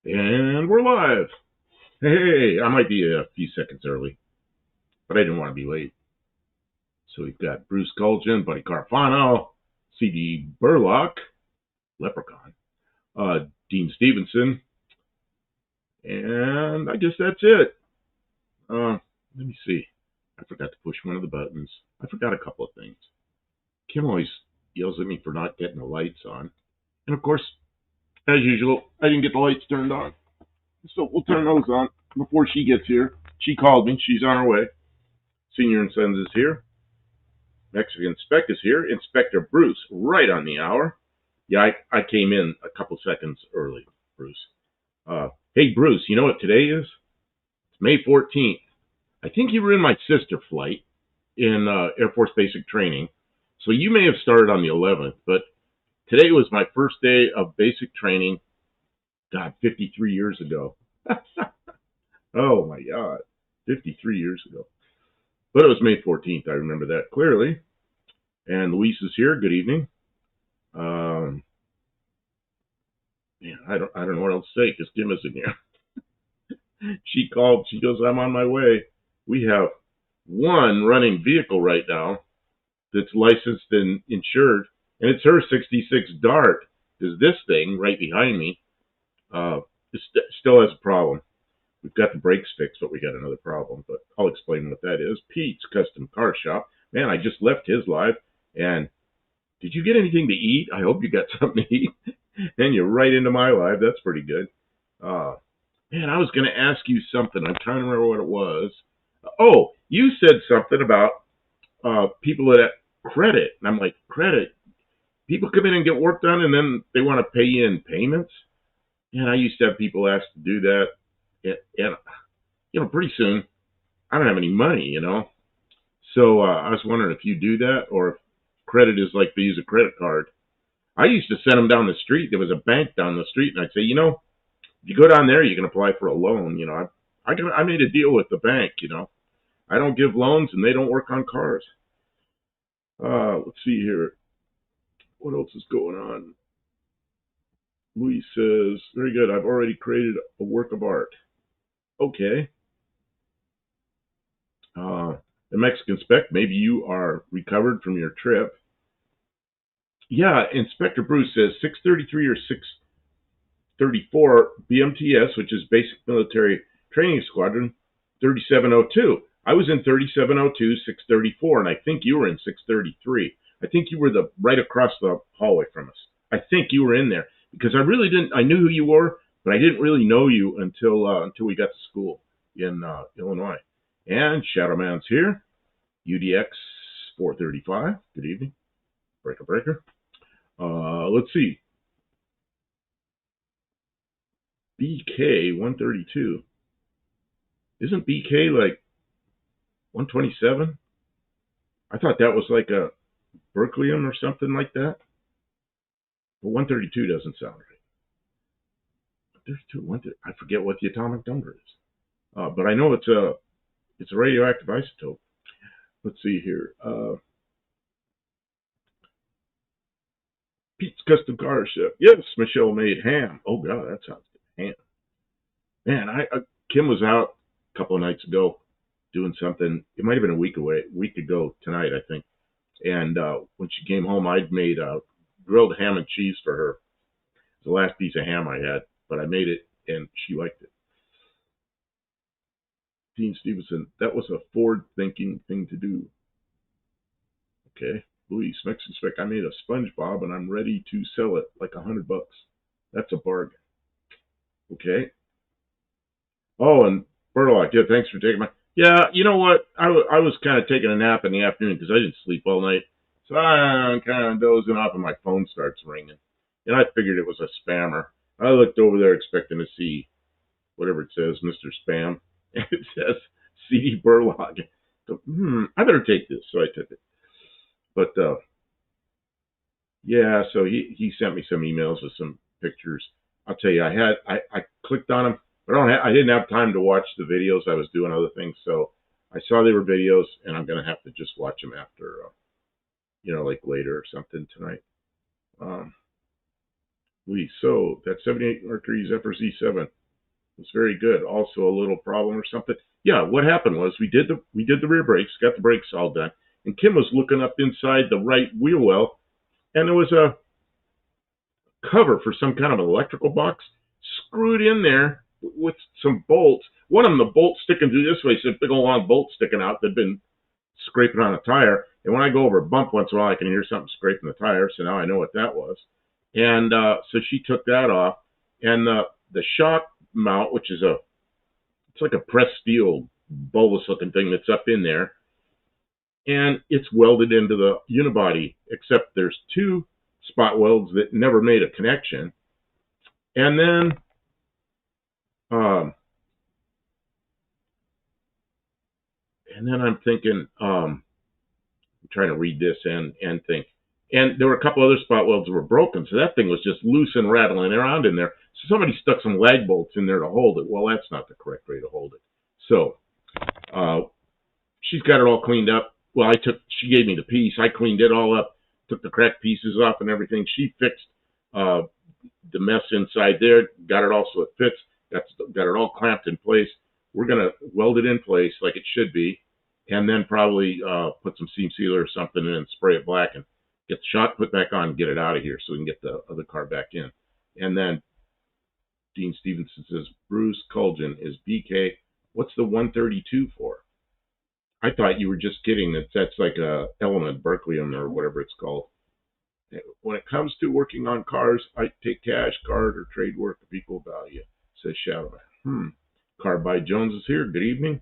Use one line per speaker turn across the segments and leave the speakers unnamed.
And we're live. Hey, I might be a few seconds early, but I didn't want to be late. So we've got Bruce Colgin, Buddy Carfano, CD Burlock, Leprechaun, Dean Stevenson, and I guess that's it. Let me see. I forgot to push one of the buttons. I forgot a couple of things. Kim always yells at me for not getting the lights on. And of course, as usual, I didn't get the lights turned on. So we'll turn those on before she gets here. She called me. She's on her way. Senior and Sons is here. Mexican Spec is here. Inspector Bruce, right on the hour. Yeah, I came in a couple seconds early, Bruce. Hey, Bruce, you know what today is? It's May 14th. I think you were in my sister flight in Air Force Basic Training. So you may have started on the 11th, but today was my first day of basic training, God, 53 years ago. Oh, my God. 53 years ago. But it was May 14th. I remember that clearly. And Luis is here. Good evening. Man, I don't know what else to say because Kim isn't here. She called. She goes, "I'm on my way." We have one running vehicle right now that's licensed and insured, and it's her '66 Dart. Is this thing right behind me? It still has a problem. We've got the brakes fixed, but we got another problem. But I'll explain what that is. Pete's Custom Car Shop. Man, I just left his live, and did you get anything to eat? I hope you got something to eat. And you're right into my live. That's pretty good. Man, I was going to ask you something. I'm trying to remember what it was. Oh, you said something about people that credit. And I'm like, credit? People come in and get work done, and then they want to pay you in payments? And I used to have people ask to do that. And pretty soon, I don't have any money, So I was wondering if you do that, or if credit is like they use a credit card. I used to send them down the street. There was a bank down the street, and I'd say, if you go down there, you can apply for a loan. I made a deal with the bank. I don't give loans, and they don't work on cars. Let's see here. What else is going on? Louis says, very good. I've already created a work of art. Okay. The Mexican Spec, maybe you are recovered from your trip. Yeah, Inspector Bruce says 633 or 634 BMTS, which is Basic Military Training Squadron, 3702. I was in 3702, 634, and I think you were in 633. I think you were right across the hallway from us. I think you were in there because I really didn't. I knew who you were, but I didn't really know you until we got to school in Illinois. And Shadow Man's here. UDX 435. Good evening. Breaker. Let's see. BK 132. Isn't BK like 127? I thought that was like a Berkeleyan or something like that. But 132 doesn't sound right. 132, I forget what the atomic number is. But I know it's a radioactive isotope. Let's see here. Pete's Custom Car Shop. Yes, Michelle made ham. Oh, God, that sounds good. Ham. Man, Kim was out a couple of nights ago doing something. It might have been a week ago tonight, I think. And when she came home, I'd made grilled ham and cheese for her. It was the last piece of ham I had, but I made it, and she liked it. Dean Stevenson, that was a forward-thinking thing to do. Okay. Louis, Mexican Spec, I made a SpongeBob, and I'm ready to sell it like $100. That's a bargain. Okay. Oh, and Burlock, yeah, thanks for taking my... Yeah, you know what? I was kind of taking a nap in the afternoon because I didn't sleep all night. So I'm kind of dozing off and my phone starts ringing. And I figured it was a spammer. I looked over there expecting to see whatever it says, Mr. Spam. And it says CD Burlock. So, I better take this. So I took it. But, yeah, so he sent me some emails with some pictures. I'll tell you, I clicked on them. But I didn't have time to watch the videos. I was doing other things. So I saw they were videos, and I'm going to have to just watch them after, like later or something tonight. So that 78 Mercury Zephyr Z7 was very good. Also a little problem or something. Yeah, what happened was we did the rear brakes, got the brakes all done, and Kim was looking up inside the right wheel well, and there was a cover for some kind of electrical box screwed in there with some bolts. One of them, the bolt sticking through this way, so a big old long bolt sticking out that'd been scraping on a tire. And when I go over a bump once in a while, I can hear something scraping the tire. So now I know what that was. And so she took that off. And the shock mount, which is it's like a pressed steel bulbous looking thing that's up in there. And it's welded into the unibody, except there's two spot welds that never made a connection. And then I'm thinking, I'm trying to read this and think. And there were a couple other spot welds that were broken, so that thing was just loose and rattling around in there. So somebody stuck some lag bolts in there to hold it. Well, that's not the correct way to hold it. So she's got it all cleaned up. Well, she gave me the piece. I cleaned it all up, took the cracked pieces off and everything. She fixed the mess inside there, got it all so it fits, got it all clamped in place. We're going to weld it in place like it should be, and then probably put some seam sealer or something in and spray it black and get the shock put back on and get it out of here so we can get the other car back in. And then Dean Stevenson says, Bruce Culgin is BK. What's the 132 for? I thought you were just kidding. That's like a element, Berkeleum or whatever it's called. When it comes to working on cars, I take cash, card, or trade work of equal value, says Shadowman. Car by Jones is here. Good evening.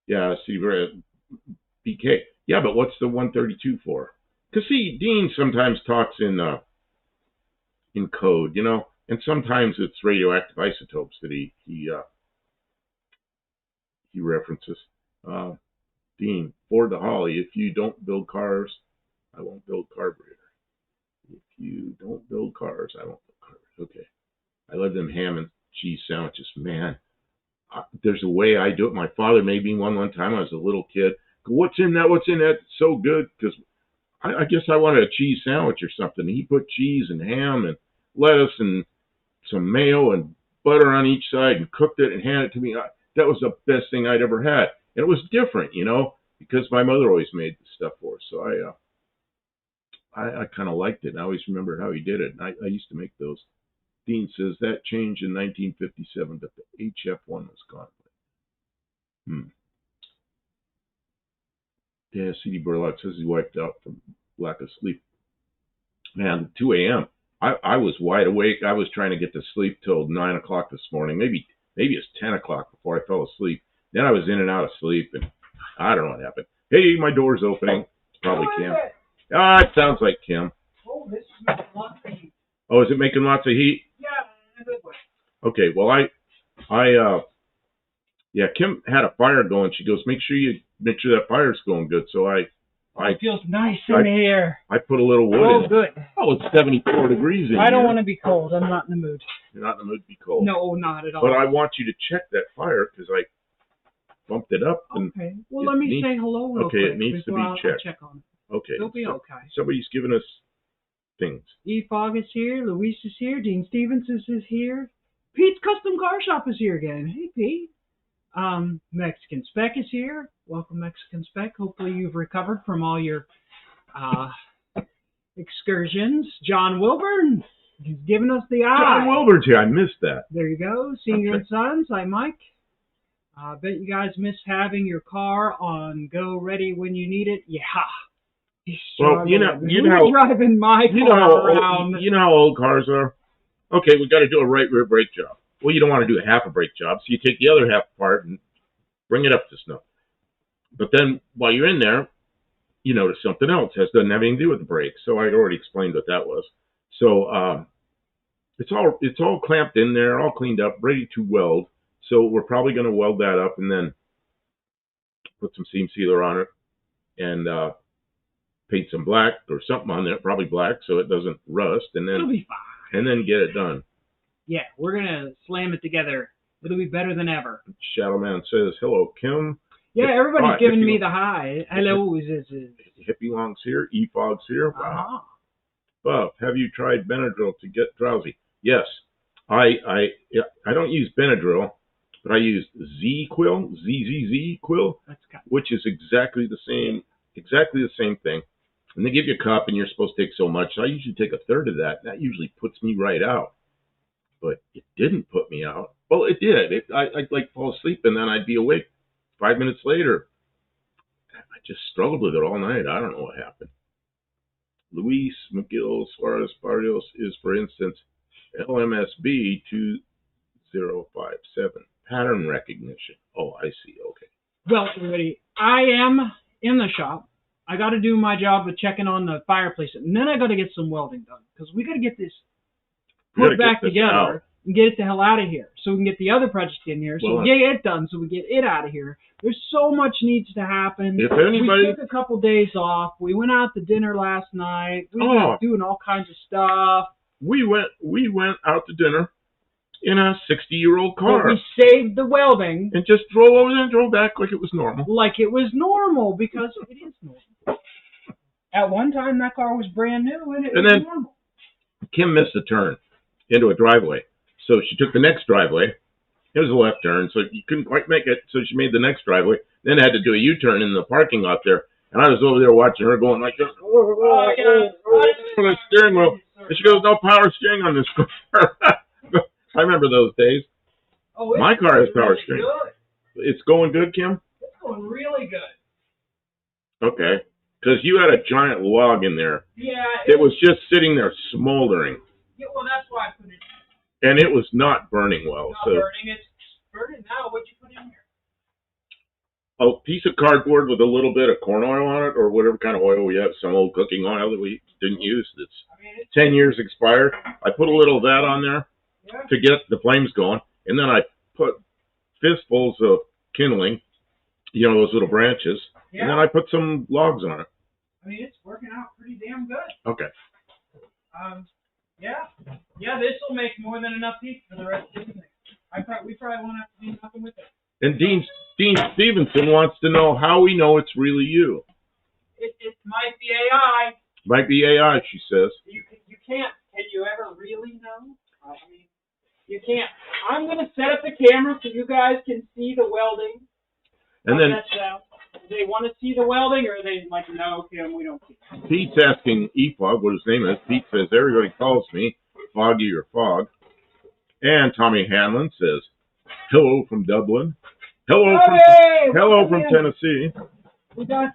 Yeah, see, BK. Yeah, but what's the 132 for? Because, see, Dean sometimes talks in code, and sometimes it's radioactive isotopes that he references. Dean, Ford to Holly, if you don't build cars, I won't build carburetor. If you don't build cars, I won't build cars. Okay. I love them ham and cheese sandwiches. Man, there's a way I do it. My father made me one time. I was a little kid. What's in that? What's in that? It's so good. Because I guess I wanted a cheese sandwich or something. He put cheese and ham and lettuce and some mayo and butter on each side and cooked it and handed it to me. That was the best thing I'd ever had. And it was different, because my mother always made the stuff for us. So I kind of liked it. And I always remember how he did it. And I used to make those. Dean says that changed in 1957, but the HF1 was gone. Yeah, C.D. Burlock says he wiped out from lack of sleep. Man, 2 a.m. I was wide awake. I was trying to get to sleep till 9 o'clock this morning. Maybe it's 10 o'clock before I fell asleep. Then I was in and out of sleep, and I don't know what happened. Hey, my door's opening. It's probably Kim. It sounds like Kim.
Oh, this is making lots of heat.
Oh, is it making lots of heat?
Yeah, in a good way.
Okay, well, Kim had a fire going. She goes, make sure that fire's going good. So
it feels nice in here.
I put a little wood in.
Oh, good.
Oh, it's 74 degrees in here.
I don't want to be cold. I'm not in the mood.
You're not in the mood to be cold?
No, not at all.
But I want you to check that fire because I bumped it up.
Okay. Well, let me say hello real quick.
Okay, it needs to be checked.
I'll check on it.
Okay.
It'll be okay.
Somebody's giving us things.
E-Fog is here. Luis is here. Dean Stevens is here. Pete's Custom Car Shop is here again. Hey, Pete. Mexican Spec is here. Welcome, Mexican Spec. Hopefully you've recovered from all your excursions. John Wilburn is giving us the eye.
John Wilburn's here. I missed that.
There you go. Senior and Sons. Hi, Mike. I bet you guys miss having your car on go ready when you need it. Yeah.
Well, you know
driving my car around.
You know how old cars are. Okay, we got to do a right rear brake job. Well, you don't want to do a half a brake job, so you take the other half apart and bring it up to snuff. But then while you're in there, you notice something else. It doesn't have anything to do with the brake. So I'd already explained what that was. So it's all clamped in there, all cleaned up, ready to weld. So we're probably going to weld that up and then put some seam sealer on it and paint some black or something on there, probably black, so it doesn't rust. And then
it'll be fine.
And then get it done.
Yeah, we're going to slam it together. It'll be better than ever.
Shadowman says, hello, Kim.
Yeah, everybody's giving me the hi. Hello.
Hippie Long's here. E-Fog's here. Wow. Buff, have you tried Benadryl to get drowsy? Yes. I don't use Benadryl, but I use Z-Quil, ZZZ-Quil, which is exactly the same thing. And they give you a cup, and you're supposed to take so much. I usually take a third of that. That usually puts me right out. But it didn't put me out. Well, it did. I'd like fall asleep, and then I'd be awake 5 minutes later. I just struggled with it all night. I don't know what happened. Luis McGill Suarez Barrios is, for instance, LMSB 2057. Pattern recognition. Oh, I see. Okay.
Well, everybody, I am in the shop. I got to do my job of checking on the fireplace, and then I got to get some welding done because we got to get this put back together and get it the hell out of here, so we can get the other project in here, so we get it done, so we get it out of here. There's so much needs to happen.
If anybody,
we took a couple days off. We went out to dinner last night. We were doing all kinds of stuff.
We went out to dinner in a 60-year-old car.
But we saved the welding
and just drove over there and drove back like it was normal.
Like it was normal, because it is normal. At one time, that car was brand new, and it was normal.
Kim missed a turn into a driveway, so she took the next driveway. It was a left turn, so you couldn't quite make it, so she made the next driveway, then had to do a U-turn in the parking lot there, and I was over there watching her going like this, the steering wheel, and she goes, no power steering on this car. I remember those days.
Oh,
my car has power steering.
Good.
It's going good, Kim?
It's going really good.
Okay, because you had a giant log in there.
Yeah.
It was just sitting there smoldering.
Yeah, well, that's why I put it.
And it was not burning well.
It's not burning. It's burning now. What'd you put in here?
A piece of cardboard with a little bit of corn oil on it, or whatever kind of oil we have, some old cooking oil that we didn't use that's 10 years expired. I put a little of that on there to get the flames going, and then I put fistfuls of kindling, you know, those little branches, and then I put some logs on it.
I mean, it's working out pretty damn good.
Okay.
Yeah, this will make more than enough heat for the rest of the evening. We probably won't have to do nothing with it.
And Dean Stevenson wants to know how we know it's really you.
It might be AI.
Might be AI, she says.
You can't. Can you ever really know? I mean, you can't. I'm going to set up the camera so you guys can see the welding.
And then
do they want to see the welding, or are they like, no, Kim, we don't care?
Pete's asking EFOG what his name is. Pete says, everybody calls me Foggy or Fog. And Tommy Hanlon says, hello from Dublin. Hello from Tennessee.
We got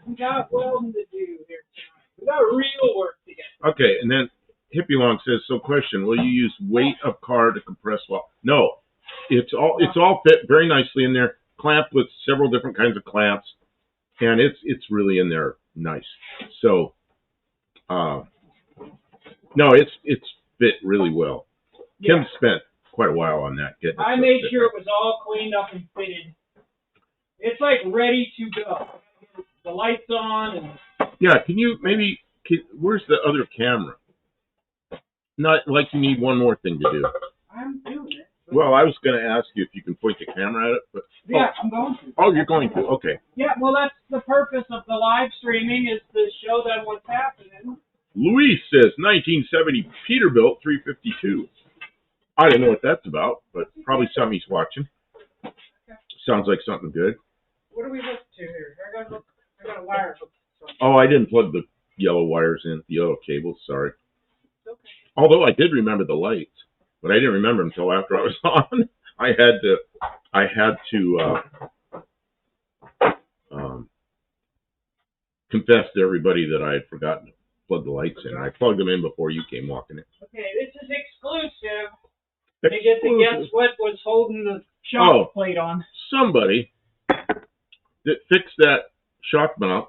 welding to do here tonight. We got real work to get.
Okay, and then Hippie Long says, so question, will you use weight of car to compress weld? No. It's all fit very nicely in there, clamped with several different kinds of clamps, and it's really in there nice. So no, it's fit really well. Kim spent quite a while on that.
I made sure it was all cleaned up and fitted. It's like ready to go. The lights on and
can you where's the other camera? Not like you need one more thing to do.
I'm doing it.
Well, I was going to ask you if you can point the camera at it, but
I'm going to.
Oh, you're going to. Okay.
Yeah, well, that's the purpose of the live streaming, is to show them what's happening.
Luis says 1970 Peterbilt 352. I don't know what that's about, but probably something he's watching. Okay. Sounds like something good.
What do we look to here? I got a wire.
Oh, I didn't plug the yellow wires in, the yellow cables. Sorry.
Okay.
Although I did remember the lights, but I didn't remember them until after I was on. I had to confess to everybody that I had forgotten to plug the lights in. I plugged them in before you came walking in.
Okay, this is exclusive. They get to guess what was holding the shock plate on.
Somebody that fixed that shock mount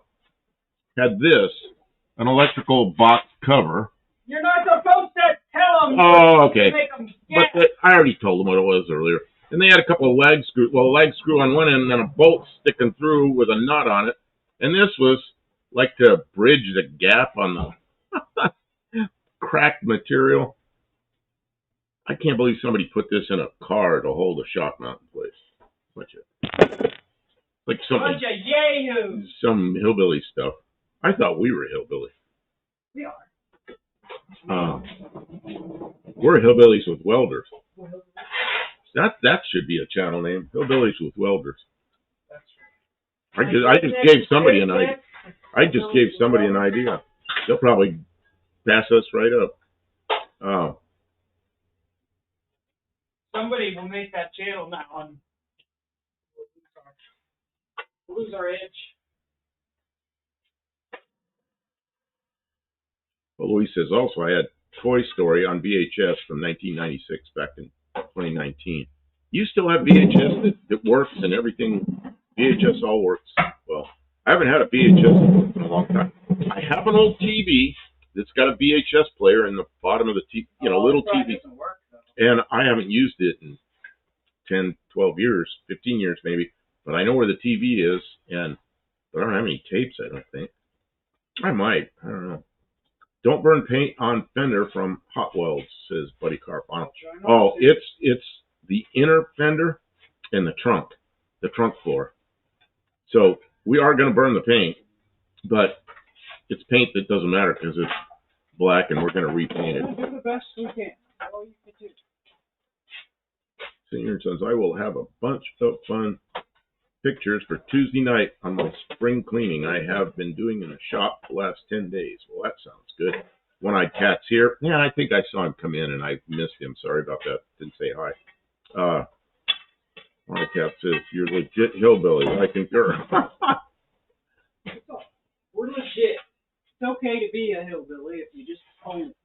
had this, an electrical box cover.
You're not supposed to tell them.
Oh, okay.
Make them
but I already told them what it was earlier. And they had a couple of leg screws. Well, a leg screw on one end and then a bolt sticking through with a nut on it. And this was like to bridge the gap on the cracked material. I can't believe somebody put this in a car to hold a shock mount in place. Like
bunch of yahoos.
Some hillbilly stuff. I thought we were hillbilly.
We are.
We're hillbillies with welders. That should be a channel name. Hillbillies with welders. I just gave somebody an idea. I just gave somebody an idea. They'll probably pass us right up.
Somebody will make that channel now and we'll lose our edge.
Well, Louise says also I had Toy Story on VHS from 1996 back in 2019. You still have VHS that works and everything? VHS all works. Well, I haven't had a VHS in a long time. I have an old TV that's got a VHS player in the bottom of the TV, little TV. And I haven't used it in 10, 12 years, 15 years maybe. But I know where the TV is, but I don't have any tapes, I don't think. I might. I don't know. Don't burn paint on fender from hot welds, says Buddy Carpano. Oh, it's the inner fender and the trunk floor. So we are going to burn the paint, but it's paint that doesn't matter because it's black and we're going to repaint it.
We'll do the best we can. All you can do.
Senior says, I will have a bunch of fun pictures for Tuesday night on my spring cleaning I have been doing in the shop the last 10 days. Well, that sounds good. One-Eyed Cat's here. Yeah, I think I saw him come in and I missed him. Sorry about that. Didn't say hi. One-Eyed Cat says, you're legit hillbilly. I concur.
We're legit. It's okay to be a hillbilly if you just own it.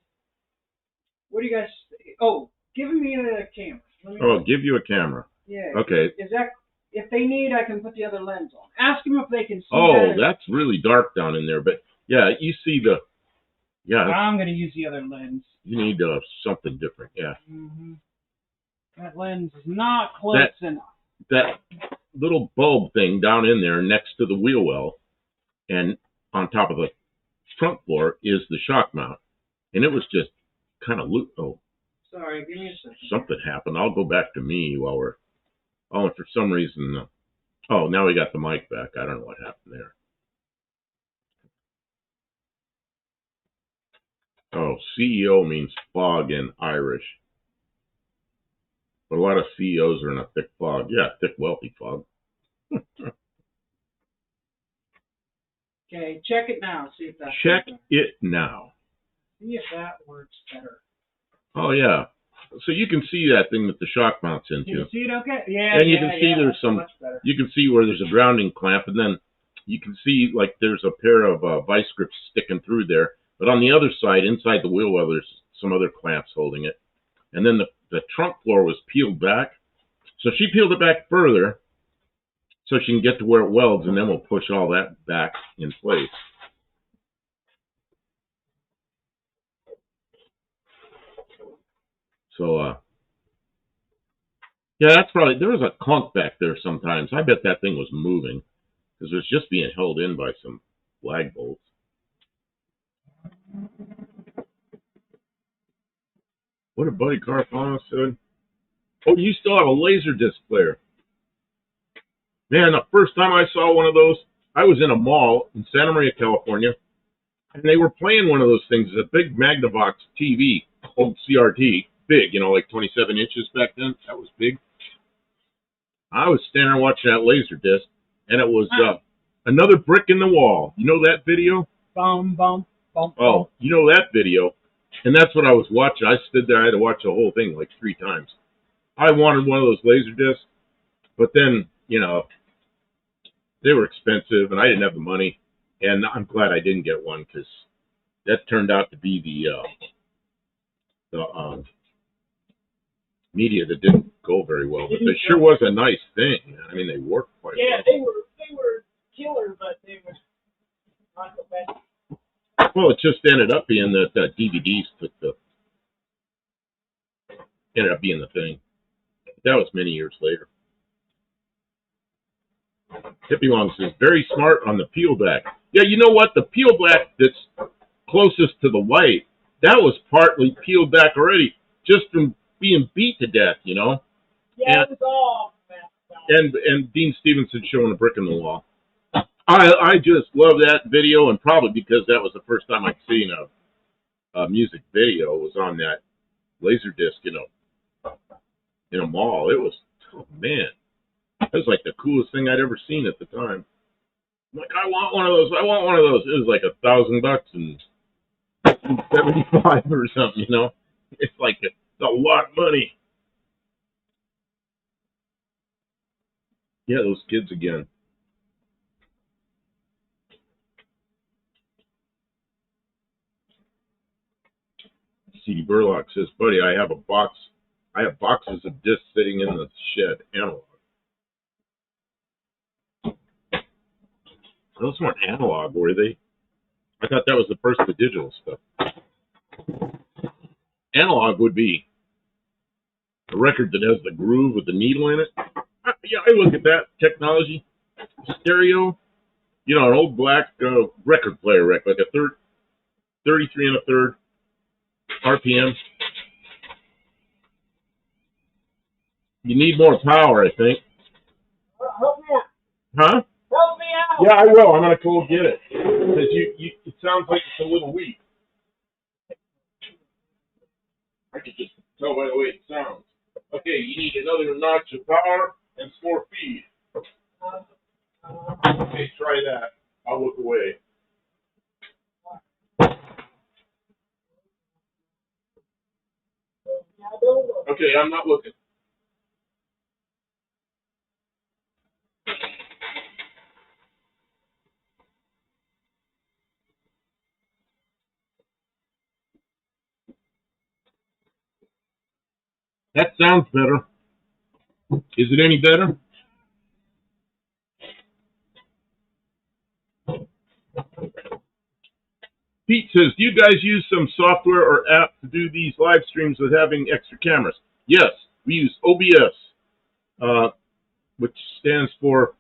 What do you guys think? Oh, give me a camera.
Oh, give you a camera.
Yeah.
Okay.
Is that... If they need, I can put the other lens on. Ask them if they can see.
Oh, that's really dark down in there. But yeah, you see the. Yeah.
I'm going to use the other lens.
You need something different. Yeah.
Mm-hmm. That lens is not close enough.
That little bulb thing down in there next to the wheel well, and on top of the front floor is the shock mount, and it was just kind of loose. Oh.
Sorry, give me a second.
Something happened. I'll go back to me while we're. Oh, and for some reason, now we got the mic back. I don't know what happened there. Oh, CEO means fog in Irish. But a lot of CEOs are in a thick fog. Yeah, thick, wealthy fog.
Okay, check it now. See if that.
Check it now.
See if that works better.
Oh, yeah. So you can see that thing that the shock mounts into.
You can see it okay? Yeah,
and you can see there's some, you can see where there's a grounding clamp, and then you can see like there's a pair of vice grips sticking through there. But on the other side, inside the wheel well, there's some other clamps holding it. And then the trunk floor was peeled back. So she peeled it back further so she can get to where it welds, and then we'll push all that back in place. So, yeah, that's probably, there was a clunk back there sometimes. I bet that thing was moving because it was just being held in by some lag bolts. What did Buddy Carpano said? Oh, you still have a Laserdisc player. Man, the first time I saw one of those, I was in a mall in Santa Maria, California, and they were playing one of those things. It's a big Magnavox TV, old CRT. Big, like 27 inches back then. That was big. I was standing there watching that Laserdisc, and it was another brick in the wall. You know that video?
Bum, bum, bum, bum.
Oh, you know that video. And that's what I was watching. I stood there. I had to watch the whole thing like 3 times. I wanted one of those Laserdiscs, but then, they were expensive, and I didn't have the money. And I'm glad I didn't get one because that turned out to be the media that didn't go very well, but it sure was a nice thing. I mean, they worked quite well.
Yeah, they were killer, but they were not the best.
Well, it just ended up being that DVDs ended up being the thing. That was many years later. Hippie Long says, very smart on the peel back. Yeah, you know what? The peel back that's closest to the white, that was partly peeled back already, just from being beat to death,
Yeah,
and,
it was all.
And Dean Stevenson showing a brick in the wall. I just love that video, and probably because that was the first time I'd seen music video was on that Laserdisc in a mall. It was, oh man, that was like the coolest thing I'd ever seen at the time. I'm like, I want one of those. I want one of those. It was like $1,000 and 75 or something, you know. It's like it's a lot of money. Yeah, those kids again. CD Burlock says, buddy, I have boxes of discs sitting in the shed. Analog. Those weren't analog, were they? I thought that was the first of the digital stuff. Analog would be a record that has the groove with the needle in it. Yeah, I look at that technology. Stereo, you know, an old black record player, like a 33 and a third RPM. You need more power, I think.
Help me out.
Huh?
Help me out.
Yeah, I will. I'm gonna go get it. Because it sounds like it's a little weak. I can just tell by the way it sounds. Okay, you need another notch of power and some more feed. Okay, try that. I'll look away. Okay, I'm not looking. That sounds better. Is it any better? Pete says, do you guys use some software or app to do these live streams with having extra cameras? Yes, we use OBS, which stands for,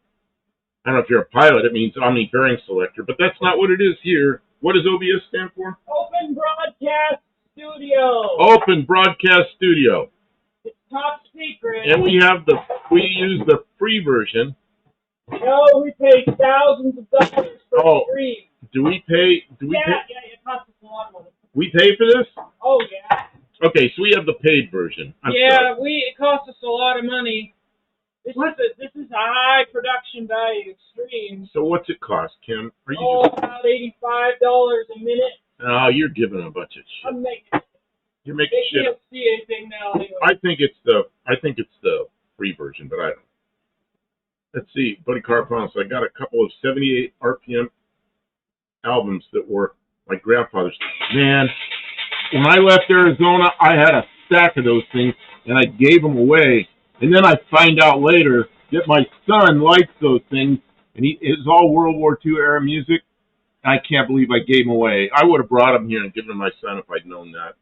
I don't know if you're a pilot, it means Omni Bearing Selector, but that's not what it is here. What does OBS stand for?
Open Broadcast Studio.
Open Broadcast Studio.
It's top secret.
And we use the free version.
No, we pay thousands of dollars for free.
Do we pay?
Yeah, it costs us a lot of money.
We pay for this?
Oh, yeah.
Okay, so we have the paid version.
It costs us a lot of money. This is a high production value extreme.
So what's it cost, Kim?
About $85 a minute.
Oh, you're giving a bunch of shit. You're making shit.
They can't see anything now anyway.
I think it's the free version, but I don't. Let's see, Buddy Carpon. So I got a couple of 78 RPM albums that were my grandfather's. Man, when I left Arizona, I had a stack of those things, and I gave them away. And then I find out later that my son likes those things, and it's all World War II era music. I can't believe I gave them away. I would have brought them here and given them to my son if I'd known that.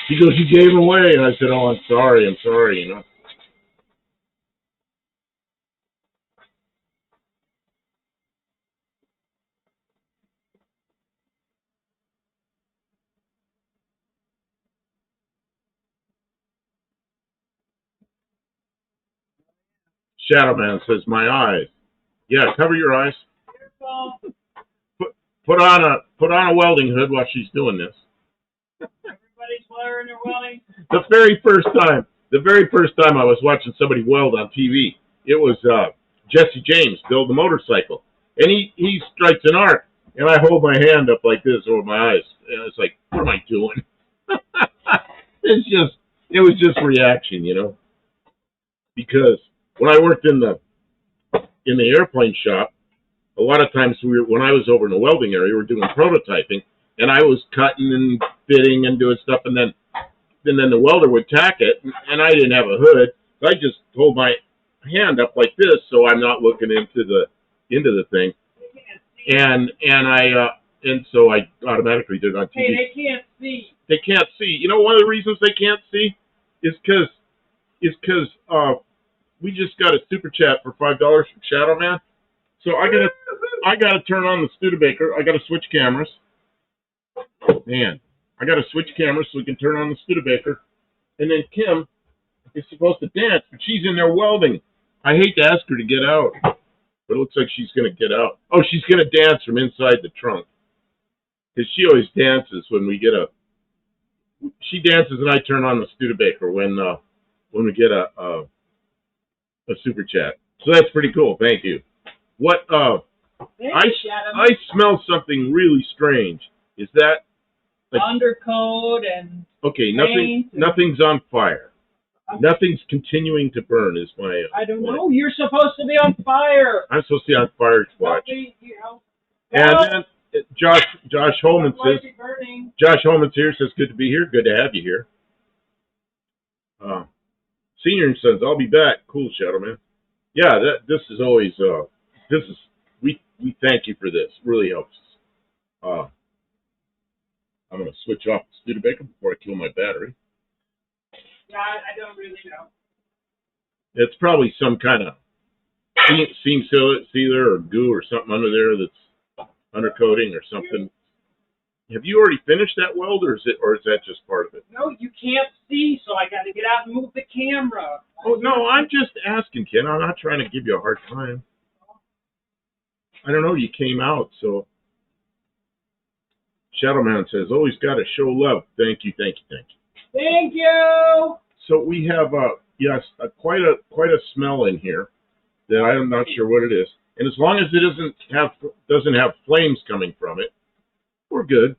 He goes, you gave them away. And I said, oh, I'm sorry, you know. Shadow Man says, my eyes. Yeah, cover your eyes. Put on a welding hood while she's doing this.
Everybody's wearing their welding.
The very first time I was watching somebody weld on TV, it was Jesse James build a motorcycle, and he strikes an arc, and I hold my hand up like this over my eyes, and it's like, what am I doing? It was just reaction, you know. Because when I worked in the airplane shop, a lot of times when I was over in the welding area, we were doing prototyping, and I was cutting and fitting and doing stuff, and then the welder would tack it, and I didn't have a hood, so I just hold my hand up like this, so I'm not looking into the thing, and so I automatically did it on TV.
Hey, they can't see.
They can't see. You know, one of the reasons they can't see is because we just got a super chat for $5 from Shadow Man. So I gotta turn on the Studebaker. I gotta switch cameras. Man, I gotta switch cameras so we can turn on the Studebaker. And then Kim is supposed to dance, but she's in there welding. I hate to ask her to get out, but it looks like she's gonna get out. Oh, she's gonna dance from inside the trunk. Because she always dances when we get a. She dances and I turn on the Studebaker when we get a super chat. So that's pretty cool. Thank you. What I smell something really strange. Is that like,
undercoat and
okay?
paint
Nothing's on fire. Nothing's continuing to burn. Is my
I don't know. You're supposed to be on fire.
I'm supposed to be on fire to watch. And then Josh Holman says. Josh Holman's here. Says good to be here. Good to have you here. Senior and Sons. I'll be back. Cool, Shadow Man. Yeah, this is always we thank you for this. Really helps. I'm gonna switch off the Studebaker before I kill my battery.
Yeah, I don't really know.
It's probably some kind of seam sealer or goo or something under there that's undercoating or something. Have you already finished that weld, or is that just part of it?
No, you can't see, so I got to get out and move the camera.
Oh no, I'm just asking, Ken. I'm not trying to give you a hard time. I don't know. You came out, so. Shadowman says, always got to show love. Thank you. Thank you. So we have yes, quite a smell in here that I'm not sure what it is. And as long as it doesn't have flames coming from it, we're good.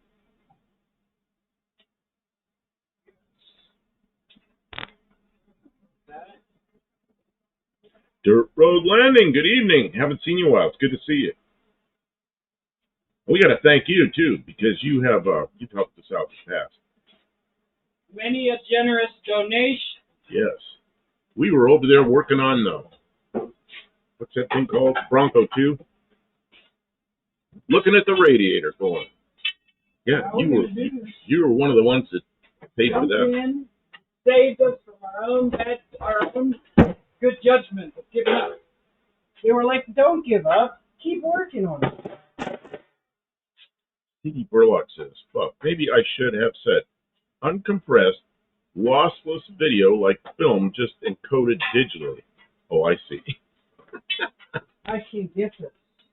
Dirt Road Landing, good evening. Haven't seen you in a while. It's good to see you. We got to thank you too, because you've helped us out in the past.
Many a generous donation.
Yes. We were over there working on what's that thing called? Bronco 2? Looking at the radiator going. Yeah, you were one of the ones that paid for that.
Saved us from our own good judgment of giving up. They were like, don't give up. Keep working on it.
T.D. Burlock says, fuck, maybe I should have said uncompressed, lossless video like film, just encoded digitally. Oh, I see.
I can't get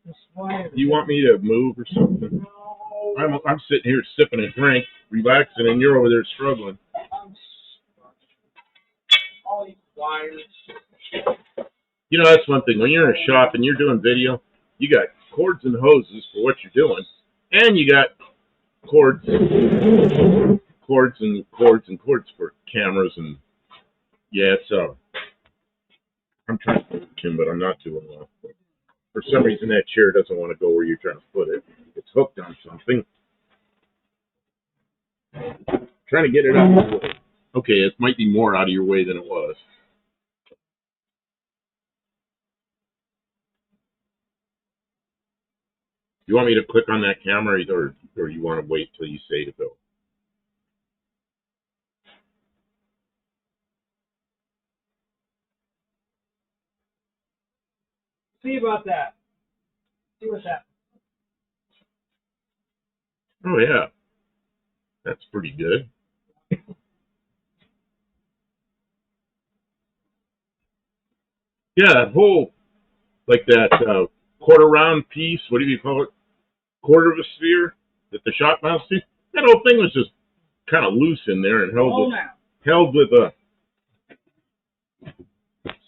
this wire.
Do you want me to move or something?
No.
I'm sitting here sipping a drink, relaxing, and you're over there struggling.
All these wires.
You know, that's one thing. When you're in a shop and you're doing video, you got cords and hoses for what you're doing, and you got cords and cords for cameras. And yeah, it's I'm trying to put Kim, but I'm not doing well. For some reason, that chair doesn't want to go where you're trying to put it. It's hooked on something. Trying to get it out of the way. Okay, it might be more out of your way than it was. You want me to click on that camera, or you want to wait till you say to go?
See about that. See what's happening.
Oh yeah, that's pretty good. Yeah, that whole, like that quarter round piece, what do you call it? Quarter of a sphere that the shock mounts to. That whole thing was just kind of loose in there and held with a.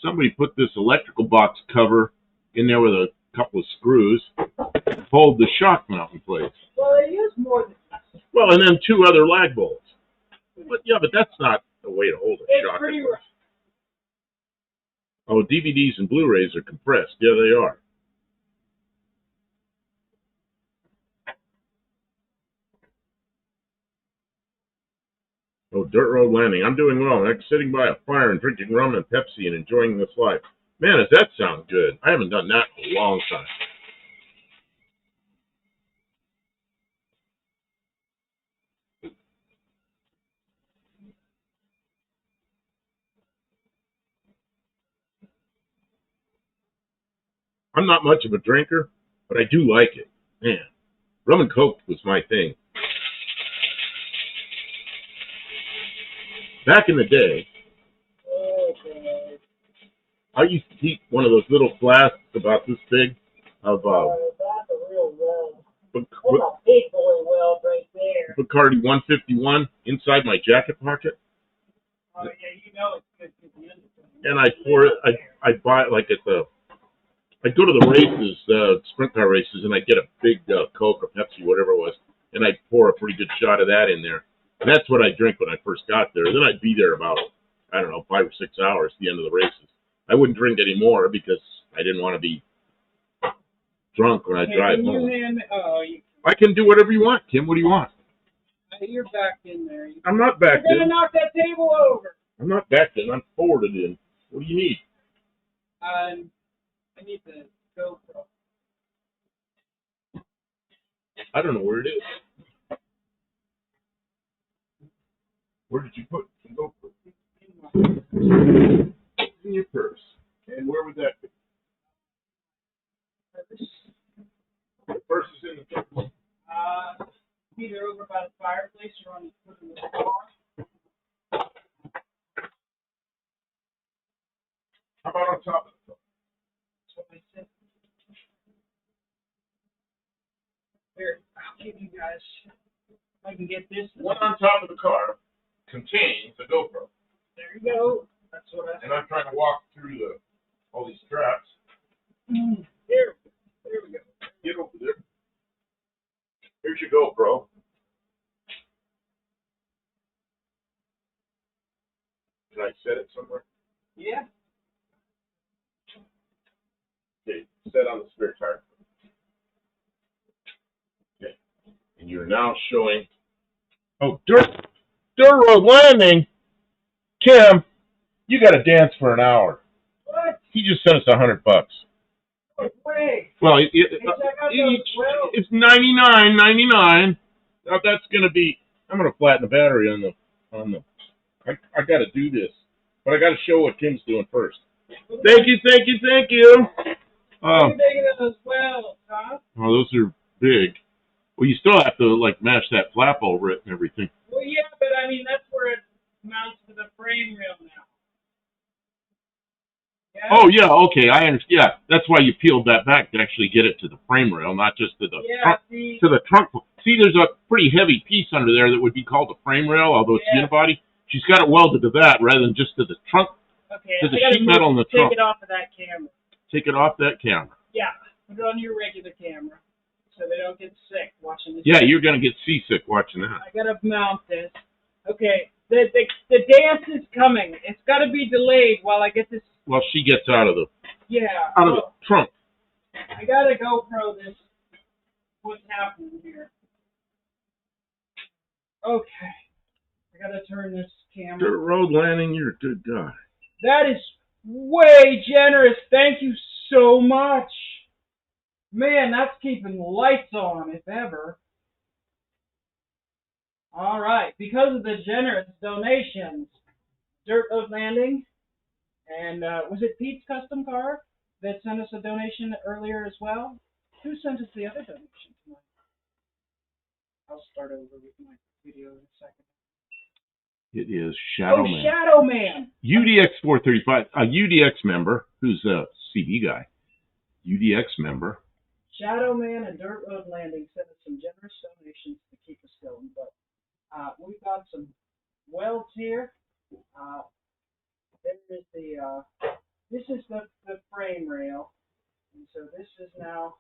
Somebody put this electrical box cover in there with a couple of screws to hold the shock mount in place.
Well, it is more than that.
Well, and then two other lag bolts. But yeah, but that's not the way to hold a
It's
shock.
pretty rough.
Oh, DVDs and Blu-rays are compressed. Yeah, they are. Oh, Dirt Road Landing. I'm doing well. I'm sitting by a fire and drinking rum and Pepsi and enjoying this life. Man, does that sound good? I haven't done that in a long time. I'm not much of a drinker, but I do like it. Man, rum and coke was my thing. Back in the day, I used to keep one of those little flasks about this big of
That's a real well.
but,
That's a big boy well,
Bacardi 151 inside my jacket pocket.
Oh yeah, you know it's good to the end.
And I pour it. I buy it like at the. I go to the races, sprint car races, and I get a big Coke or Pepsi, whatever it was, and I pour a pretty good shot of that in there. And that's what I drink when I first got there. Then I'd be there about, I don't know, 5 or 6 hours at the end of the races. I wouldn't drink anymore because I didn't want to be drunk when I drive home. I can do whatever you want, Kim. What do you want?
You're back in there.
I'm not back
You're
in.
gonna knock that table over.
I'm not back in. I'm forwarded in. What do you need?
I need the GoPro.
I don't know where it is. Where did you put the GoPro? In your purse. And where would that be? The purse is in the purse.
Either over by the fireplace or on the foot of the car.
How about on top of the car?
That's what I said. Here, I'll give you guys. If I can get this.
One on top of the car contains a GoPro.
There you go. That's what I said.
And I'm trying to walk through all these straps.
Here we go.
Get over there. Here's your GoPro. Can I set it somewhere?
Yeah.
Okay, set on the spare tire. Okay. And you're now showing. Oh, dirt road landing. Kim, you got to dance for an hour.
What?
He just sent us $100.
Wait.
Well,
Hey,
it's $99.99. Now that's gonna be. I'm gonna flatten the battery on the. I got to do this, but I got to show what Kim's doing first. Thank you.
You're big as well, huh?
Oh, those are big. Well, you still have to like mash that flap over it and everything.
Well, yeah, but I mean that's where it mounts to the frame rail now. Yeah?
Oh yeah, okay, I understand. Yeah, that's why you peeled that back to actually get it to the frame rail, not just to the trunk. To the trunk. See, there's a pretty heavy piece under there that would be called the frame rail, although it's unibody. She's got it welded to that rather than just to the trunk.
Okay,
to the sheet metal in the trunk.
Take it off of that camera.
Take it off that camera.
Yeah, put it on your regular camera so they don't get sick watching this.
Yeah, you're gonna get seasick watching that.
I gotta mount this. Okay, the dance is coming. It's gotta be delayed while I get this.
Well, she gets out of the the trunk.
I gotta GoPro this. What's happening here? Okay, I gotta turn this camera.
Dirt road landing. You're a good guy.
That is way generous. Thank you so much. Man, that's keeping the lights on, if ever. All right, because of the generous donations, Dirt Road Landing, and was it Pete's Custom Car that sent us a donation earlier as well? Who sent us the other donation tonight? I'll start over with my video in a second.
It is Shadow Man.
Shadow Man.
UDX435, a UDX member who's a CD guy. UDX member.
Shadow Man and Dirt Road Landing sent us some generous donations to keep us going, but we've got some welds here. There is this is the frame rail, and so this is now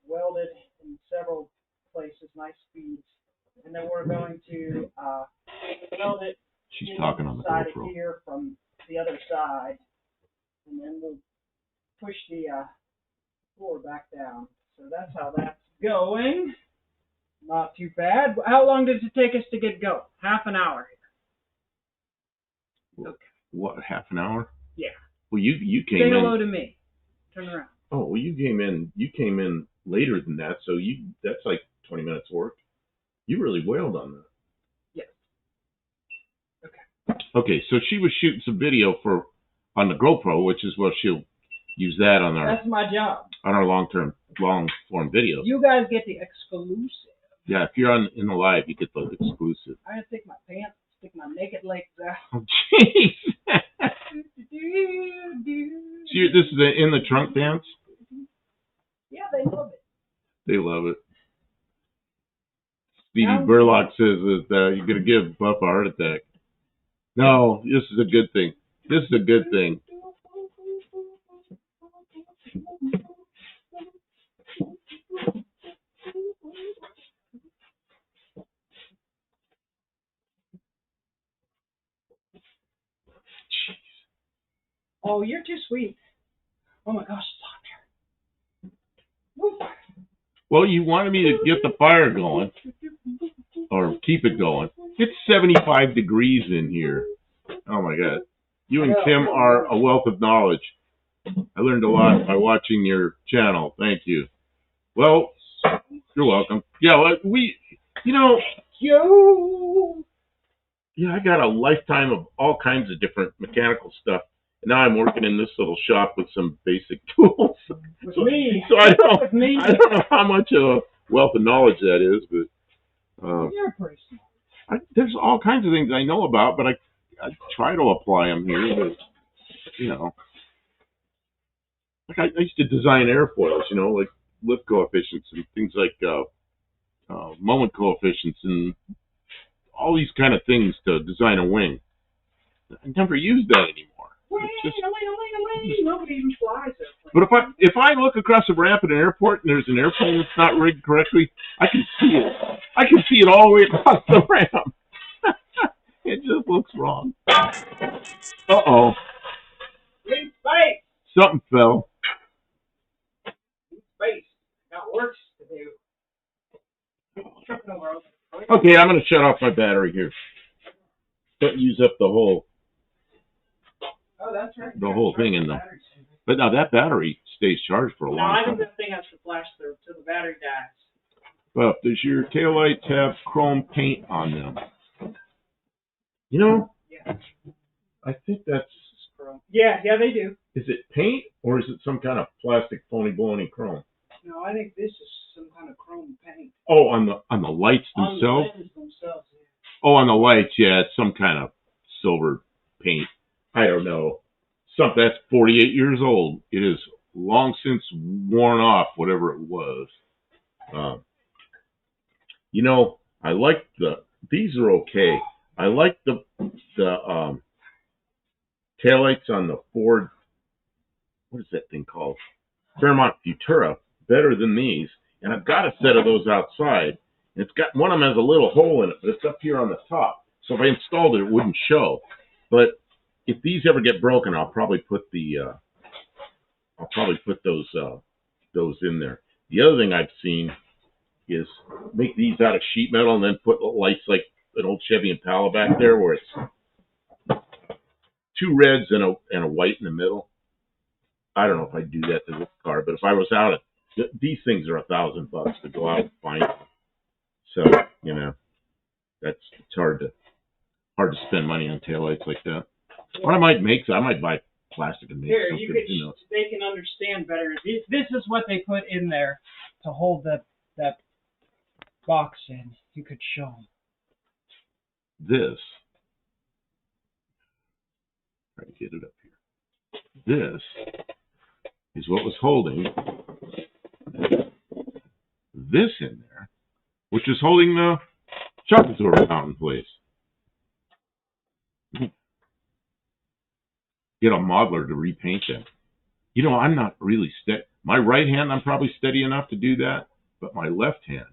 welded in several places, nice speeds, and then we're going to weld it.
She's talking on the
side
GoPro.
of here from the other side, and then we'll push the floor back down. So that's how that's going. Not too bad. How long does it take us to get going? Half an hour here. Okay.
What, half an hour?
Yeah.
Well, you came in.
Say hello to me. Turn around.
Oh, well, you came in later than that, so that's like 20 minutes work. You really wailed on that.
Yes.
Okay, so she was shooting some video on the GoPro, which is what she'll use that on
That's my job.
On our long form videos.
You guys get the exclusive.
Yeah, if you're in the live, you get the exclusive.
I gotta take my pants, stick my naked legs out.
Oh, jeez. See, this is in the trunk dance.
Yeah, they love it.
They love it. Stevie Burlock says that you're going to give Buff a heart attack. No, this is a good thing. This is a good thing.
Oh, you're too sweet. Oh my gosh, it's on there.
Well, you wanted me to get the fire going, or keep it going. It's 75 degrees in here. Oh my God. You and Kim are a wealth of knowledge. I learned a lot by watching your channel. Thank you. Well, you're welcome. Yeah, I got a lifetime of all kinds of different mechanical stuff. And now I'm working in this little shop with some basic tools.
With me.
So I don't know how much of a wealth of knowledge that is, but
you're pretty smart.
there's all kinds of things I know about, but I try to apply them here. But like I used to design airfoils, like lift coefficients and things like moment coefficients and all these kind of things to design a wing. I never use that anymore.
Nobody even flies it.
But if I look across the ramp at an airport and there's an airplane that's not rigged correctly, I can see it. I can see it all the way across the ramp. It just looks wrong. Uh-oh.
In space.
Something fell.
In space. Got work to do.
Okay, I'm going to shut off my battery here. Don't use up the whole thing in the. But now that battery stays charged for a long time.
No, I think that thing has to flash through till the battery dies.
But does your taillights have chrome paint on them?
Yeah.
I think that's
chrome. Yeah, they do.
Is it paint or is it some kind of plastic phony baloney chrome?
No, I think this is some kind of chrome paint.
Oh, on the lights themselves?
On the lenses themselves, yeah.
Oh, on the lights, yeah, it's some kind of silver paint. I don't know. Something that's 48 years old. It is long since worn off, whatever it was. I like these are okay. I like the taillights on the Ford, what is that thing called? Fairmont Futura, better than these. And I've got a set of those outside. And it's got, one of them has a little hole in it, but it's up here on the top. So if I installed it, it wouldn't show. But if these ever get broken, I'll probably put those in there. The other thing I've seen is make these out of sheet metal and then put lights like an old Chevy Impala back there where it's two reds and a white in the middle. I don't know if I'd do that to this car, but if I was out, these things are $1,000 to go out and find them. So it's hard to spend money on taillights like that. What I might buy plastic and make something.
They can understand better. This is what they put in there to hold that box in. You could show them.
This, try to get it up here. This is what was holding this in there, which is holding the shock absorber out in place. Get a modeler to repaint them. I'm not really steady. My right hand, I'm probably steady enough to do that, but my left hand,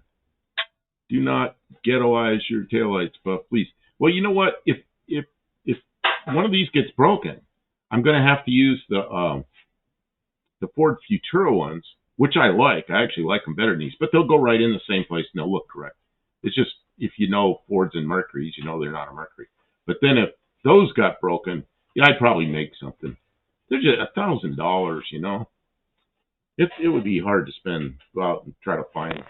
do not ghettoize your taillights, Buff, please. Well, you know what? If one of these gets broken, I'm going to have to use the Ford Futura ones, which I like. I actually like them better than these, but they'll go right in the same place and they'll look correct. It's just, if you know Fords and Mercurys, they're not a Mercury. But then if those got broken, I'd probably make something. They're just $1,000, It would be hard to go out and try to find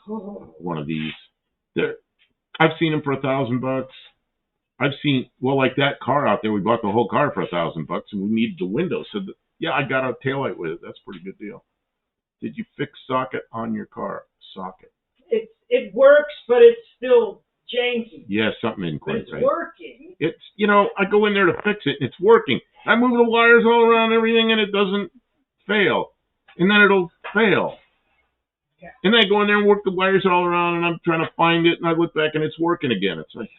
one of these. I've seen them for $1,000. I've seen, like that car out there, we bought the whole car for $1,000 and we needed the windows. So I got a taillight with it. That's a pretty good deal. Did you fix socket on your car? Socket.
It works, but it's still janky.
Yeah, something isn't quite right.
It's working.
It's, I go in there to fix it and it's working. I move the wires all around everything and it doesn't fail. And then it'll fail.
Yeah.
And then I go in there and work the wires all around, and I'm trying to find it, and I look back, and it's working again. It's like,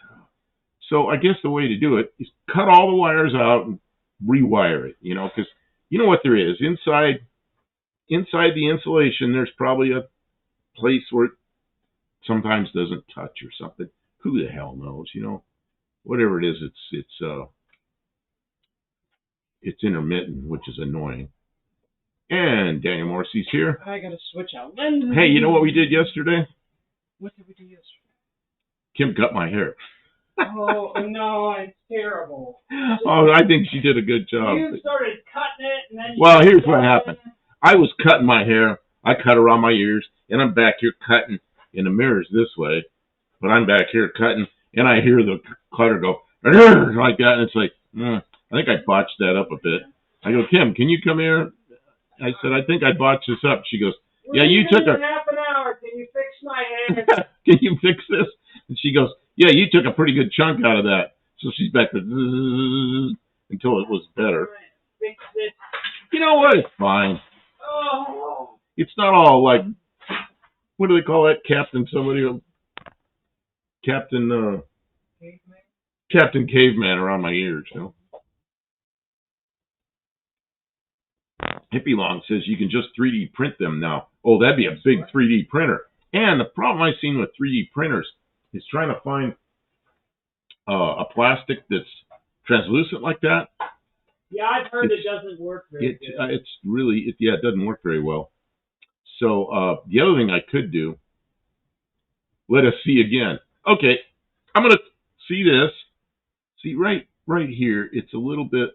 so I guess the way to do it is cut all the wires out and rewire it, because you know what there is inside the insulation. There's probably a place where it sometimes doesn't touch or something. Who the hell knows? Whatever it is, it's intermittent, which is annoying. And Daniel Morrissey's here.
I gotta switch out lenses.
Hey, you know what we did yesterday?
What did we do yesterday?
Kim cut my hair.
Oh no, it's terrible.
Oh, I think she did a good job.
You started cutting it, and then.
Well, here's what happened. I was cutting my hair. I cut around my ears, and I'm back here cutting in the mirrors this way, but I'm back here cutting, and I hear the cutter go like that, and it's like, I think I botched that up a bit. I go, Kim, can you come here? I said, I think I botched this up. She goes, yeah, you took a
half an hour. Can you fix my hair?
Can you fix this? And she goes, yeah, you took a pretty good chunk out of that. So she's back to until it was better.
Fix it.
You know what? It's fine.
Oh.
It's not all like, what do they call that? Captain Caveman around my ears, Hippie Long says you can just 3D print them now. Oh, that'd be a big 3D printer. And the problem I've seen with 3D printers is trying to find a plastic that's translucent like that.
Yeah, I've heard it doesn't work very good.
It's really, it doesn't work very well. So the other thing I could do, let us see again. Okay, I'm gonna see this. See right here. It's a little bit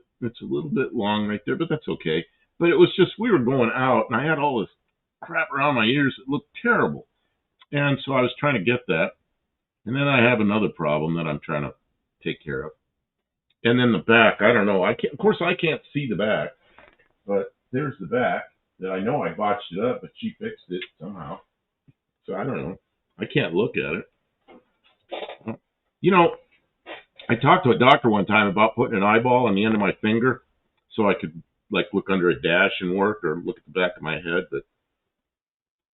long right there, but that's okay. But it was just, we were going out, and I had all this crap around my ears. It looked terrible. And so I was trying to get that. And then I have another problem that I'm trying to take care of. And then the back, I don't know. Of course, I can't see the back. But there's the back that I know I botched it up, but she fixed it somehow. So I don't know. I can't look at it. I talked to a doctor one time about putting an eyeball on the end of my finger so I could look under a dash and work, or look at the back of my head, but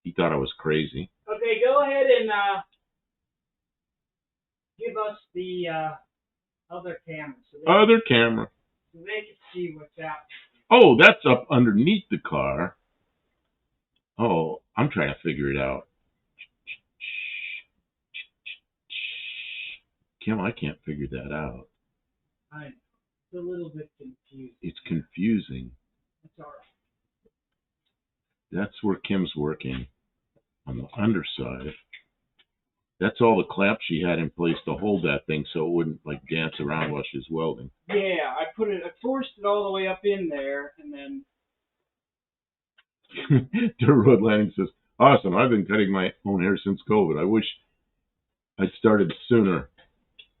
he thought I was crazy.
Okay, go ahead and give us the other camera.
Other camera.
So they can see what's out.
Oh, that's up underneath the car. Oh, I'm trying to figure it out. Kim, I can't figure that out.
I know. It's a little bit confusing.
It's confusing.
That's all right.
That's where Kim's working, on the underside. That's all the clamps she had in place to hold that thing so it wouldn't dance around while she's welding.
Yeah, I forced it all the way up in there, and then.
Dirt Road Landing says, awesome, I've been cutting my own hair since COVID. I wish I'd started sooner.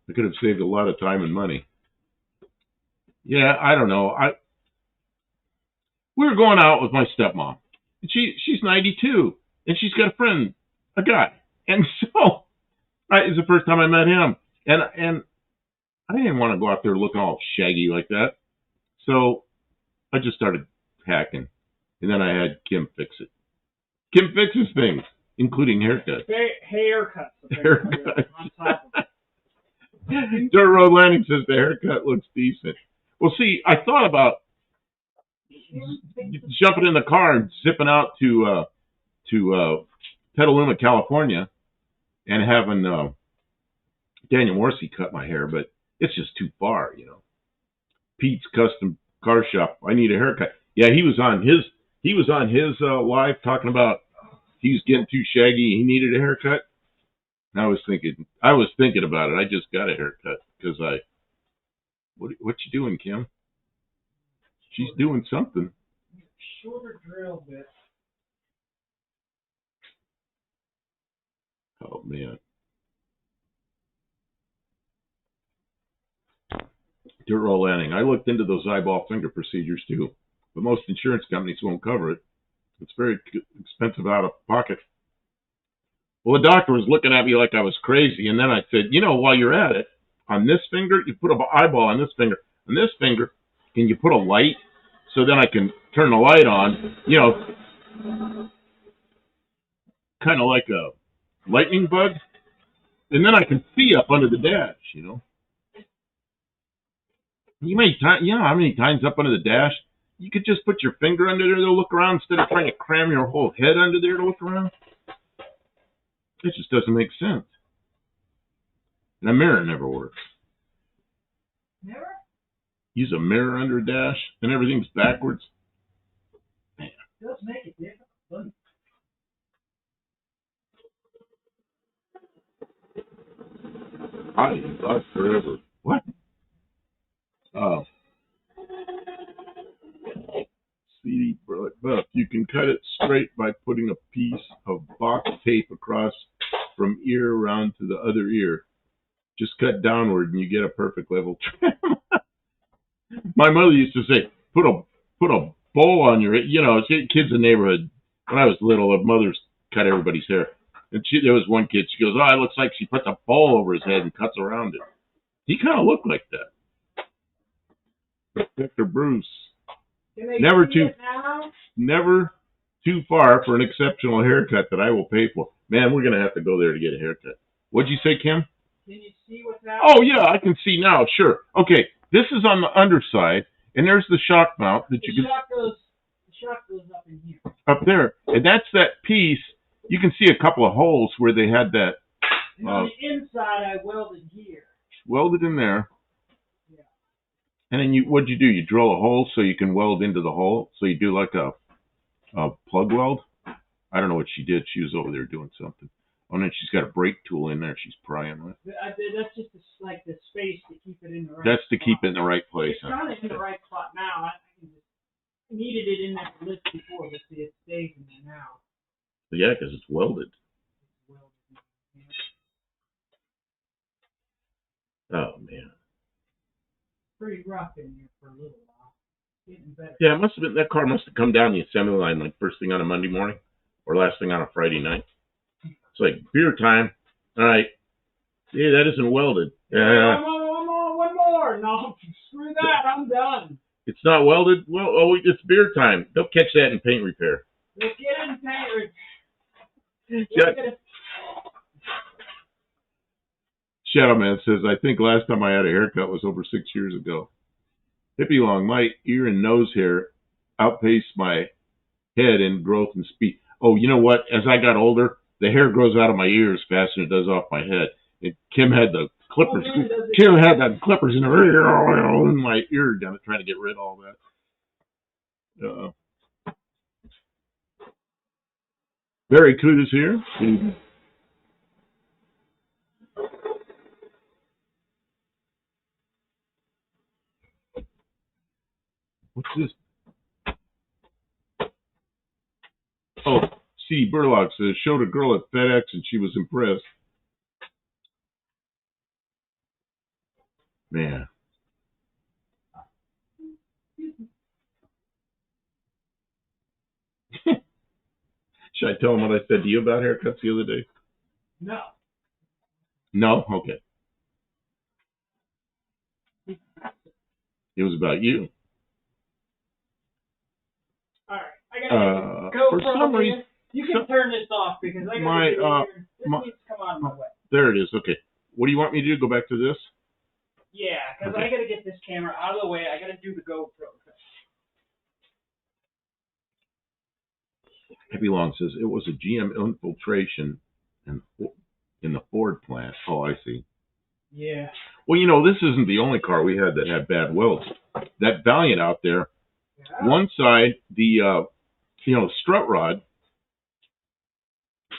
I could have saved a lot of time and money. Yeah, I don't know. We were going out with my stepmom. And she's 92, and she's got a guy. And so it's the first time I met him. And I didn't want to go out there looking all shaggy like that. So I just started hacking. And then I had Kim fix it. Kim fixes things, including haircuts.
Haircuts.
Haircuts.
On top of it.
Dirt Road Landing says the haircut looks decent. Well, see, I thought about jumping in the car and zipping out to Petaluma, California, and having Daniel Morrissey cut my hair, but it's just too far, Pete's Custom Car Shop. I need a haircut. Yeah, he was on his live talking about he was getting too shaggy. He needed a haircut. And I was thinking about it. I just got a haircut because what you doing, Kim? She's doing something.
Shorter drill bit.
Oh, man. Dirt Roll Landing. I looked into those eyeball finger procedures, too. But most insurance companies won't cover it. It's very expensive out of pocket. Well, the doctor was looking at me like I was crazy. And then I said, while you're at it, on this finger, you put an eyeball on this finger. On this finger, can you put a light so then I can turn the light on?
kind of like a lightning bug, and then I can see up under the dash. You know, you know how many times up under the dash you could just put your finger under there to look around instead of trying to cram your whole head under there to look around. It just doesn't make sense. And a mirror never works.
Never?
Use a mirror under a dash and everything's backwards. Man.
It does make it difficult.
I thought forever. What? Oh. CD buff. You can cut it straight by putting a piece of box tape across from ear around to the other ear. Just cut downward and you get a perfect level trim. My mother used to say, put a bowl on your head. You know, kids in the neighborhood. When I was little, mothers cut everybody's hair. And there was one kid, she goes, oh, it looks like she puts a bowl over his head and cuts around it. He kind of looked like that. Dr. Bruce. Never too far for an exceptional haircut that I will pay for. Man, we're going to have to go there to get a haircut. What'd you say, Kim?
Can you see what's happening?
Oh, yeah, I can see now, sure. Okay, this is on the underside, and there's the shock mount that you can...
The shock goes up in here.
Up there. And that's that piece. You can see a couple of holes where they had that...
And on the inside, I welded here.
Welded in there.
Yeah.
And then what'd you do? You drill a hole so you can weld into the hole? So you do like a plug weld? I don't know what she did. She was over there doing something. Oh, and then she's got a brake tool in there she's prying with.
That's just like the space to keep it in the right
That's to
spot.
keep it in the right place.
It's kind of in the right spot now. I can just needed it in that list before, but see, it stays in there now.
Yeah, because it's welded. Oh, man.
Pretty rough in here for a little while. Getting better.
Yeah, it must have been, that car must have come down the assembly line like first thing on a Monday morning or last thing on a Friday night. It's like beer time. All right. Yeah, that isn't welded.
One more. No, screw that. I'm done.
It's not welded? Well, oh, it's beer time. They'll catch that in paint repair.
Let's get it in paint
repair. Shadow Man says, I think last time I had a haircut was over 6 years ago. Hippie Long, my ear and nose hair outpaced my head in growth and speed. Oh, you know what? As I got older, the hair grows out of my ears faster than it does off my head. And Kim had the clippers. Kim had the clippers in her ear, in my ear, down trying to get rid of all that. Barry Coote is here. What's this? Oh, C. Burlock says, showed a girl at FedEx and she was impressed. Man. Should I tell him what I said to you about haircuts the other day?
No.
No? Okay. It was about you.
All right. I gotta go
for some reason.
You can turn this off because I gotta this needs to come out of my way.
There it is. Okay. What do you want me to do? Go back to this?
Yeah, because I gotta get this camera out of the way. I gotta do the GoPro.
Happy Long says it was a GM infiltration in the Ford plant. Oh, I see.
Yeah.
Well, you know, this isn't the only car we had that had bad welds. That Valiant out there, one side, the strut rod,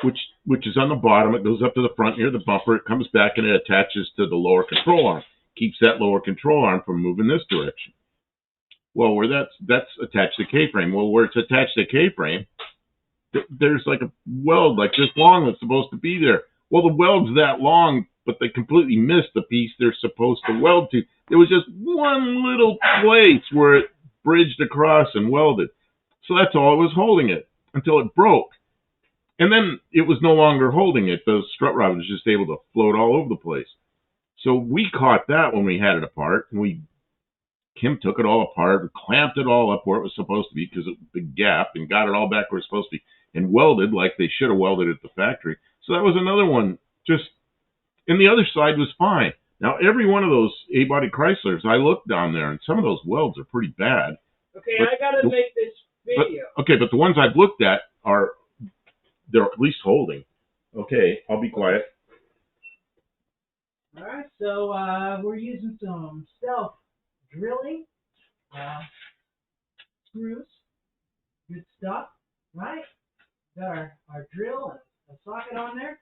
which is on the bottom, it goes up to the front near the bumper, it comes back and it attaches to the lower control arm. Keeps that lower control arm from moving this direction. Well, where that's attached to the K-frame. Well, where it's attached to the K-frame, there's like a weld like this long that's supposed to be there. Well, the weld's that long, but they completely missed the piece they're supposed to weld to. There was just one little place where it bridged across and welded. So that's all it was holding it until it broke. And then it was no longer holding it. The strut rod was just able to float all over the place. So we caught that when we had it apart. And Kim took it all apart, clamped it all up where it was supposed to be because it was a big gap, and got it all back where it was supposed to be. and welded like they should have welded at the factory. So that was another one. Just, and the other side was fine. Now, every one of those A-body Chryslers, I looked down there, and some of those welds are pretty bad.
Okay, I gotta make this video.
But the ones I've looked at they're at least holding. Okay, I'll be quiet.
All right, so we're using some self drilling screws. Good stuff, right? Got our drill and a socket on there.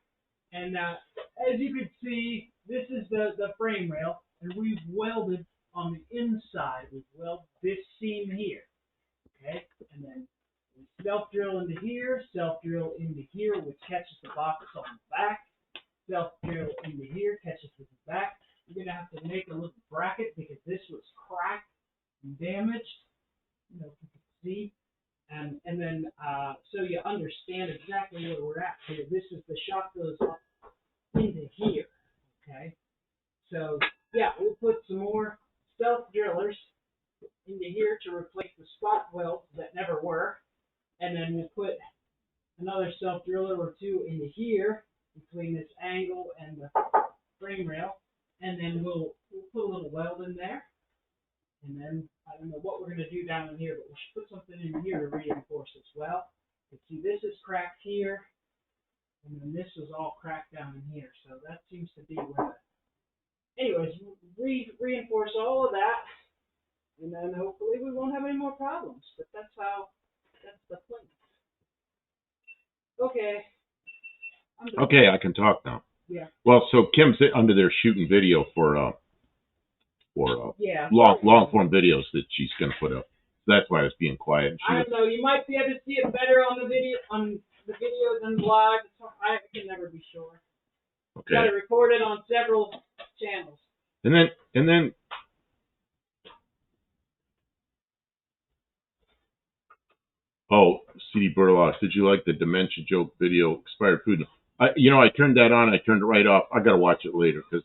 And as you can see, this is the frame rail, and we've welded on the inside. We've welded this seam here, okay? And then we self-drill into here, self-drill into here, which catches the box on the back. Self-drill into here, catches with the back. You're going to have to make a little bracket because this was cracked and damaged, you know, you can see. And then, so you understand exactly where we're at here. This is the shot goes up into here, okay? So, yeah, we'll put some more self-drillers into here to replace the spot welds that never work. And then we'll put another self-driller or two into here between this angle and the frame rail. And then we'll put a little weld in there. And then, I don't know what we're going to do down in here, but we should put something in here to reinforce as well. You see, this is cracked here, and then this is all cracked down in here. So that seems to be where anyways, reinforce all of that, and then hopefully we won't have any more problems. But that's the plan. Okay.
Okay, I can talk now.
Yeah.
Well, so Kim's under there shooting video for
yeah,
long form videos that she's going to put up. That's why I was being quiet.
I don't know. You might be able to see it better on the video than live. I can never be sure.
Okay.
Got it recorded on several channels.
And then oh, CD Burlock, did you like the Dementia Joke video, Expired Food? I turned that on. I turned it right off. I got to watch it later because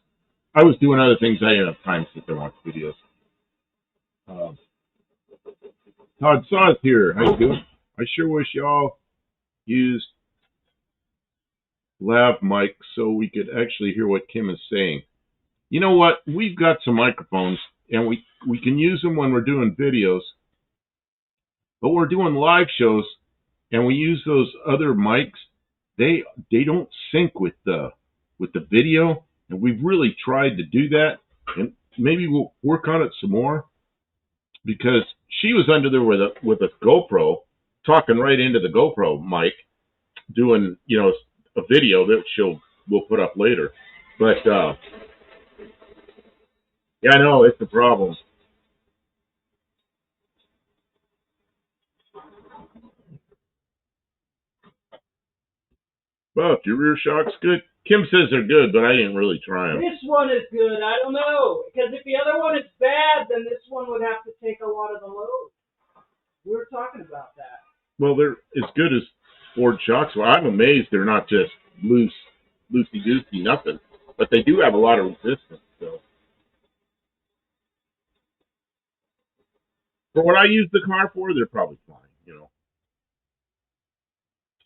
I was doing other things. I didn't have time to sit there and watch videos. Todd Saw's here. How you doing? I sure wish y'all used lav mic so we could actually hear what Kim is saying. You know what? We've got some microphones, and we can use them when we're doing videos. But we're doing live shows, and we use those other mics. They don't sync with the video, and we've really tried to do that. And maybe we'll work on it some more, because she was under there with a GoPro, talking right into the GoPro mic, doing a video that we'll put up later. But yeah, I know it's a problem. Well, if your rear shock's good, Kim says they're good, but I didn't really try them.
This one is good. I don't know. Because if the other one is bad, then this one would have to take a lot of the load. We were talking about that.
Well, they're as good as Ford shocks. Well, I'm amazed they're not just loosey-goosey, nothing. But they do have a lot of resistance. So, for what I use the car for, they're probably fine,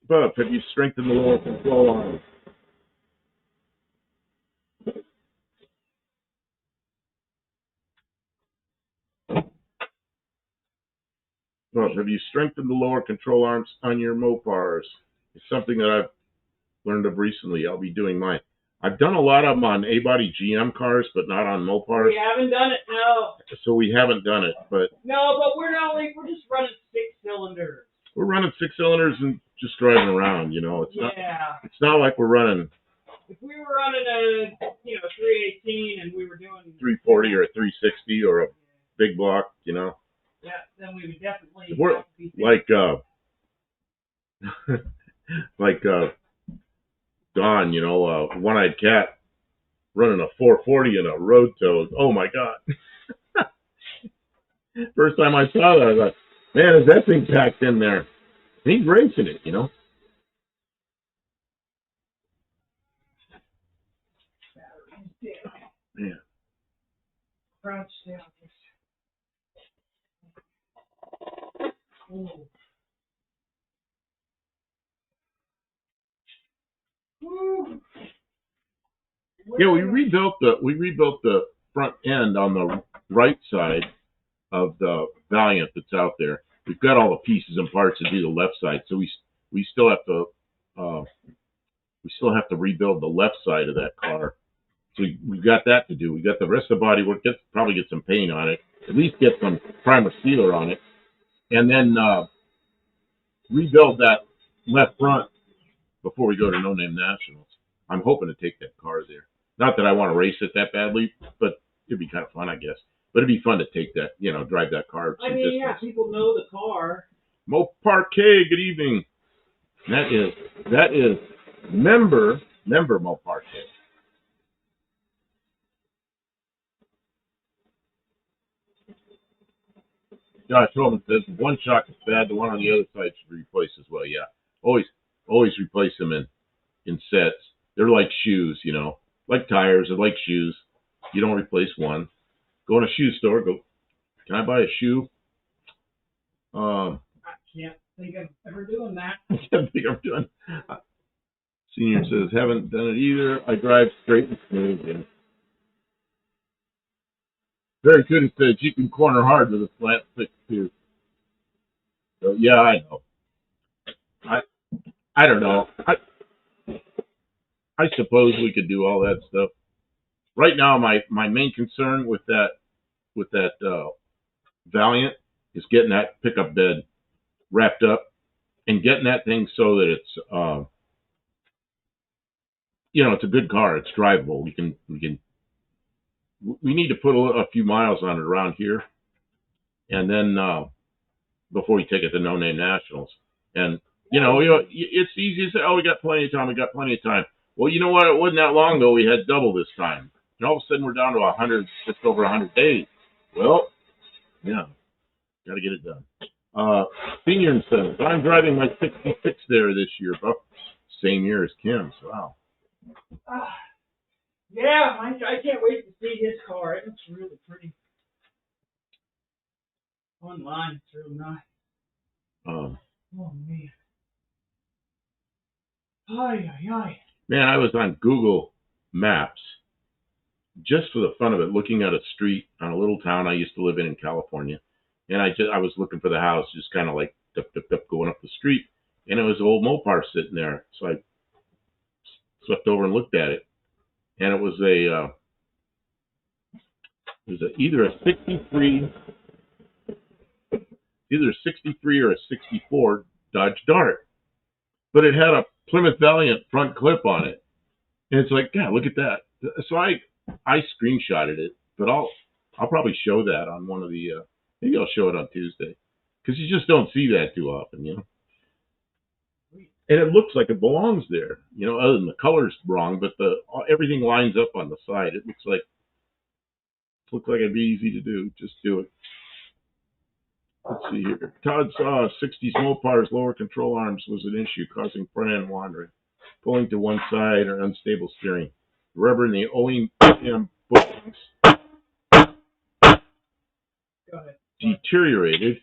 But have you strengthened the lower control arm? Well, have you strengthened the lower control arms on your Mopars? It's something that I've learned of recently. I'll be doing mine. I've done a lot of them on A-body GM cars, but not on Mopars.
We haven't done it, no.
So we haven't done it, but...
No, but we're just running 6 cylinders.
We're running 6 cylinders and just driving around, It's not like we're running...
If we were running a 318 and we were doing
340 or a 360 or a big block,
Yeah, then we would definitely
we're
be
like Don, one-eyed cat running a 440 in a road tow. Oh my God. First time I saw that, I thought, man, is that thing packed in there? And he's racing it,
Yeah. Crouch down. Oh.
Yeah, we rebuilt the front end on the right side of the Valiant that's out there. We've got all the pieces and parts to do the left side, so we still have to rebuild the left side of that car. So we got that to do. We got the rest of the body work. Probably get some paint on it. At least get some primer sealer on it, and then rebuild that left front before we go to No Name Nationals. I'm hoping to take that car there. Not that I want to race it that badly, but it'd be kind of fun, I guess. But it'd be fun to take that, drive that car.
I mean, yeah, people know the car.
Mo Parquet, good evening. That is member Mo Parquet. Josh Holman says one shock is bad, the one on the other side should be replaced as well. Yeah, always replace them in sets. They're like shoes, like tires. They're like shoes. You don't replace one. Go in a shoe store. Go. Can I buy a shoe?
I can't think of ever doing that.
I can't think of doing. Senior says haven't done it either. I drive straight and smooth. Yeah. Very good. It says you can corner hard with a flat six too. So yeah, I know. I don't know. I suppose we could do all that stuff. Right now, my main concern with that Valiant is getting that pickup bed wrapped up and getting that thing so that it's it's a good car. It's drivable. We need to put a few miles on it around here, and then before we take it to No Name Nationals. And it's easy to say, oh, we got plenty of time. Well, you know what? It wasn't that long ago. We had double this time. And all of a sudden, we're down to 100, just over 100 days. Well, yeah, got to get it done. Senior incentives. I'm driving my 66 there this year, bro. Same year as Kim's. Wow.
Yeah, I can't wait to see his car. It looks really pretty. Online, it's really nice. Oh, man. Ay.
Man, I was on Google Maps just for the fun of it, looking at a street on a little town I used to live in California. And I was looking for the house, just kind of like going up the street. And it was old Mopar sitting there. So I swept over and looked at it. And it was either a 63 or a 64 Dodge Dart. But it had a Plymouth Valiant front clip on it. And it's like, God, look at that. So I screenshotted it, but I'll probably show that on one of the, maybe I'll show it on Tuesday. Because you just don't see that too often, And it looks like it belongs there, other than the color's wrong, but everything lines up on the side. It looks like it'd be easy to do. Just do it. Let's see here. Todd saw 60s Mopar's lower control arms was an issue, causing front end wandering, pulling to one side, or unstable steering. The rubber in the OEM bushings deteriorated.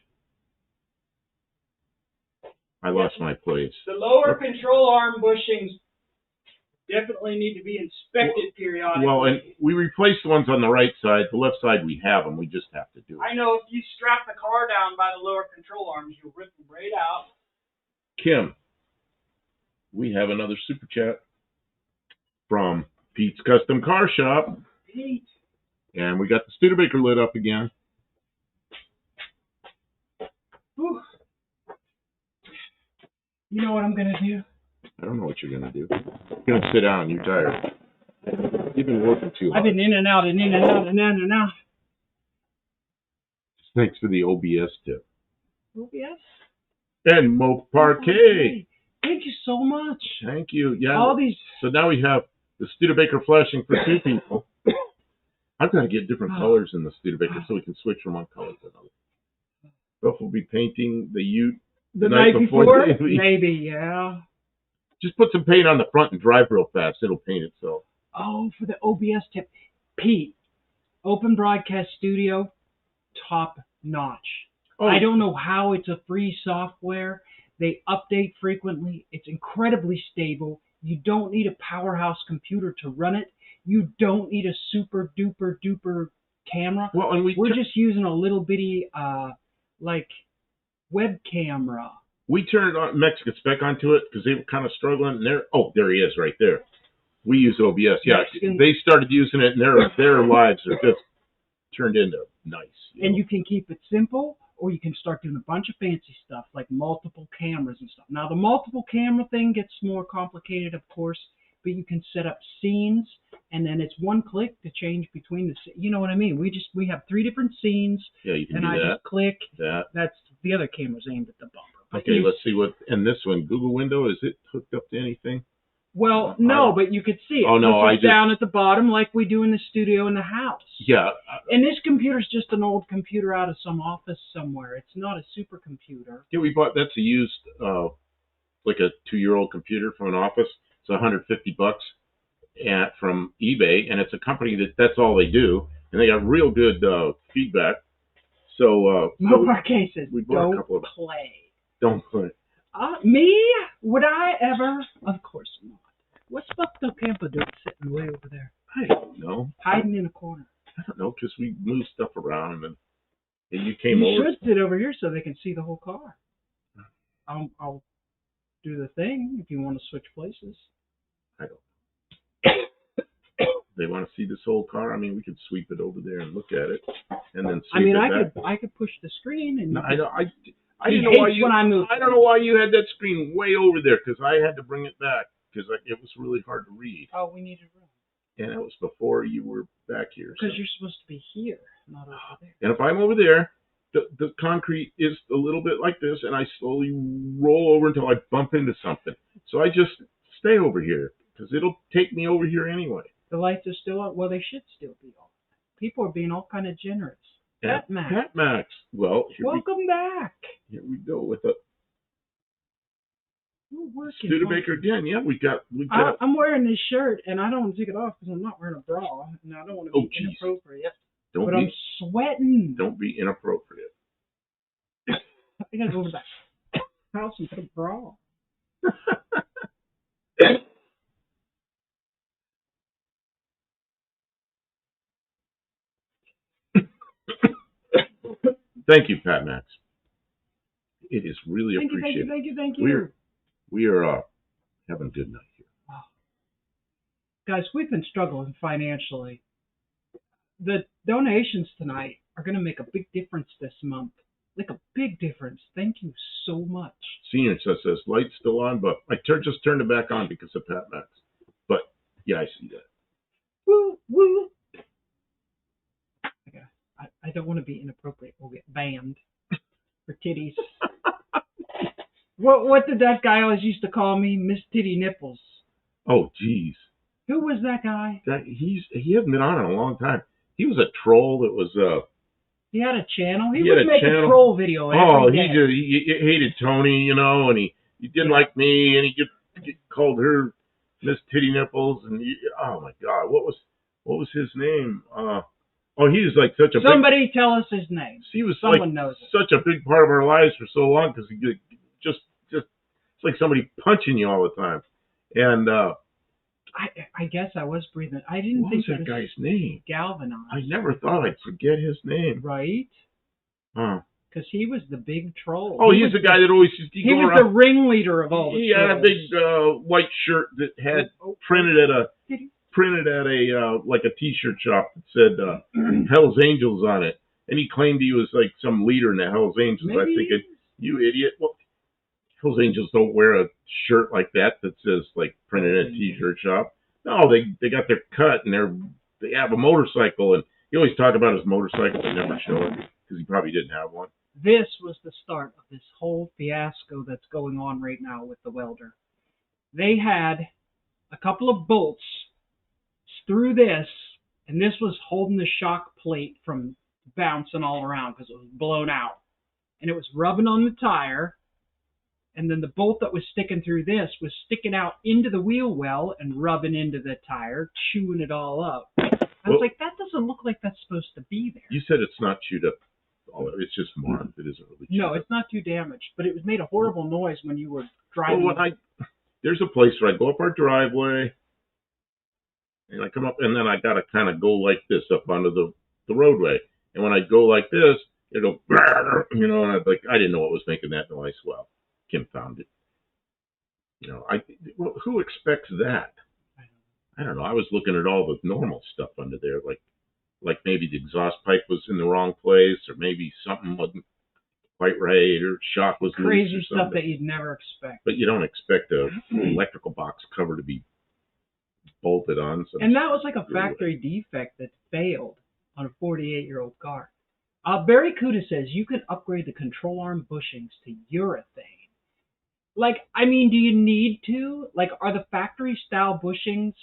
I lost my place.
The lower control arm bushings definitely need to be inspected periodically.
Well, and we replaced the ones on the right side. The left side, we have them. We just have to do it.
I know if you strap the car down by the lower control arms, you'll rip them right out.
Kim, we have another super chat from Pete's Custom Car Shop.
Pete.
And we got the Studebaker lit up again.
Whew. You know what I'm going to do?
I don't know what you're going to do. You're going to sit down. You're tired. You've been working too hard.
I've been in and out.
Thanks for the OBS tip.
OBS?
And Mo Parquet.
Thank you so much.
Thank you. Yeah.
All these.
So now we have the Studebaker flashing for two people. I've got to get different colors in the Studebaker so we can switch from one color to another. Buff will be painting the Ute
the night before? Maybe, yeah.
Just put some paint on the front and drive real fast. It'll paint itself.
Oh, for the OBS tip. Pete, Open Broadcast Studio, top notch. Oh. I don't know how. It's a free software. They update frequently. It's incredibly stable. You don't need a powerhouse computer to run it. You don't need a super duper duper camera.
Well, and
We're just using a little bitty like web camera.
we turned on Mexican Spec onto it because they were kind of struggling. And there he is right there. We use OBS. Yeah, they started using it, and their lives are just turned into nice.
And you can keep it simple, or you can start doing a bunch of fancy stuff like multiple cameras and stuff. Now, the multiple camera thing gets more complicated, of course, but you can set up scenes, and then it's one click to change between the. You know what I mean? We have 3 different scenes.
Yeah, you can
and
do
I
that.
just click.
That.
That's the other camera's aimed at the bumper. But
Okay, let's see what. And this one, Google Window, is it hooked up to anything?
Well, no, but you could see it.
Oh, no,
It's down at the bottom like we do in the studio in the house.
Yeah.
And this computer's just an old computer out of some office somewhere. It's not a supercomputer.
Yeah, we bought, that's a used, like a 2-year-old computer from an office. It's $150 from eBay, and it's a company that's all they do, and they got real good feedback. So,
Mopar cases.
We bought a couple of
play.
Don't play.
Me? Would I ever? Of course not. What's Buckto Campo doing sitting way over there?
I don't know.
Hiding in a corner.
I don't know, because we moved stuff around, and you came
you
over.
You should sit over here so they can see the whole car. I'll do the thing if you want to switch places.
I don't. They want to see this whole car. I mean, we could sweep it over there and look at it, and then sweep it back.
I could push the screen and.
No, I didn't know why you. I don't know why you had that screen way over there, because I had to bring it back because it was really hard to read.
Oh, we needed room.
And it was before you were back here.
Because you're supposed to be here, not over there.
And if I'm over there, the concrete is a little bit like this, and I slowly roll over until I bump into something. So I just stay over here because it'll take me over here anyway.
The lights are still on. Well, they should still be on. People are being all kind of generous. Pat Max.
Pat Max. Well,
welcome back.
Here we go with the
Studebaker
again. Yeah, we got.
I'm wearing this shirt, and I don't want to take it off because I'm not wearing a bra, and I don't want to be inappropriate. I'm sweating.
Don't be inappropriate.
I gotta go to the house and put a bra on.
Thank you, Pat Max. It is really appreciated.
Thank you.
We are having a good night here.
Wow. Guys, we've been struggling financially. The donations tonight are going to make a big difference this month. Like a big difference. Thank you so much.
Senior says light's still on, but I just turned it back on because of Pat Max. But yeah, I see that.
Woo, woo. I don't want to be inappropriate. We'll get banned for titties. What did that guy always used to call me? Miss Titty Nipples.
Oh, jeez.
Who was that guy?
He hasn't been on in a long time. He was a troll that was
He had a channel. He would make a troll video every day.
He hated Tony, and he didn't like me, and he called her Miss Titty Nipples, and oh my God, what was his name? He was like such a
somebody tell us his name.
He was
someone knows it.
Such a big part of our lives for so long because he just it's like somebody punching you all the time, and
I guess I was breathing. I didn't think
that guy's name.
Galvanized.
I never thought I'd forget his name.
Right?
Huh.
Because he was the big troll.
Oh, he's the guy that always used to go around.
He was the ringleader of all the trolls.
He had a big white shirt that had printed at a like a T-shirt shop that said Hell's Angels on it, and he claimed he was like some leader in the Hell's Angels.
Maybe.
I thinking, you idiot! Well, Hell's Angels don't wear a shirt like that says like printed at a T-shirt shop. No, they got their cut and they have a motorcycle, and he always talked about his motorcycle. They never show it because he probably didn't have one.
This was the start of this whole fiasco that's going on right now with the welder. They had a couple of bolts through this, and this was holding the shock plate from bouncing all around because it was blown out. And it was rubbing on the tire, and then the bolt that was sticking through this was sticking out into the wheel well and rubbing into the tire, chewing it all up. I was like, that doesn't look like that's supposed to be there.
You said it's not chewed up. It's just marked. It isn't really chewed
up. No, it's not too damaged, but it was made a horrible noise when you were driving.
Well,
there's a place where I go up our driveway, and I come up, and then I got to kind of go like this up onto the roadway. And when I go like this, it'll, you know, and I didn't know what was making that noise. Well, Kim found it. You know, well, who expects that? I don't know. I was looking at all the normal stuff under there, like maybe the exhaust pipe was in the wrong place, or maybe something wasn't quite right, or shock was loose
Crazy
or
stuff
something.
that you'd never expect.
But you don't expect a electrical box cover to be bolted on.
And that was like a factory defect that failed on a 48-year-old car. Barry Kuda says you can upgrade the control arm bushings to urethane. Like, I mean, do you need to? Like, are the factory-style bushings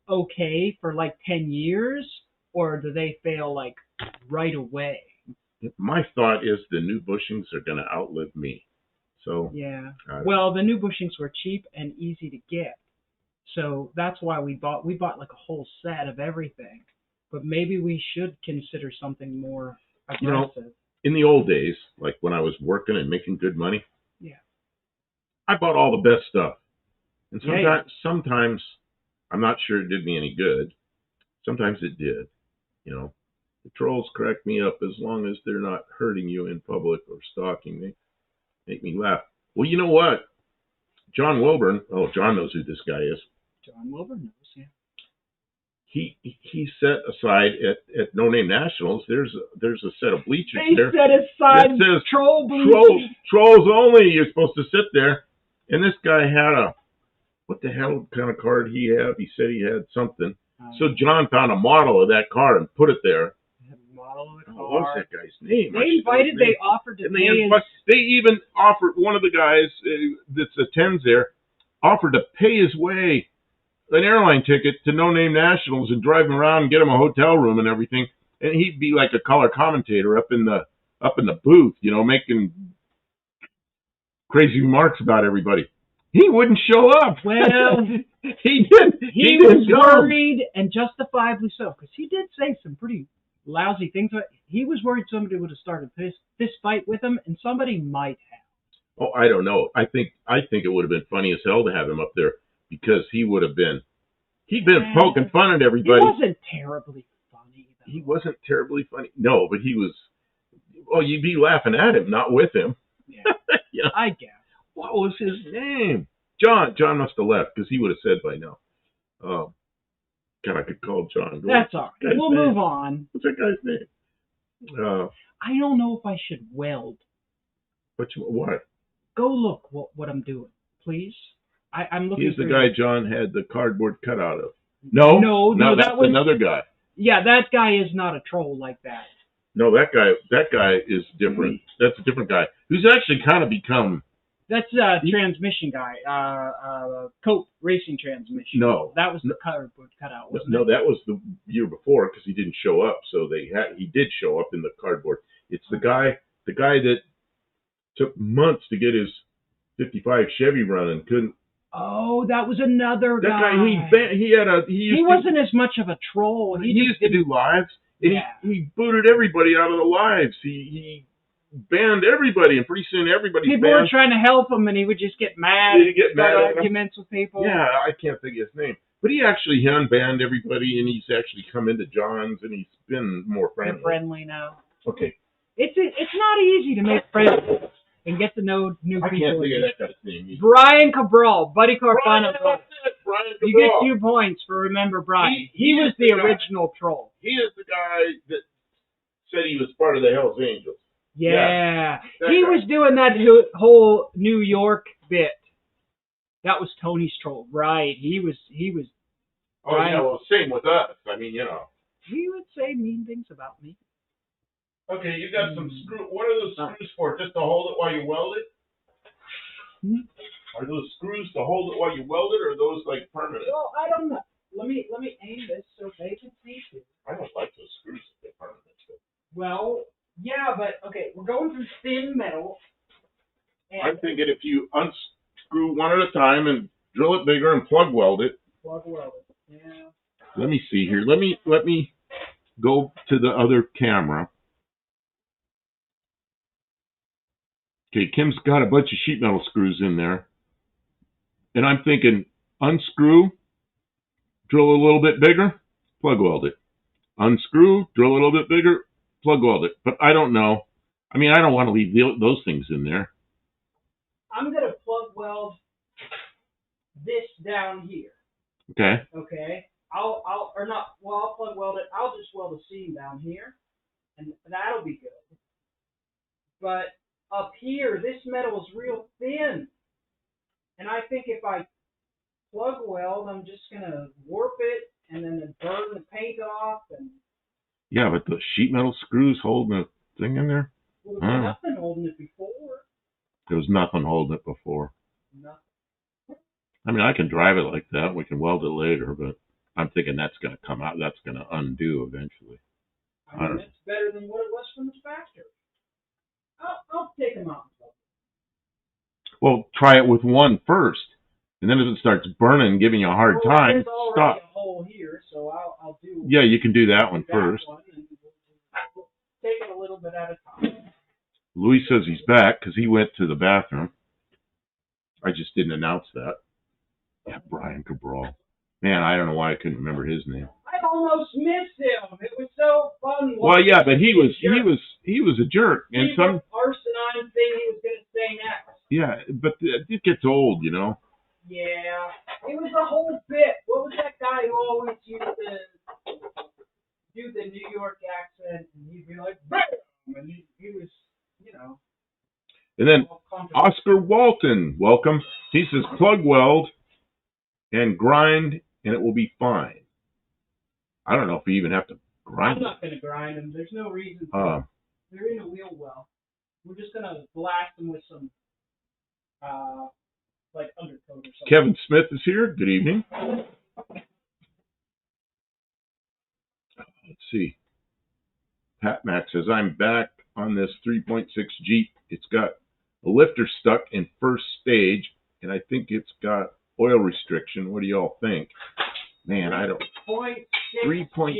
okay for like 10 years, or do they fail like right away?
My thought is the new bushings are going to outlive me. So
yeah. Well, the new bushings were cheap and easy to get, so that's why we bought like a whole set of everything. But maybe we should consider something more aggressive.
You know, in the old days, like when I was working and making good money,
yeah, I
bought all the best stuff. And sometimes I'm not sure it did me any good. Sometimes it did. You know, the trolls crack me up as long as they're not hurting you in public or stalking me. Make me laugh. Well, you know what? John Wilburn, John knows who this guy is.
John Wilburn knows, yeah.
He set aside at No Name Nationals. There's a set of bleachers there.
They set aside
that says
troll bleachers.
Trolls only. You're supposed to sit there. And this guy had what the hell kind of car did he have? He said he had something. So John found a model of that car and put it there.
Model of the car.
What was that guy's name?
They offered to pay.
They even offered, one of the guys that attends there offered to pay his way an airline ticket to No Name Nationals and drive him around and get him a hotel room and everything. And he'd be like a color commentator up in the booth, you know, making crazy remarks about everybody. He wouldn't show up.
Well,
he was
worried, and justifiably so, because he did say some pretty lousy things. He was worried somebody would have started a fist fight with him, and somebody might have.
Oh, I don't know. I think it would have been funny as hell to have him up there, because he'd been poking fun at everybody.
He wasn't terribly funny, though.
He wasn't terribly funny. No, but he was. Oh, you'd be laughing at him, not with him.
Yeah, yeah. I guess.
What was his name? John. John must have left, because he would have said by now. God, I could call John.
That's all right. We'll move on.
What's that guy's name?
I don't know if I should weld.
What?
Go look what I'm doing, please. I'm looking.
He's the guy John had the cardboard cut out of. No, that's another guy.
Yeah, that guy is not a troll like that.
No, that guy is different. That's a different guy who's actually kind of become.
That's a transmission guy, Cope Racing Transmission.
No,
that was the cardboard cutout.
No, that was the year before, because he didn't show up. So he did show up in the cardboard. It's the guy that took months to get his '55 Chevy running, couldn't.
Oh, that was another guy.
That guy, he wasn't
as much of a troll.
He used to do lives. And he booted everybody out of the lives. He banned everybody, and pretty soon everybody.
People were trying to help him, and he would just get mad.
He'd get mad at
arguments with people.
Yeah, I can't think of his name, but he actually unbanned everybody, and he's actually come into John's, and he's been more friendly.
They're friendly now.
Okay.
It's not easy to make friends and get to know new people.
I can't think of that guy's name either.
Brian Cabral, Buddy Carfano.
Brian Cabral.
You get 2 points for remember Brian. He was the original troll.
He is the guy that said he was part of the Hells Angels.
Yeah. He was doing that whole New York bit. That was Tony's troll, right? He was.
Oh, Brian. Yeah, well, same with us. I mean, you know.
He would say mean things about me.
Okay, you got some screw. What are those screws for? Just to hold it while you weld it? Are those screws to hold it while you weld it, or are those like permanent?
Well, I don't know. Let me aim this so they can see it.
I don't like those screws if they're permanent.
Well, yeah, but okay, we're going through thin metal.
I'm thinking if you unscrew one at a time and drill it bigger and plug weld it.
Plug weld it. Yeah.
Let me see here. Let me go to the other camera. Okay, Kim's got a bunch of sheet metal screws in there. And I'm thinking, unscrew, drill a little bit bigger, plug weld it. Unscrew, drill a little bit bigger, plug weld it. But I don't know. I mean, I don't want to leave those things in there.
I'm going to plug weld this down here.
Okay.
Okay. I'll plug weld it. I'll just weld a seam down here, and that'll be good. But up here, this metal is real thin, and I think if I plug weld, I'm just gonna warp it and then burn the paint off. And
yeah, but the sheet metal screws holding the thing in there.
Well, there was nothing holding it before.
There was nothing holding it before.
Nothing.
I mean, I can drive it like that. We can weld it later, but I'm thinking that's going to come out. That's going to undo eventually.
I mean, it's better than what it was from the factory. I'll take them out.
Well, try it with one first, and then if it starts burning, giving you a hard time,
there's already
stop.
A hole here, so I'll do.
Yeah, you can do that one first.
We'll take it a little bit at a time.
Louis says he's back because he went to the bathroom. I just didn't announce that. Yeah, Brian Cabral. Man, I don't know why I couldn't remember his name.
I almost missed him. It was so fun.
Well, yeah, but he was a jerk, and some
arsenine thing he was going to say next.
Yeah, but it gets old, you know.
Yeah, it was the whole bit. What was that guy who always used to do the New York accent, and he'd be like, "Bam!" And he was, you know.
And then Oscar Walton, welcome. He says plug weld and grind, and it will be fine. I don't know if we even have to grind.
I'm not going to grind them. There's no reason to. They're in a wheel well. We're just going to blast them with some, like undercoat or something.
Kevin Smith is here. Good evening. Let's see. Pat Max says, I'm back on this 3.6 Jeep. It's got a lifter stuck in first stage, and I think it's got oil restriction. What do y'all think? Man, I don't. 3.6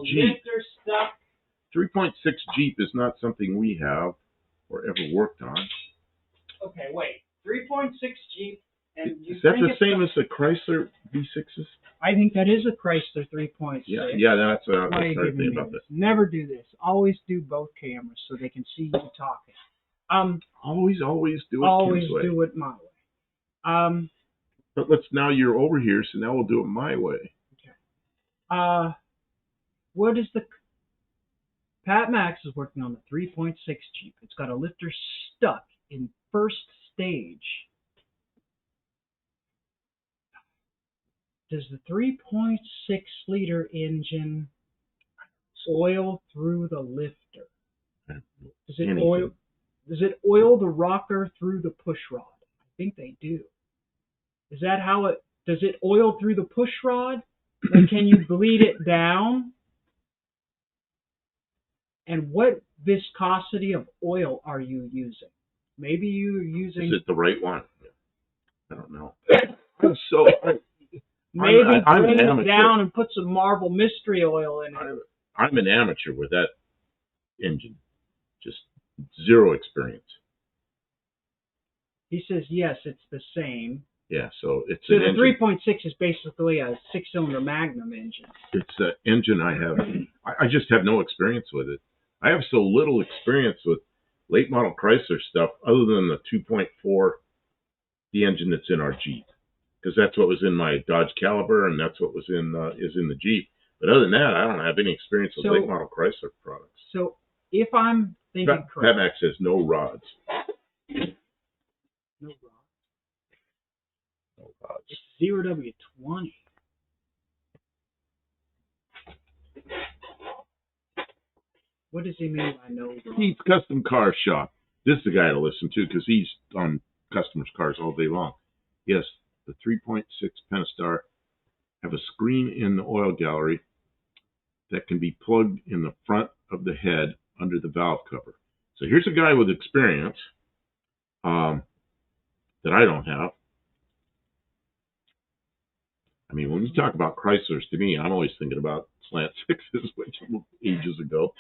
Jeep. 3.6 Jeep is not something we have or ever worked on.
Okay, wait. 3.6 Jeep. And
is that the same as the Chrysler V6s?
I think that is a Chrysler 3.6.
Yeah, that's what I started thinking about this.
Never do this. Always do both cameras so they can see you talking.
Always do it.
Always do it my way.
But you're over here, so now we'll do it my way.
Okay. What is the... Pat Max is working on the 3.6 Jeep. It's got a lifter stuck in first stage. Does the 3.6 liter engine oil through the lifter? Does it oil the rocker through the push rod? I think they do. Is that how it... Does it oil through the push rod? And can you bleed it down? And what viscosity of oil are you using? Maybe you're using...
Is it the right one? I don't know.
Maybe bring it down and put some Marble Mystery oil in it.
I'm an amateur with that engine. Just zero experience.
He says, yes, it's the same.
Yeah, so it's
so the 3.6 is basically a 6-cylinder Magnum engine. It's
an engine I have. I just have no experience with it. I have so little experience with late model Chrysler stuff other than the 2.4, the engine that's in our Jeep. Because that's what was in my Dodge Caliber, and that's what was is in the Jeep. But other than that, I don't have any experience with late model Chrysler products.
So if I'm thinking correctly,
Pat Max says no rods.
No rods. No rods. It's 0W20. What does he mean by no rods?
He's Custom Car Shop. This is the guy to listen to because he's on customers' cars all day long. Yes. The 3.6 Pentastar have a screen in the oil gallery that can be plugged in the front of the head under the valve cover. So here's a guy with experience that I don't have. I mean, when you talk about Chryslers, to me, I'm always thinking about slant sixes, which was ages ago.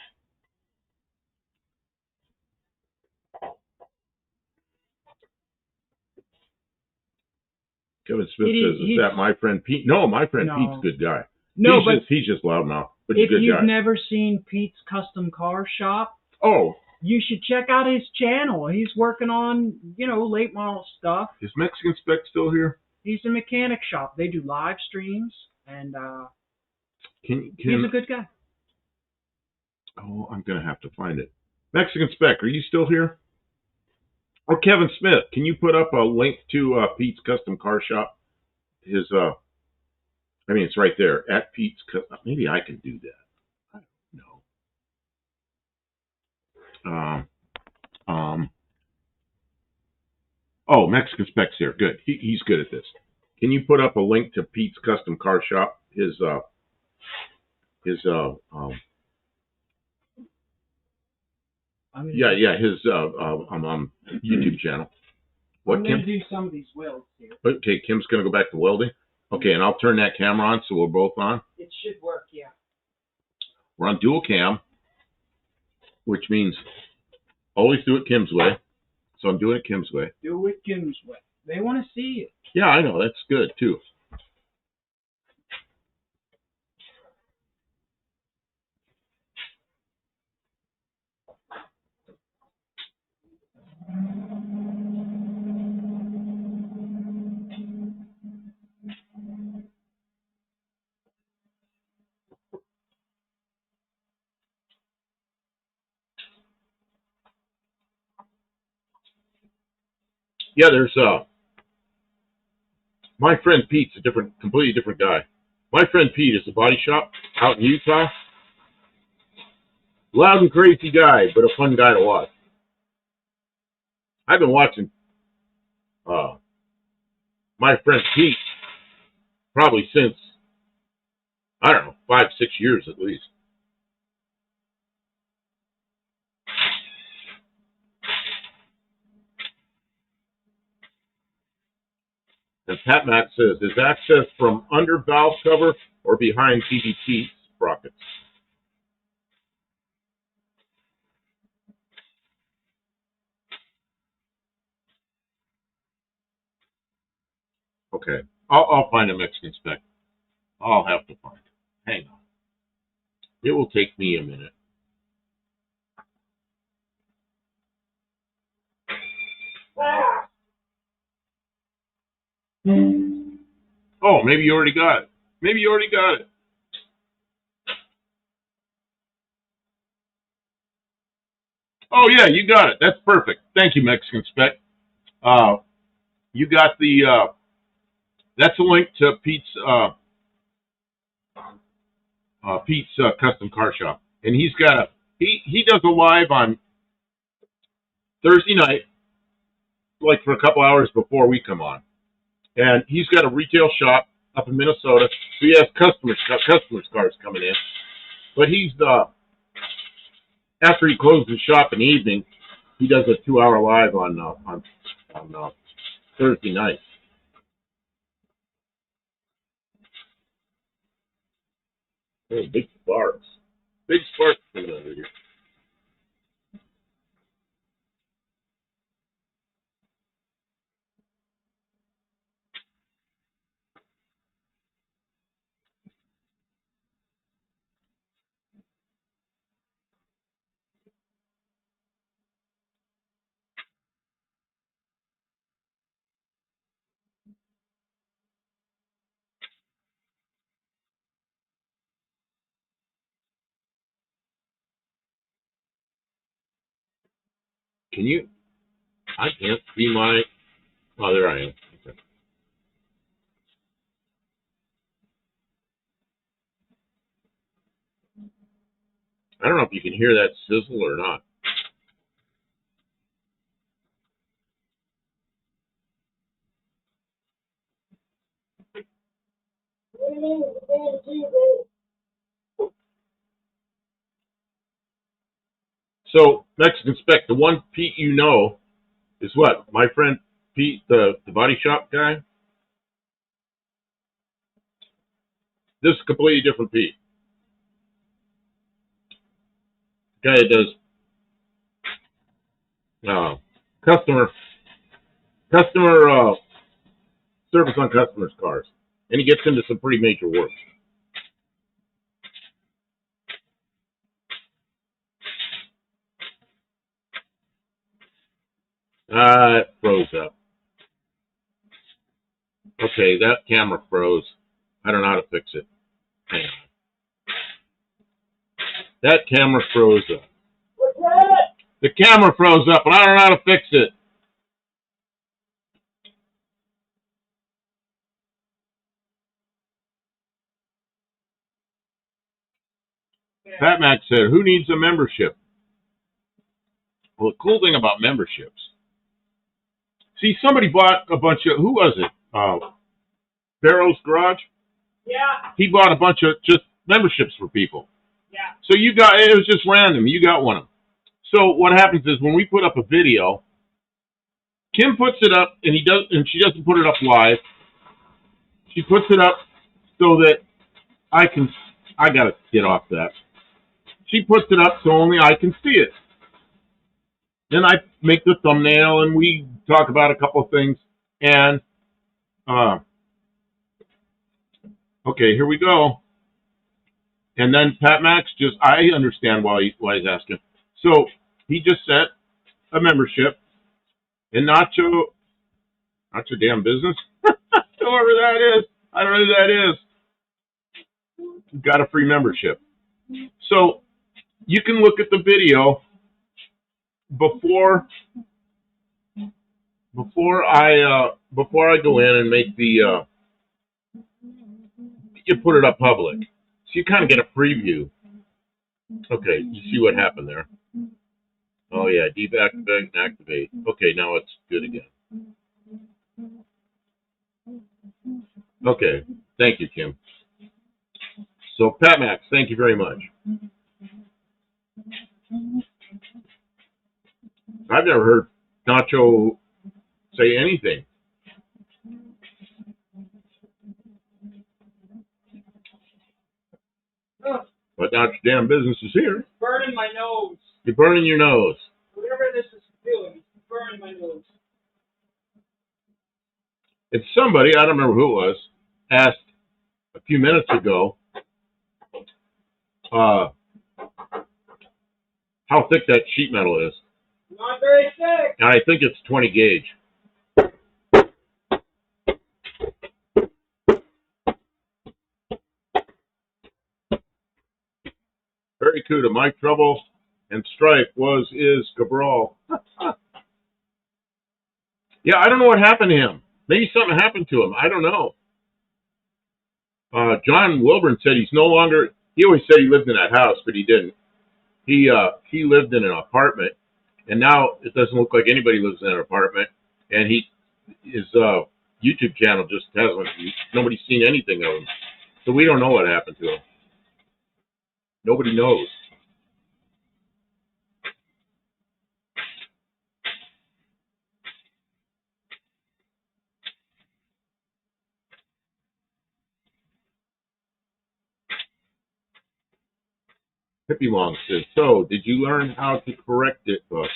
Kevin Smith says, "Is that my friend Pete?" No, my friend Pete's a good guy.
No,
he's just loudmouth. But
if
he's a good
you've
guy.
never seen Pete's Custom Car Shop,
oh,
you should check out his channel. He's working on, late model stuff.
Is Mexican Spec still here?
He's a mechanic shop. They do live streams, and
he's
a good guy.
Oh, I'm going to have to find it. Mexican Spec, are you still here? Or Kevin Smith, can you put up a link to Pete's Custom Car Shop? It's right there at Pete's. Maybe I can do that. I don't know. Oh, Mexican Spec's here. Good. He's good at this. Can you put up a link to Pete's Custom Car Shop? His YouTube channel.
I'm going to do some of these welds here.
Okay, Kim's going to go back to welding. Okay, and I'll turn that camera on so we're both on.
It should work, yeah.
We're on dual cam, which means always do it Kim's way. So I'm doing it Kim's way.
Do it Kim's way. They want to see it.
Yeah, I know. That's good, too. Yeah, there's my friend Pete's completely different guy. My friend Pete is a body shop out in Utah. Loud and crazy guy, but a fun guy to watch. I've been watching my friend Pete probably since, 5-6 years at least. And Pat Matt says, is access from under valve cover or behind PVT sprockets? Okay, I'll find a Mexican Spec. I'll have to find it. Hang on. It will take me a minute. Oh, maybe you already got it. Maybe you already got it. Oh, yeah, you got it. That's perfect. Thank you, Mexican Spec. You got the, that's a link to Pete's Custom Car Shop. And he's got he does a live on Thursday night, like for a couple hours before we come on. And he's got a retail shop up in Minnesota. So he has customers cars coming in. But he's, after he closes the shop in the evening, he does a 2-hour live on Thursday night. Oh, big sparks. Big sparks coming out of here. Can you? I can't see my. Oh, there I am. Okay. I don't know if you can hear that sizzle or not. So, Mexican Spec, the one Pete you know is what? My friend Pete, the body shop guy? This is a completely different Pete. Guy that does customer service on customers' cars, and he gets into some pretty major work. It froze up. Okay, that camera froze. I don't know how to fix it. Hang on. That camera froze up.
What's that?
The camera froze up, and I don't know how to fix it. Pat Mac said, "Who needs a membership?" Well, the cool thing about memberships, see, somebody bought a bunch of, who was it? Barrow's Garage?
Yeah.
He bought a bunch of just memberships for people.
Yeah.
So it was just random. You got one of them. So what happens is when we put up a video, Kim puts it up, and she doesn't put it up live. She puts it up so that I gotta get off that. She puts it up so only I can see it. Then I make the thumbnail, and we talk about a couple of things. And okay, here we go. And then Pat Max I understand why he's asking. So he just set a membership, and not your damn business. Whoever that is, I don't know who that is. Got a free membership. So you can look at the video before I go in and make the you put it up public, so you kind of get a preview. Okay, you see what happened there? Oh yeah, deactivate, activate. Okay, now it's good again. Okay, thank you, Kim. So Pat Max, thank you very much. I've never heard Nacho say anything. But not your damn business is here.
Burning my nose.
You're burning your nose.
Whatever this is doing, it's burning my nose.
It's somebody, I don't remember who it was, asked a few minutes ago how thick that sheet metal is.
Not very thick.
And I think it's 20 gauge. Very cool. My trouble and strife is Cabral. Yeah, I don't know what happened to him. Maybe something happened to him. I don't know. John Wilburn said he's no longer. He always said he lived in that house, but he didn't. He lived in an apartment, and now it doesn't look like anybody lives in an apartment. And his YouTube channel just hasn't. Nobody's seen anything of him, so we don't know what happened to him. Nobody knows. Hippie Long says, "So, did you learn how to correct it, Buck?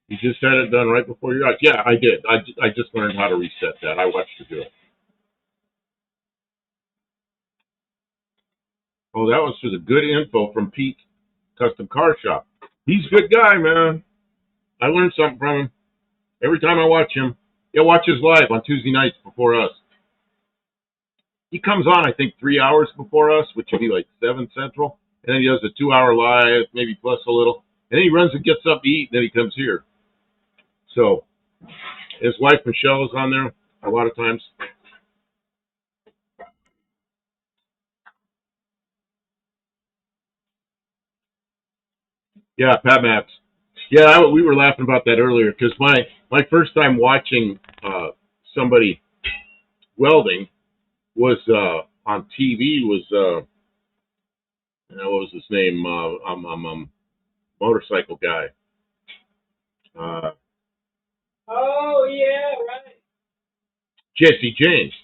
You just had it done right before your eyes." Yeah, I did. I just learned how to reset that. I watched you do it. Oh, that was for the good info from Pete Custom Car Shop. He's a good guy, man. I learned something from him. Every time I watch him, watch his live on Tuesday nights before us. He comes on, I think, 3 hours before us, which would be like 7 Central. And then he does a 2-hour live, maybe plus a little. And then he runs and gets up to eat, and then he comes here. So his wife, Michelle, is on there a lot of times. Yeah, Pat Maps. Yeah, we were laughing about that earlier because my first time watching somebody welding was on TV. Was what was his name? Motorcycle guy.
Oh yeah, right.
Jesse James.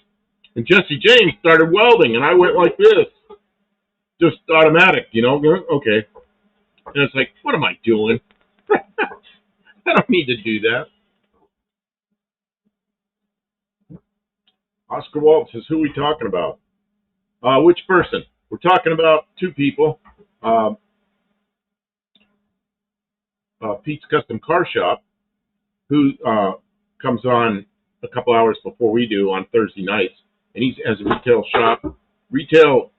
And Jesse James started welding, and I went like this, just automatic, okay. And it's like, what am I doing? I don't need to do that. Oscar Waltz says, who are we talking about? Which person? We're talking about two people. Pete's Custom Car Shop, who comes on a couple hours before we do on Thursday nights, and he has a retail,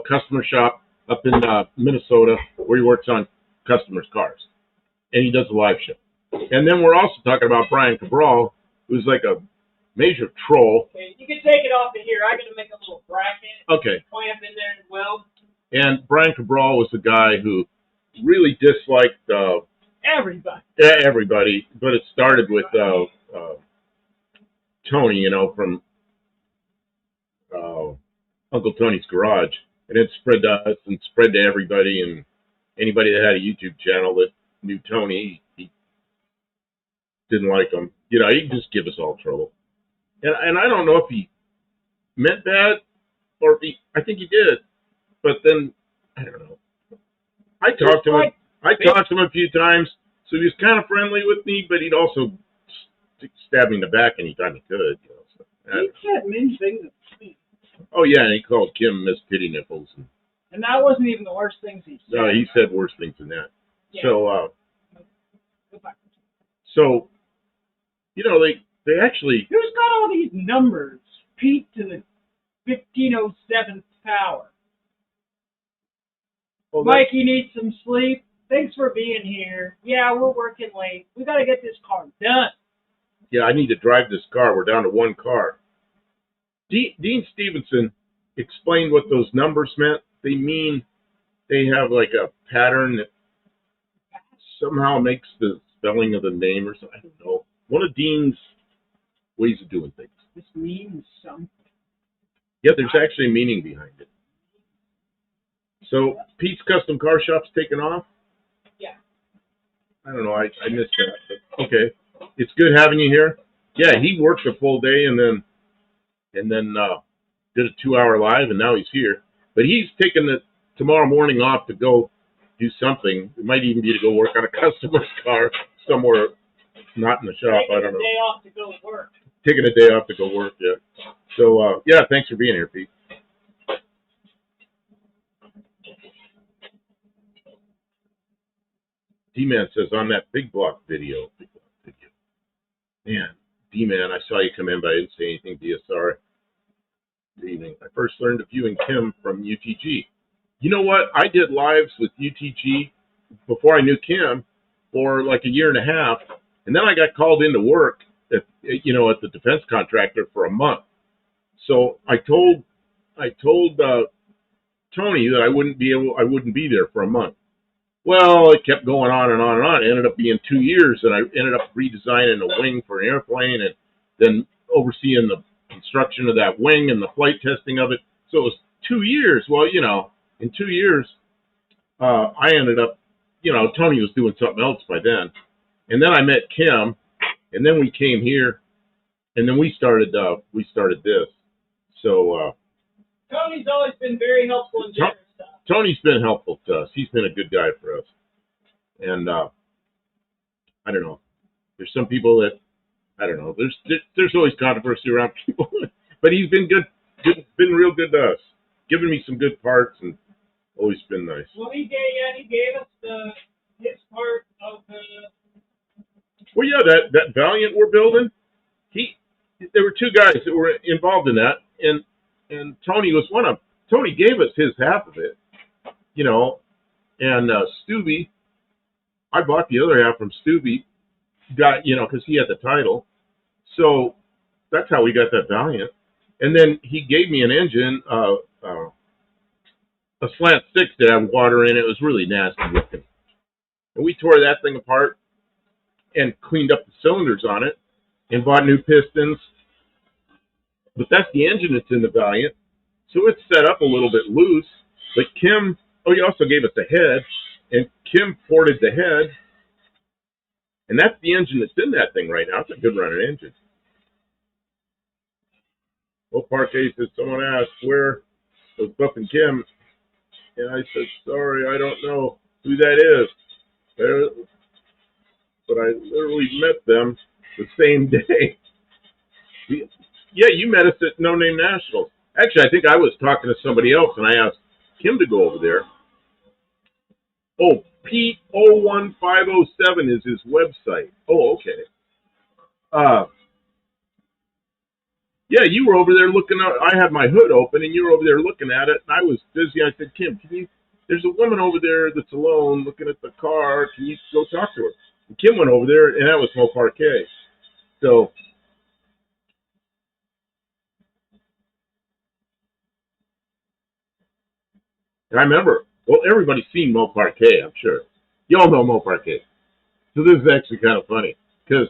customer shop up in Minnesota, where he works on customers' cars, and he does a live show. And then we're also talking about Brian Cabral, who's like a major troll.
Okay, you can take it off of here. I'm gonna make a little bracket.
Okay.
Clamp in there as well.
And Brian Cabral was the guy who really disliked everybody, but it started with Tony, from Uncle Tony's Garage, and it spread to us and spread to everybody, and anybody that had a YouTube channel that knew Tony, he didn't like him. He'd just give us all trouble. And I don't know if he meant that or if I think he did, but then I don't know. I talked to him a few times, so he was kind of friendly with me, but he'd also stab me in the back anytime he could. So,
he said many things to me.
Oh yeah, and he called Kim Miss Titty Nipples,
and that wasn't even the worst things he said.
No, he said worse things than that. Yeah. So, they actually.
Who's got all these numbers? Pete to the 1507th power. Well, Mike, you need some sleep. Thanks for being here. Yeah, we're working late. We got to get this car done.
Yeah, I need to drive this car. We're down to one car. Dean Stevenson explained what those numbers meant. They mean they have like a pattern that somehow makes the spelling of the name or something. I don't know. One of Dean's ways of doing things.
This means something.
Yeah, there's actually a meaning behind it. So Pete's Custom Car Shop's taken off?
Yeah.
I don't know. I missed that. But okay. It's good having you here. Yeah, he worked a full day and then did a 2-hour live, and now he's here. But he's taking the tomorrow morning off to go do something. It might even be to go work on a customer's car somewhere, not in the shop. I don't know.
Taking a day off to go work.
Taking a day off to go work, yeah. So, yeah, thanks for being here, Pete. D-Man says, on that Big Block video. Man, D-Man, I saw you come in, but I didn't say anything. DSR. Good evening. I first learned of you and Kim from UTG. You know what? I did lives with UTG before I knew Kim for like a year and a half, and then I got called into work at the defense contractor for a month. So I told Tony that I wouldn't be there for a month. Well, it kept going on and on and on. It ended up being 2 years, and I ended up redesigning a wing for an airplane and then overseeing the construction of that wing and the flight testing of it. So it was 2 years. Well, in 2 years, I ended up, Tony was doing something else by then. And then I met Kim, and then we came here, and then we started this. So
Tony's always been very helpful in generous stuff.
Tony's been helpful to us. He's been a good guy for us. And I don't know. There's some people that I don't know. There's always controversy around people, but he's been been real good to us, giving me some good parts and always been nice.
Well, he gave us his part of the.
Well, yeah, that Valiant we're building. There were two guys that were involved in that, and Tony was one of them. Tony gave us his half of it, and Stubby, I bought the other half from Stubby, because he had the title. So that's how we got that Valiant. And then he gave me an engine, a slant six that had water in it. It was really nasty looking. And we tore that thing apart and cleaned up the cylinders on it and bought new pistons. But that's the engine that's in the Valiant. So it's set up a little bit loose. But Kim, he also gave us a head, and Kim ported the head. And that's the engine that's in that thing right now. It's a good running engine. Well, Parquet says, someone asked, where was Buff and Kim? And I said, sorry, I don't know who that is. But I literally met them the same day. Yeah, you met us at No Name Nationals. Actually, I think I was talking to somebody else, and I asked Kim to go over there. Oh, Pete01507 is his website. Oh, okay. Uh, yeah, you were over there looking at. I had my hood open, and you were over there looking at it. And I was busy. I said, Kim, can you? There's a woman over there that's alone looking at the car. Can you go talk to her? And Kim went over there, and that was Mo Parquet. So I remember. Well, everybody's seen Mo Parquet, I'm sure. Y'all know Mo Parquet. So this is actually kind of funny because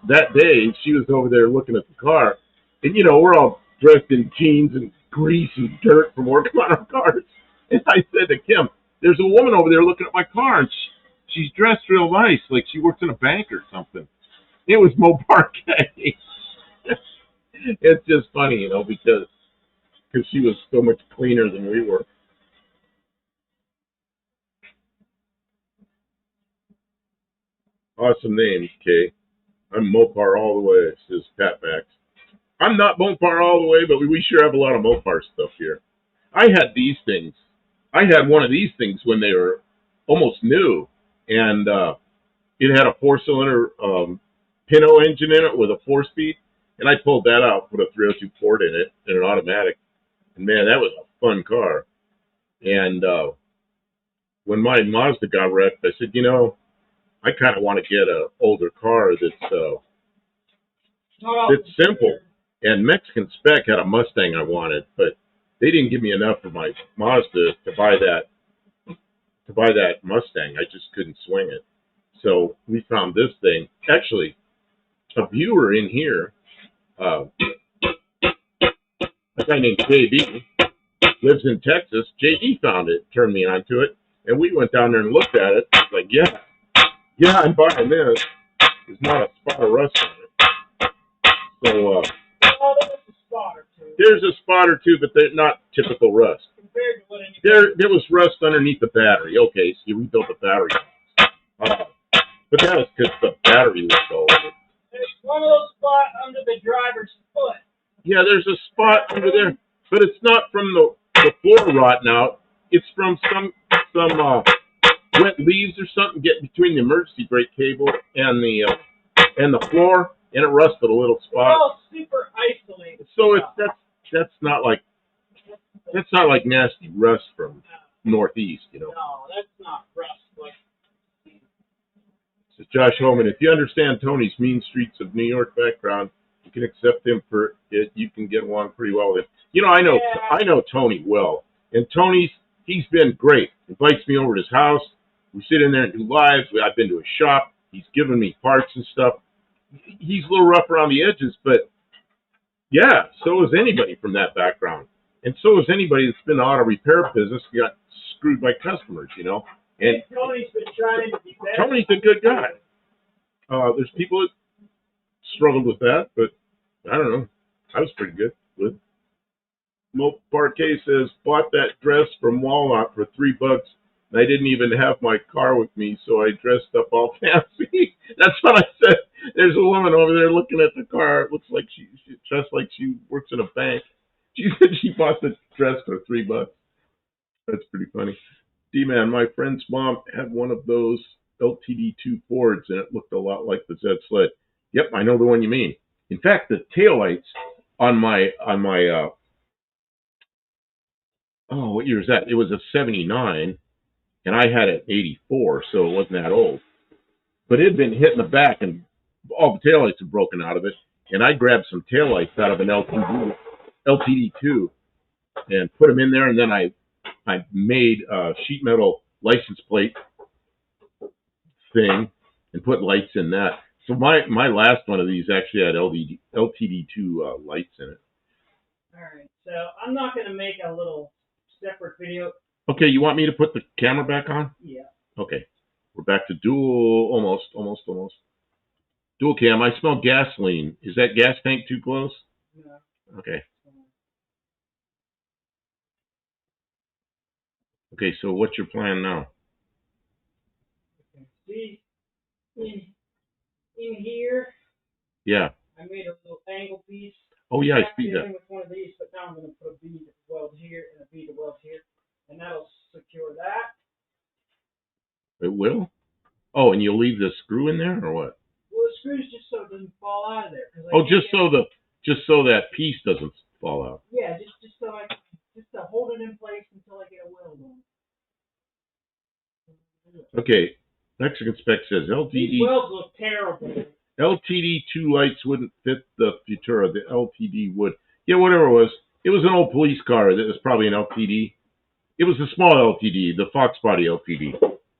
that day she was over there looking at the car, and we're all dressed in jeans and grease and dirt from working on our cars. And I said to Kim, "There's a woman over there looking at my car, and she's dressed real nice, like she works in a bank or something." It was Mo Parquet. It's just funny, because she was so much cleaner than we were. Awesome name, Kay. I'm Mopar all the way, says Pat Max. I'm not Mopar all the way, but we sure have a lot of Mopar stuff here. I had these things. I had one of these things when they were almost new, and it had a four-cylinder Pinto engine in it with a four-speed, and I pulled that out, put a 302 Ford in it, and an automatic, and man, that was a fun car. And when my Mazda got wrecked, I said, I kind of want to get an older car that's simple. And Mexican Spec had a Mustang I wanted, but they didn't give me enough for my Mazda to buy that Mustang. I just couldn't swing it. So we found this thing. Actually, a viewer in here, uh, a guy named JB, lives in Texas. JB found it, turned me onto it, and we went down there and looked at it. I was like, yeah, I'm buying this. There's not a spot of rust on it. So there's a spot or two, but they're not typical rust. There was rust underneath the battery. Okay, so you rebuilt the battery. But that was because the battery leaked all over.
There's one little spot under the driver's foot.
Yeah, there's a spot under there, but it's not from the floor rotting out. It's from some wet leaves or something getting between the emergency brake cable and the floor, and it rusted a little spot.
It's all super isolated.
So that's not like nasty rust from Northeast,
No, that's not rust.
Says Josh Holman, if you understand Tony's mean streets of New York background, you can accept him for it. You can get along pretty well with him. I know Tony well, and he's been great. Invites me over to his house. We sit in there and do lives. I've been to his shop. He's given me parts and stuff. He's a little rough around the edges, but yeah, so is anybody from that background, and so is anybody that's been in the auto repair business got screwed by customers, And
Tony's been trying to be better.
Tony's a good guy. There's people that struggled with that, but I don't know. I was pretty good with it. Mo Parquet says, bought that dress from Walmart for $3, and I didn't even have my car with me, so I dressed up all fancy. That's what I said. There's a woman over there looking at the car. It looks like she dressed like she works in a bank. She said she bought the dress for $3. That's pretty funny. D-Man, my friend's mom had one of those LTD2 Fords, and it looked a lot like the Z sled. Yep, I know the one you mean. In fact, the taillights on my what year is that? It was a 79, and I had an 84, so it wasn't that old. But it had been hit in the back, and all the taillights had broken out of it, and I grabbed some taillights out of an LTD2 and put them in there, and then I made a sheet metal license plate thing and put lights in that. So my last one of these actually had LTD2 lights in it.
All right, so I'm not going to make a little separate video.
Okay, you want me to put the camera back on?
Yeah.
Okay, we're back to dual, almost. Dual cam. I smell gasoline. Is that gas tank too close?
No.
Okay. Okay, so what's your plan now?
See, in here,
Yeah.
I made a little angle piece.
Oh yeah, I
Back
see
in
that.
with one of these, but now I'm going to put a bead weld here and a bead weld here, and that'll secure that.
It will. Oh, and you'll leave the screw in there or what?
Well, the screws just so it doesn't fall out of there.
Oh, just so that piece doesn't fall out.
Yeah, just so just to hold it in place until I get a weld on it.
Okay. Mexican spec says
These
LTD
welds look terrible.
LTD2 lights wouldn't fit the Futura. The LTD would. Yeah, whatever it was. It was an old police car. That was probably an LTD. It was a small LTD, the Fox body LTD.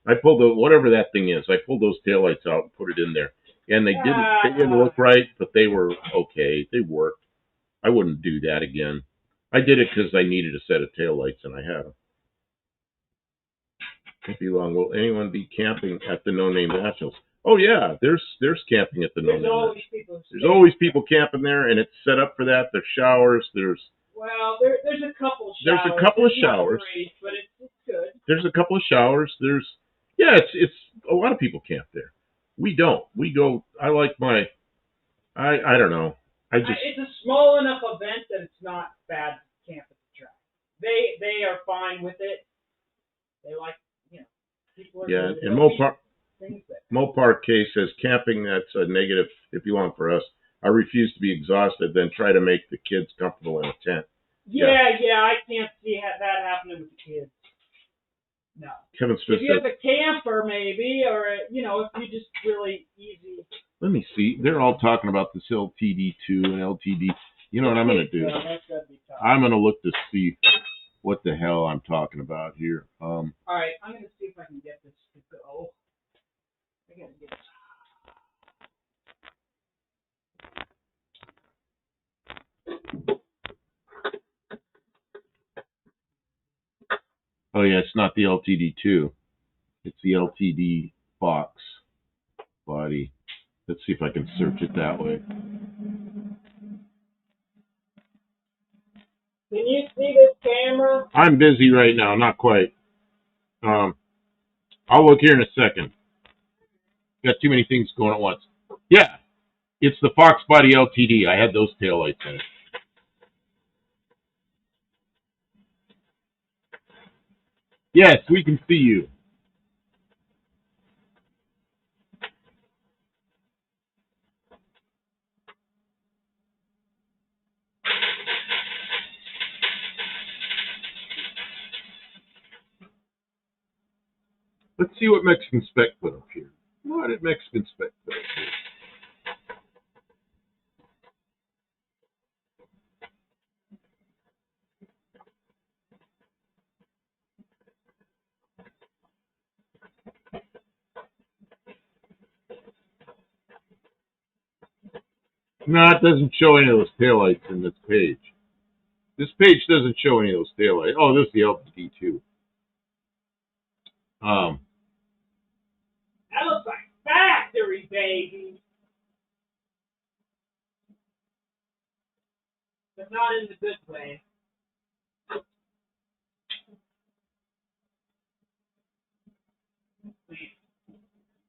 I pulled whatever that thing is. I pulled those taillights out and put it in there. And they didn't look right, but they were okay. They worked. I wouldn't do that again. I did it because I needed a set of taillights, and I had them. Won't be long. Will anyone be camping at the No Name Nationals? Oh yeah, there's camping at the No Name Nationals. There's always people camping there, and it's set up for that. There's showers. There's
there's a couple showers.
There's a couple of showers.
Not great, but it's good.
There's a couple of showers. It's a lot of people camp there. We don't. We go. I like my. I don't know.
It's a small enough event that it's not bad to camp at the track. They are fine with it. They like, people are.
Yeah, and Mopar K says camping, that's a negative if you want for us. I refuse to be exhausted, then try to make the kids comfortable in a tent.
Yeah, I can't see that happening with the kids. No.
Kevin Smith
if you have a camper, maybe, or if you just really easy.
Let me see. They're all talking about this LTD2 and LTD. You know what I'm going to do?
That's gotta be tough.
I'm going to look to see what the hell I'm talking about here.
All right, I'm going to see if I can get this to go. I got to get
Oh yeah, it's not the LTD2. It's the LTD Fox body. Let's see if I can search it that way.
Can you see this camera?
I'm busy right now, not quite. I'll look here in a second. Got too many things going at once. Yeah, it's the Fox body LTD. I had those taillights in it. Yes, we can see you. Let's see what Mexican Spec put up here. What did Mexican Spec put up here? No, it doesn't show any of those taillights in this page. This page doesn't show any of those taillights. Oh, this is the LTD2.
That looks like factory, baby. But not in the good way.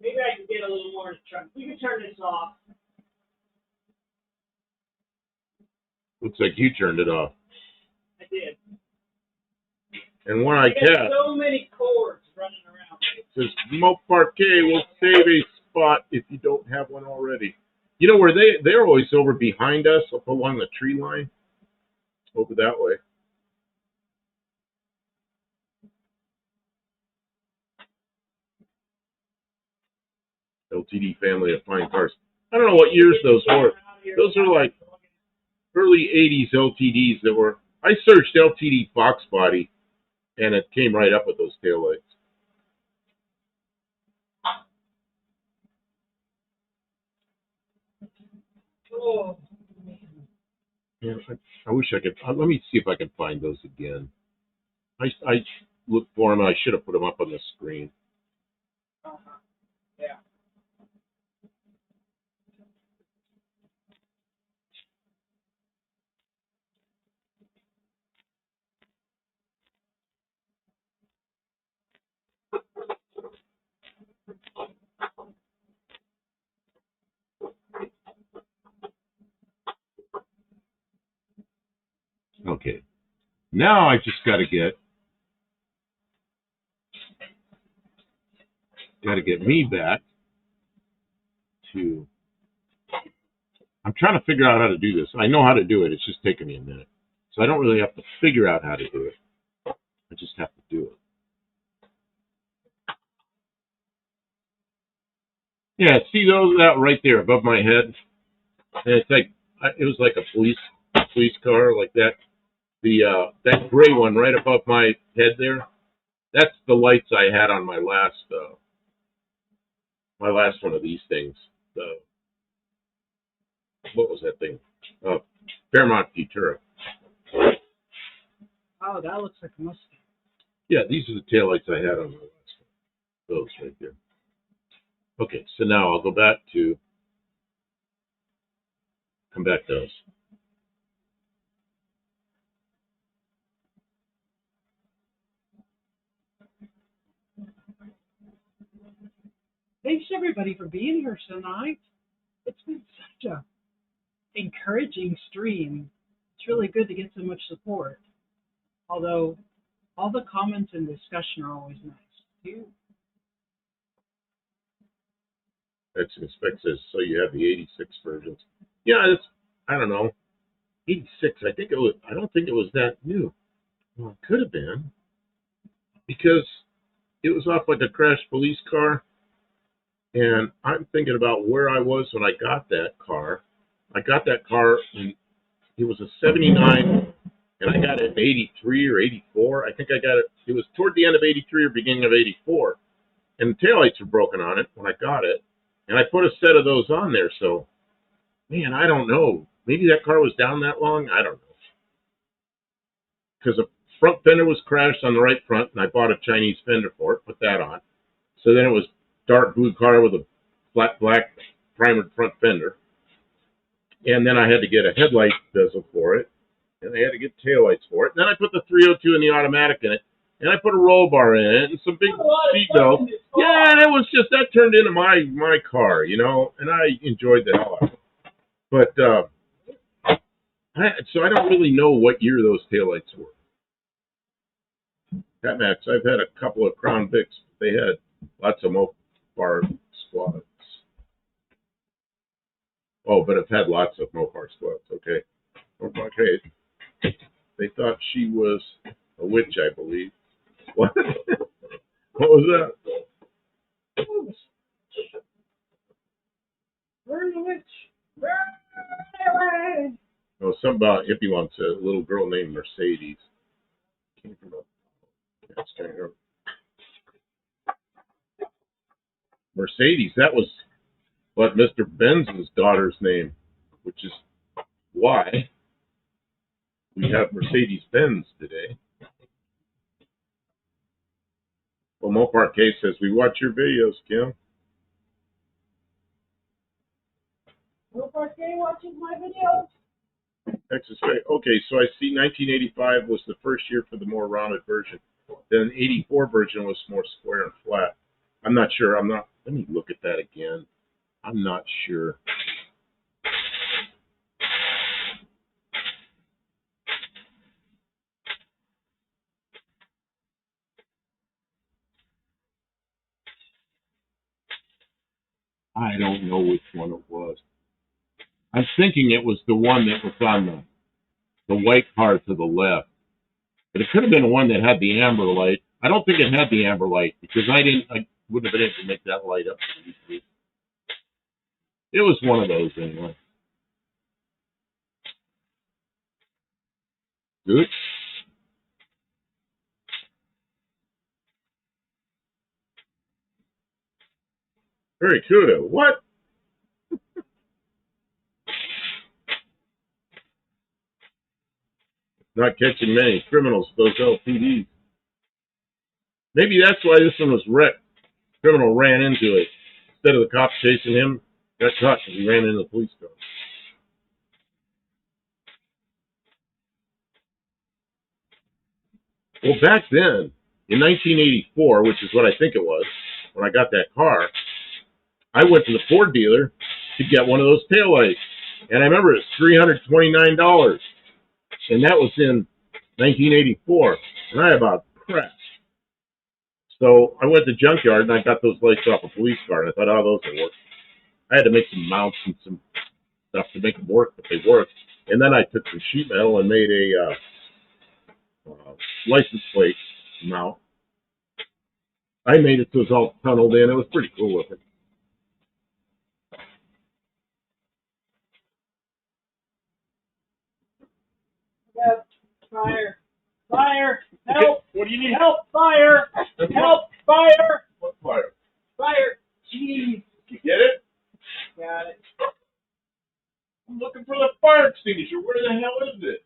Maybe I can get a little more to try. You can turn this off.
Looks like you turned it off.
I did.
And when I cast,
so many cords running around.
It says Mopar K will save a spot if you don't have one already. You know where they're always over behind us, up along the tree line, over that way. LTD family of fine cars. I don't know what years those were. Those are like early 80s LTDs that were. I searched LTD Fox body, and it came right up with those taillights.
Oh.
Yeah, I wish I could. Let me see if I can find those again. I looked for them, and I should have put them up on the screen.
Yeah.
Okay. Now I just got to get me back to. I'm trying to figure out how to do this. I know how to do it. It's just taking me a minute. So I don't really have to figure out how to do it. I just have to do it. Yeah, see that right there above my head? And it's like, it was like a police car like that. That gray one right above my head there, that's the lights I had on my last one of these things. What was that thing? Fairmont Futura.
Oh, that looks like a Mustang.
Yeah, these are the taillights I had on my last one. Those right there. Okay, so now I'll come back to those.
Thanks everybody for being here tonight. It's been such a encouraging stream. It's really good to get so much support. Although all the comments and discussion are always nice too.
That's spec says so you have the 86 versions. Yeah, I don't know. 86. I don't think it was that new. Well, it could have been because it was off like a crashed police car. And I'm thinking about where I was when I got that car. I got that car, and it was a 79, and I got it in 83 or 84. I think I got it. It was toward the end of 83 or beginning of 84. And the taillights were broken on it when I got it. And I put a set of those on there. So, man, I don't know. Maybe that car was down that long. I don't know. Because the front fender was crashed on the right front, and I bought a Chinese fender for it, put that on. So then it was dark blue car with a flat black primered front fender. And then I had to get a headlight bezel for it. And I had to get taillights for it. And then I put the 302 and the automatic in it. And I put a roll bar in it and some big seat belts. Yeah, and it was just, that turned into my car, you know, and I enjoyed the hell out of it. But, so I don't really know what year those taillights were. That Max, I've had a couple of Crown Vics. They had lots of Mopar squads. Oh, but I've had lots of Mopar squads, okay. Okay. They thought she was a witch, I believe. What? What was that?
Burn the witch! Burn away!
Oh, something about hippie wants a little girl named Mercedes. Came from Mercedes, that was what Mr. Benz's daughter's name, which is why we have Mercedes-Benz today. Well, Mopar K says, we watch your videos, Kim.
Mopar K watches my videos.
Texas Ray. Okay, so I see 1985 was the first year for the more rounded version. Then 84 version was more square and flat. I'm not sure. Let me look at that again. I'm not sure. I don't know which one it was. I'm thinking it was the one that was on the white car to the left. But it could have been one that had the amber light. I don't think it had the amber light because I wouldn't have been able to make that light up. It was one of those anyway. Good. Very cool. What? Not catching many criminals with those LTDs. Maybe that's why this one was wrecked. Criminal ran into it. Instead of the cops chasing him, got caught because he ran into the police car. Well, back then, in 1984, which is what I think it was, when I got that car, I went to the Ford dealer to get one of those taillights. And I remember it was $329. And that was in
1984, and I about crashed. So I went to the junkyard and I got those lights off a police car. And I thought, oh, those will work. I had to make some mounts and some stuff to make them work, but they worked. And then I took some sheet metal and made a license plate mount. I made it so it was all tunneled in. It was pretty cool looking.
Yep. Fire. Fire. Help.
What do you need?
Help. Fire. Help. Fire.
What fire?
Fire. Jeez.
You get it?
Got it.
I'm looking for the fire extinguisher. Where the hell is it?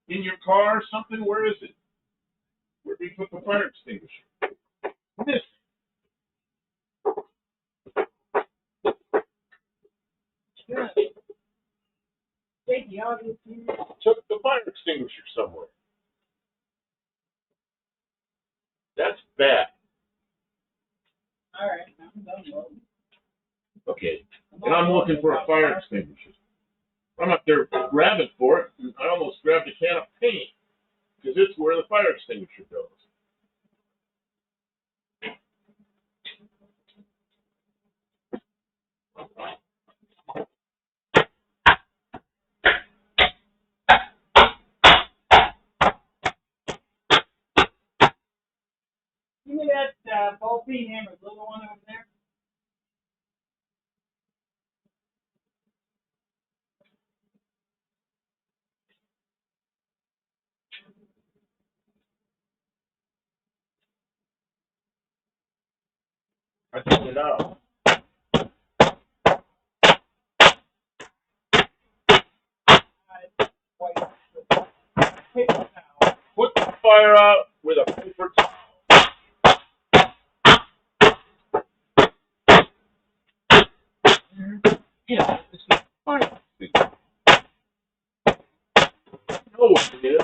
In your car or something? Where is it? Where did you put the fire extinguisher? This.
Good. Thank you.
Took the fire extinguisher somewhere. That's bad.
All right. I'm done.
Okay. And I'm looking for a fire extinguisher. I'm up there grabbing for it, and I almost grabbed a can of paint because it's where the fire extinguisher goes.
Give me that ball peen hammer, the little one over there.
I took it out.
Paper towel.
Put the fire out with a paper towel. Yeah, it's a fire extinguisher. No one did.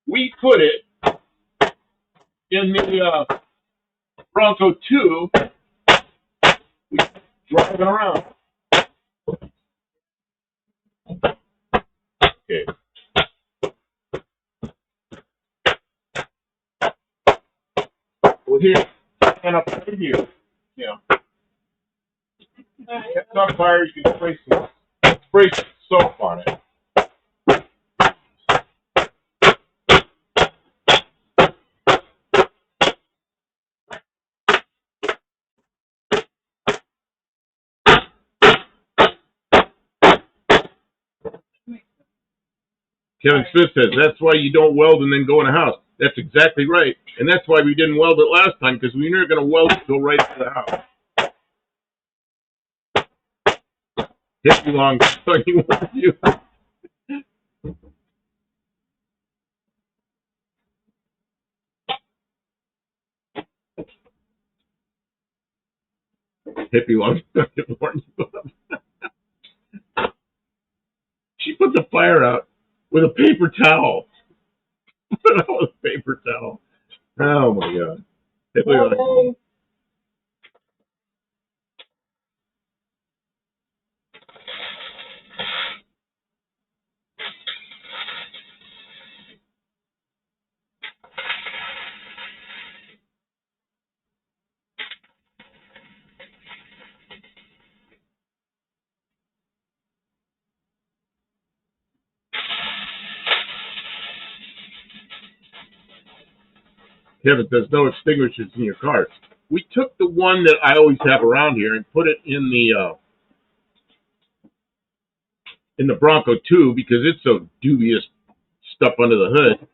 We put it in the Bronco 2. We driving around. Okay. Well, here, and up right here. Yeah. It's on fire. You can spray some soap on it. Kevin Smith says, that's why you don't weld and then go in a house. That's exactly right. And that's why we didn't weld it last time, because we knew we were going to weld it to go right to the house. Hit you long, so you want you. Hippie long, warn you up. She put the fire out with a paper towel. Put it out with a paper towel. Oh my God. Hippie long. Kevin says, no extinguishers in your cars. We took the one that I always have around here and put it in the Bronco 2 because it's so dubious stuff under the hood.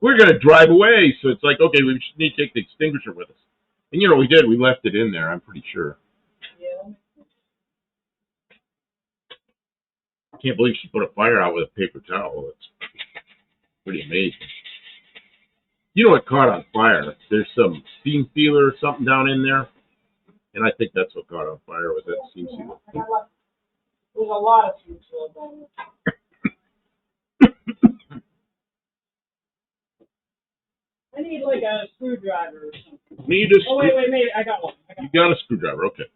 We're going to drive away, so it's like, okay, we need to take the extinguisher with us. And, we did. We left it in there, I'm pretty sure.
Yeah.
I can't believe she put a fire out with a paper towel. It's pretty amazing. You know what caught on fire? There's some steam sealer or something down in there, and I think that's what caught on fire was that steam sealer.
There's a lot of steam sealer down there. I need like a screwdriver or something.
Need a
wait, I got one.
You got a screwdriver, okay.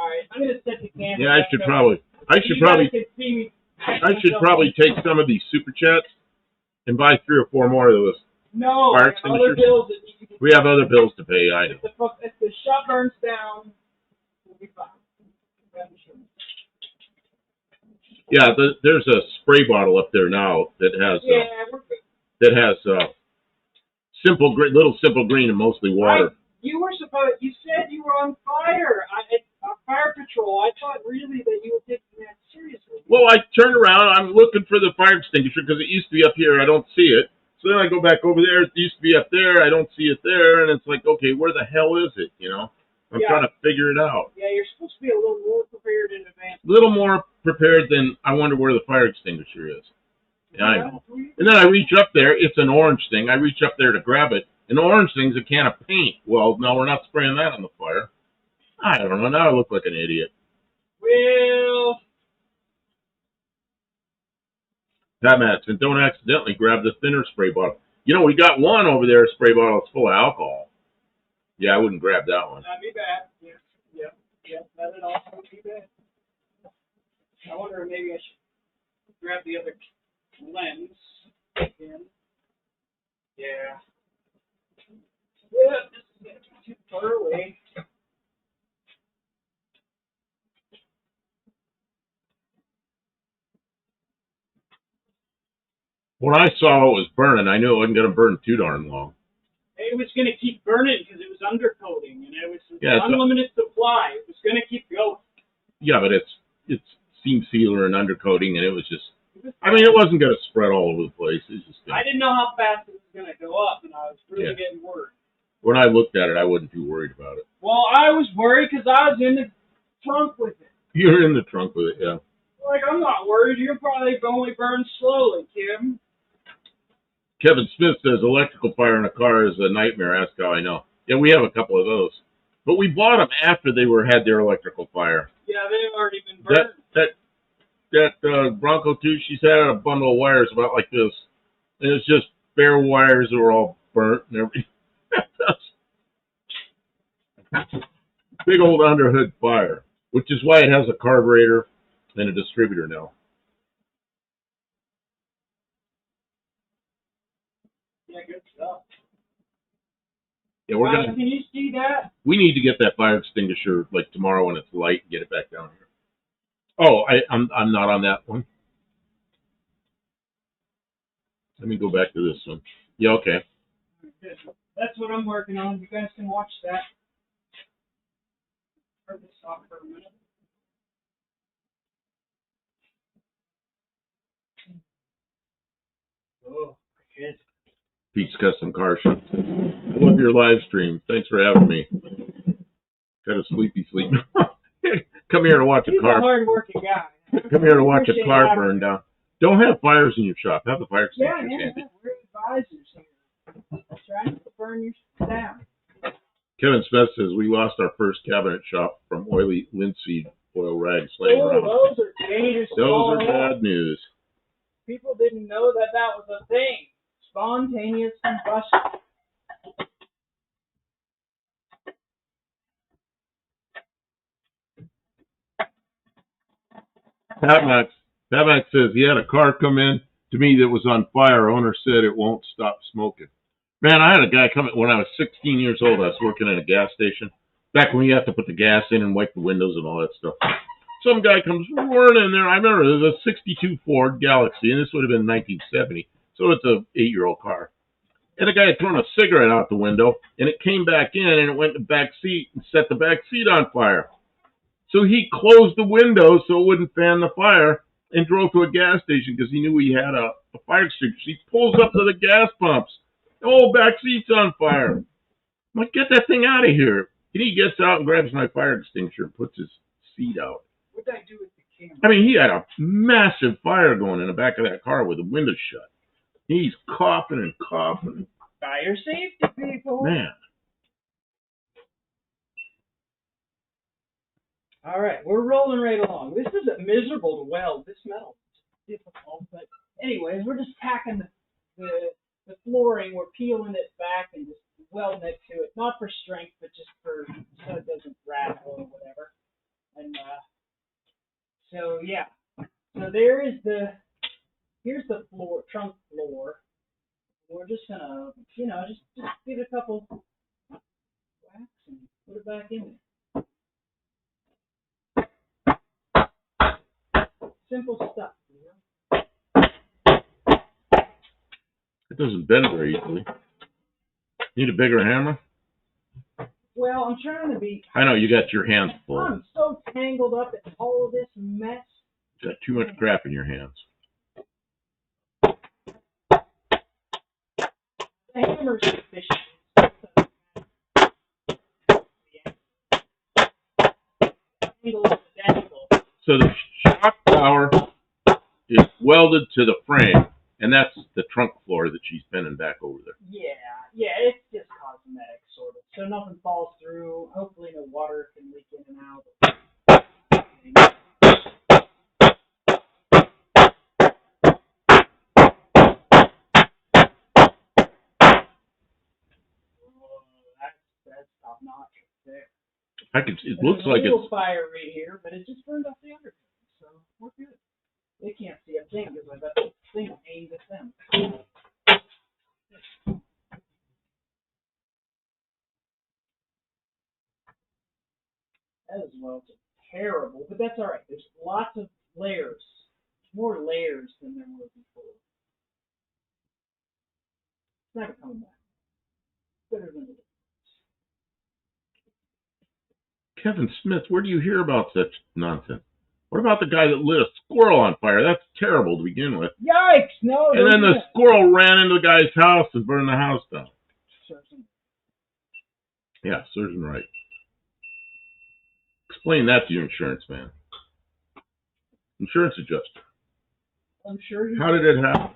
right, I'm gonna set the camera.
Yeah, I should probably take some of these super chats and buy 3 or 4 more of those.
No,
fire
I have other
extinguishers.
bills that need to get
We have other bills to pay. I know.
If the shop burns down, we'll be fine.
Yeah, there's a spray bottle up there now that has
we're good.
simple green and mostly water.
You said you were on fire. Fire patrol. I thought really that you were taking that seriously.
Well, I turned around. I'm looking for the fire extinguisher because it used to be up here. I don't see it. So then I go back over there. It used to be up there. I don't see it there. And it's like, okay, where the hell is it? You know? I'm trying to figure it out.
Yeah, you're supposed to be a little more prepared in advance.
A little more prepared than I wonder where the fire extinguisher is. Yeah, I know. And then I reach up there. It's an orange thing. I reach up there to grab it. And the orange thing's a can of paint. Well, no, we're not spraying that on the fire. I don't know. Now I look like an idiot.
Well,
Pat Madsen, don't accidentally grab the thinner spray bottle. You know, we got one over there, a spray bottle that's full of alcohol. Yeah, I wouldn't grab that one.
That'd be bad. Yeah, that'd also be bad. I wonder if maybe I should grab the other lens again. Yeah. Yeah, this is going to be too far away.
When I saw it was burning, I knew it wasn't going to burn too darn long.
It was going to keep burning because it was undercoating, and it was unlimited supply. It was going to keep going.
Yeah, but it's seam sealer and undercoating, and it was just. I mean, it wasn't going to spread all over the place. It was just.
I didn't know how fast it was going to go up, and I was really getting worried.
When I looked at it, I wasn't too worried about it.
Well, I was worried because I was in the trunk with it.
You were in the trunk with it, yeah.
Like, I'm not worried. You'll probably only burn slowly, Kim.
Kevin Smith says electrical fire in a car is a nightmare. Ask how I know. Yeah, we have a couple of those, but we bought them after they had their electrical fire.
Yeah, they've already been burned.
That Bronco too. She's had a bundle of wires about like this, and it's just bare wires that were all burnt and everything. Big old underhood fire, which is why it has a carburetor and a distributor now.
Yeah, good stuff.
Yeah, we're gonna.
Can you see that?
We need to get that fire extinguisher like tomorrow when it's light and get it back down here. Oh, I'm not on that one. Let me go back to this one. Yeah, okay.
Good. That's what I'm working on. You guys can watch that. Turn this off for a minute. Oh, good.
Pete's Custom Car Shop. I love your live stream. Thanks for having me. Got a sleepy sleep. Come here to watch a car.
He's a hard-working guy.
Come here to watch a car burn down. Don't have fires in your shop. Have the fire extinguishers handy.
Yeah. We're advisors here. Trying to burn your down.
Kevin Smith says we lost our first cabinet shop from oily linseed oil rags laying around.
Those are dangerous.
Those are bad news.
People didn't know that was a thing. Spontaneous combustion.
Pat Max says he had a car come in to me that was on fire. Owner said it won't stop smoking. Man, I had a guy come in when I was 16 years old. I was working at a gas station. Back when you have to put the gas in and wipe the windows and all that stuff. Some guy comes roaring in there. I remember it was a 62 Ford Galaxy, and this would have been 1970. So it's an 8-year-old car. And the guy had thrown a cigarette out the window, and it came back in, and it went in the back seat and set the back seat on fire. So he closed the window so it wouldn't fan the fire and drove to a gas station because he knew he had a fire extinguisher. He pulls up to the gas pumps. The whole back seat's on fire. I'm like, get that thing out of here. And he gets out and grabs my fire extinguisher and puts his seat out.
What did I do with the camera?
I mean, he had a massive fire going in the back of that car with the windows shut. He's coughing and coughing.
Fire safety, people.
Man.
All right, we're rolling right along. This is miserable to weld. This metal is difficult, but anyways, we're just tacking the flooring. We're peeling it back and just welding it to it, not for strength, but just so it doesn't rattle or whatever. And so yeah, so there is here's the floor, trunk floor. We're just gonna, just give it a couple whacks and put it back in there. Simple stuff.
It doesn't bend very easily. Need a bigger hammer?
Well, I'm trying to be.
I know, you got your hands full.
I'm so tangled up in all of this mess.
You got too much crap in your hands.
The hammer's efficient.
So the shock tower is welded to the frame, and that's the trunk floor that she's bending back over there.
Yeah, it's just cosmetic, sort of. So nothing falls through. Hopefully no water can leak in and out. That's top notch there.
It looks like
a little fire right here, but it just burned off the undercut, so we're good. They can't see a thing because I got the thing aimed at them. That is, well, it's terrible, but that's all right. There's lots of layers, more layers than there were before. It's never coming back. Better than it is.
Kevin Smith, where do you hear about such nonsense? What about the guy that lit a squirrel on fire? That's terrible to begin with.
Yikes! No.
And then the squirrel ran into the guy's house and burned the house down. Yeah, Surgeon Wright. Explain that to your insurance man. Insurance adjuster.
I'm sure
How did it happen?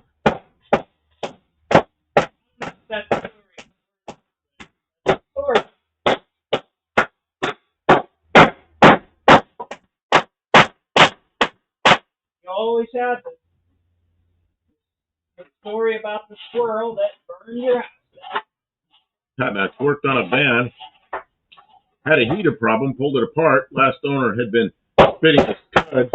That's the story. You always had the story about the squirrel that burned your house.
Patmax worked on a van, had a heater problem, pulled it apart. Last owner had been spitting his cud.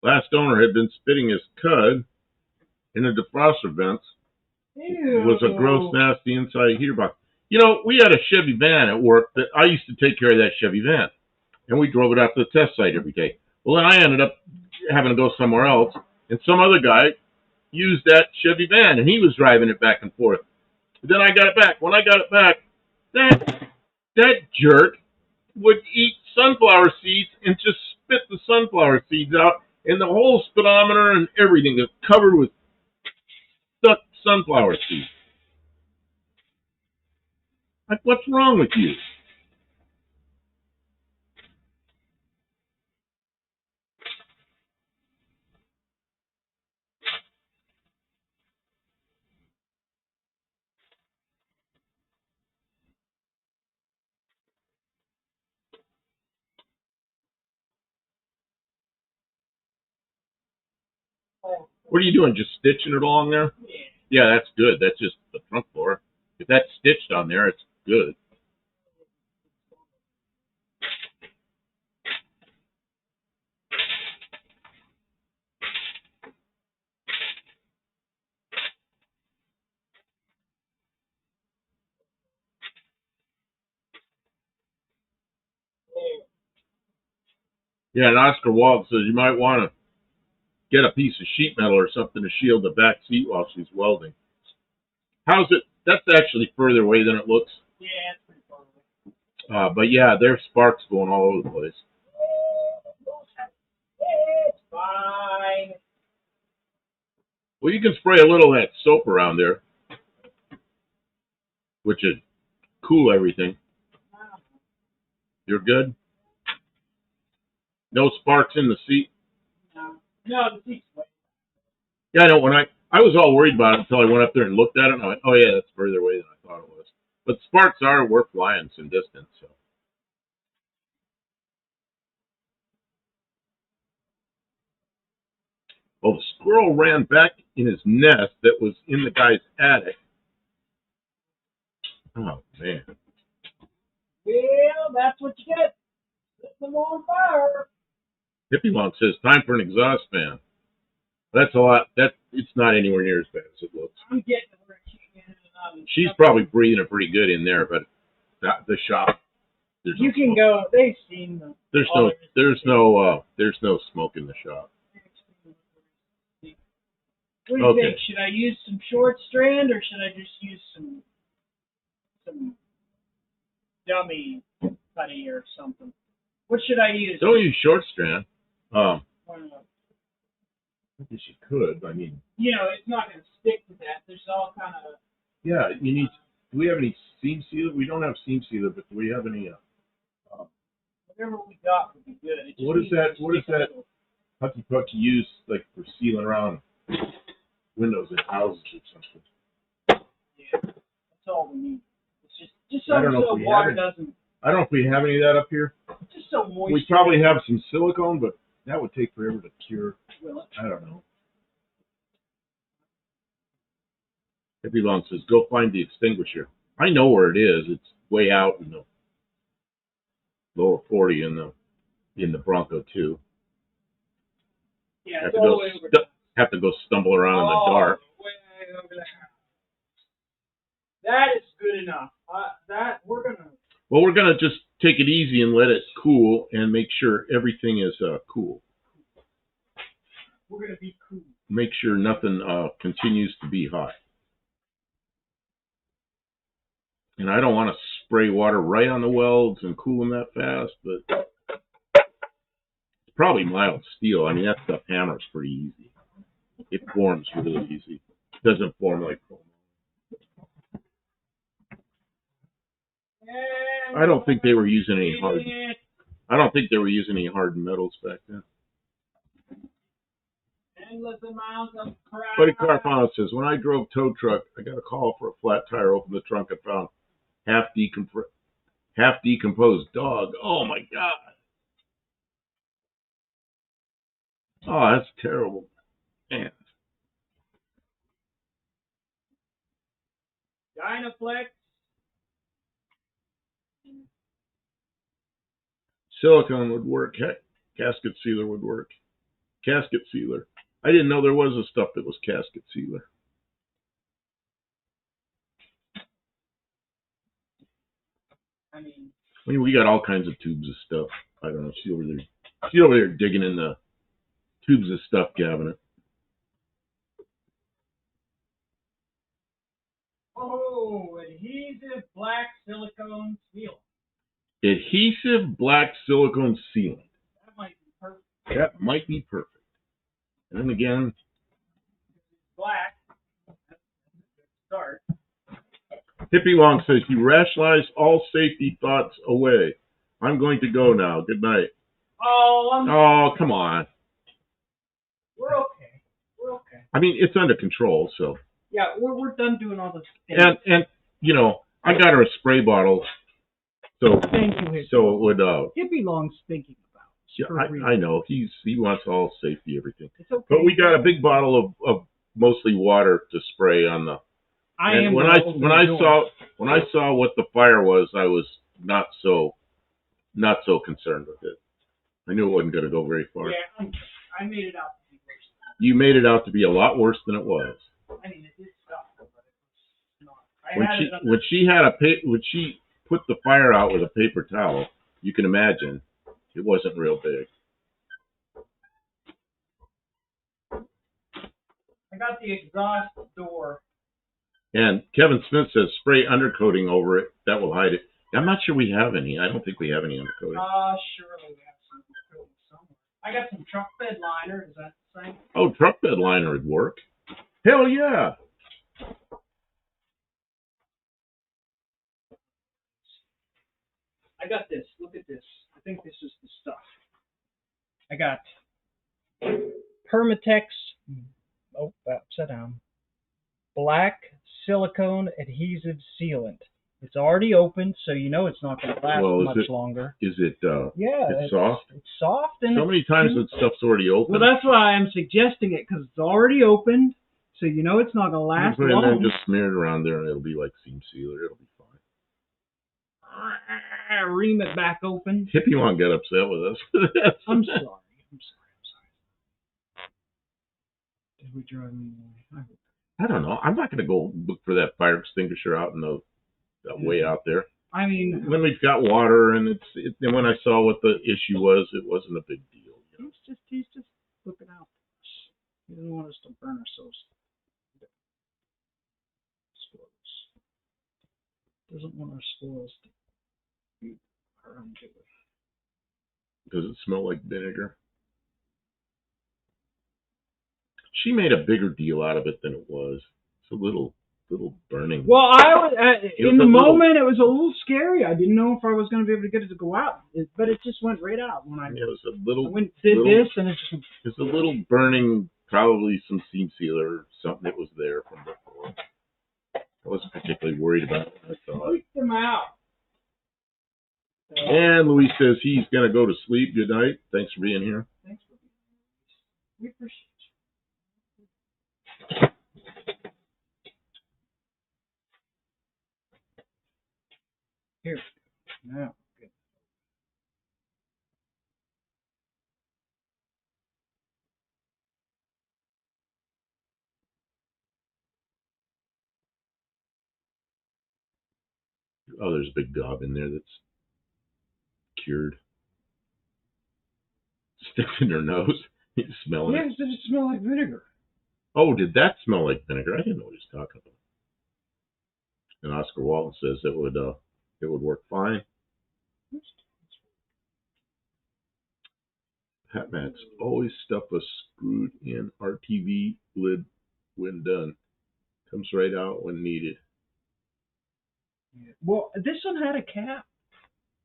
Last owner had been spitting his cud in the defroster vents.
Ew.
It was a gross, nasty inside heater box. You know, we had a Chevy van at work that I used to take care of that Chevy van, and we drove it out to the test site every day. Well, then I ended up having to go somewhere else, and some other guy used that Chevy van, and he was driving it back and forth. But then I got it back. When I got it back, that jerk would eat sunflower seeds and just spit the sunflower seeds out, and the whole speedometer and everything is covered with stuck sunflower seeds. Like, what's wrong with you? What are you doing? Just stitching it along there? Yeah, that's good. That's just the front floor. If that's stitched on there, it's good. Yeah, and Oscar Wilde says you might want to get a piece of sheet metal or something to shield the back seat while she's welding. How's it? That's actually further away than it looks.
Yeah, it's pretty far away.
But yeah, there's sparks going all over the place.
It's fine.
Well, you can spray a little of that soap around there, which would cool everything. You're good? No sparks in the seat?
No, the seat's wet.
Yeah, I know. When I was all worried about it until I went up there and looked at it, and I went, oh yeah, that's further away than I thought it was. But sparks we're flying some distance, so. Well, the squirrel ran back nest that was in the guy's attic. Oh man.
Well, that's what you get. Set them on fire.
Hippie Monk says time for an exhaust fan. That's a lot. It's not anywhere near as bad as it looks.
I'm getting where she can.
She's probably breathing it pretty good in there, but the shop.
You can go. They've seen them.
There's no smoke in the shop.
What do you think? Should I use some short strand or should I just use some dummy putty or something? What should I use?
Don't use short strand.
Why not?
I guess you could. I mean,
it's not going to stick to that. There's all kind of.
Yeah, you need. Do we have any seam sealer? We don't have seam sealer, but do we have any?
Whatever we got would be good.
What is that? Hucky Puck use like for sealing around windows in houses or something?
Yeah, that's all we need. It's just so water doesn't.
I don't know if we have any of that up here.
Just so moisture.
We probably have some silicone, but that would take forever to cure. I don't know. Hippie Long says, go find the extinguisher. I know where it is. It's way out in the lower 40 in the Bronco 2.
Yeah, it's all the way over there.
Have to go stumble around in the dark.
Way over there. That is good enough.
We're gonna just take it easy and let it cool and make sure everything is cool.
We're gonna be cool.
Make sure nothing continues to be hot. And I don't want to spray water right on the welds and cool them that fast, but it's probably mild steel. I mean, that stuff hammers pretty easy. It forms really easy. It doesn't form like foam. I don't think they were using any hard. I don't think they were using any hardened metals back then. Buddy Carfano says, when I drove tow truck, I got a call for a flat tire. Opened the trunk and found half decomposed dog. Oh my God. Oh, that's terrible. Man.
Dynaflex.
Silicone would work. Casket sealer would work. Casket sealer. I didn't know there was a stuff that was casket sealer. I mean, we got all kinds of tubes of stuff. I don't know. She's over there digging in the tubes of stuff cabinet.
Oh, adhesive black silicone sealant.
Adhesive black silicone sealant.
That might be perfect.
That might be perfect. And then again,
black. That's a good start.
Hippie Long says, you rationalize all safety thoughts away. I'm going to go now. Good night. Oh, come on.
We're okay. We're okay.
I mean, it's under control, so.
Yeah, we're done doing all this things.
And I got her a spray bottle, so
thank you, Hippie.
So it would.
Hippie Long's thinking about.
Yeah, I know he wants all safety, everything.
It's okay.
But we got a big bottle of mostly water to spray on the. When I saw what the fire was, I was not so concerned with it. I knew it wasn't going to go very far.
Yeah, I made it out to be worse.
You made it out to be a lot worse than it was.
I mean, it did stop, but it was not.
When she put the fire out with a paper towel, you can imagine it wasn't real big.
I got the exhaust door.
And Kevin Smith says spray undercoating over it. That will hide it. I'm not sure we have any. I don't think we have any undercoating.
Surely we have some undercoating somewhere. I got some truck bed liner. Is that the same?
Oh, truck bed liner would work. Hell yeah.
I got this. Look at this. I think this is the stuff. I got Permatex. Oh, upside down. Black silicone adhesive sealant. It's already opened, so you know it's not going to last much longer.
Is it?
Yeah.
It's soft.
It's soft and
so many times that stuff's already open.
Well, that's why I'm suggesting it, because it's already opened. so you know it's not going to last
put it in
long.
there and just smear it around there, and it'll be like seam sealer. It'll be fine.
Ream it back open.
Hippie won't get upset with us.
I'm sorry. Did we drive me away?
I don't know. I'm not going to go look for that fire extinguisher out in the way out there.
I mean,
when we've got water and and when I saw what the issue was, it wasn't a big deal. You know?
he's just looking out. He doesn't want us to burn ourselves. Doesn't want our spoils to be around to it.
Does it smell like vinegar? She made a bigger deal out of it than it was. It's a little burning.
Well, I was in the moment. It was a little scary. I didn't know if I was going to be able to get it to go out, but it just went right out when I.
Yeah, it was a little.
I went did this and it just.
It's a little burning. Probably some seam sealer or something that was there from before. I wasn't particularly worried about it. I thought.
Freak them out.
And Luis says he's going to go to sleep. Good night. Thanks for being here.
Thanks for being here. We appreciate you. Here. Now. Good.
Oh, there's a big gob in there that's cured. Sticks in her nose. You smell it.
Yeah, does it smell like vinegar?
Oh, did that smell like vinegar? I didn't know what he was talking about. And Oscar Walton says it would work fine. Hat mats always stuff a screwed in RTV lid when done. Comes right out when needed.
Yeah. Well, this one had a cap.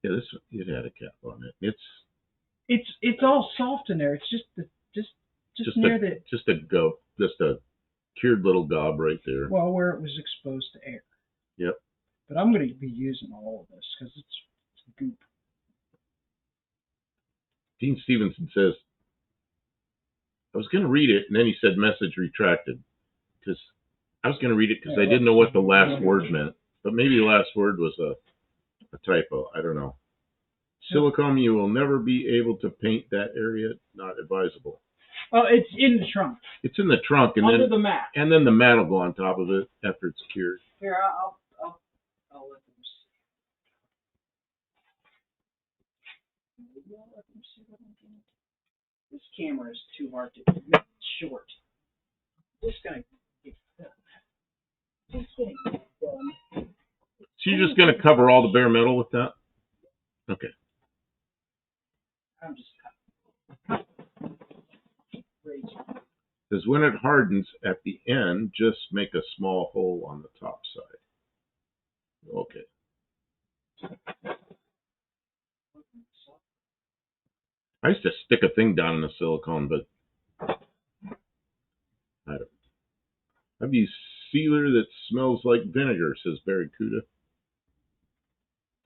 Yeah, it had a cap on it.
It's all soft in there. It's just near the
just a cured little gob right there.
Well, where it was exposed to air.
Yep.
But I'm going to be using all of this because it's goop.
Dean Stevenson says, I was going to read it, and then he said message retracted. Because I was going to read it because I didn't know what the last word meant. But maybe the last word was a typo. I don't know. Silicone, you will never be able to paint that area. Not advisable.
Oh, it's in the trunk.
It's in the trunk, and
under
then
the mat.
And then the mat will go on top of it after it's cured.
Here, I'll let them see. This camera is too hard to make it short. Just gonna get done.
So you're just going to cover all the bare metal with that? Okay.
I'm just
Because when it hardens at the end, just make a small hole on the top side. Okay. I used to stick a thing down in the silicone, but I don't. I've used sealer that smells like vinegar, says Barracuda.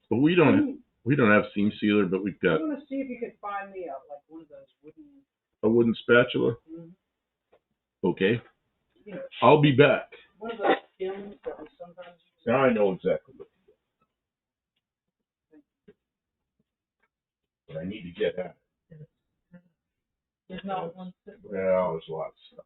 But we don't have seam sealer, but we've got.
I want to see if you could find me one of those wooden.
A wooden spatula.
Mm-hmm.
Okay. Yeah. I'll be back.
One of those skims that we sometimes use.
Now I know exactly what to do. But I need to get at it.
There's not one.
Well, there's a lot of stuff.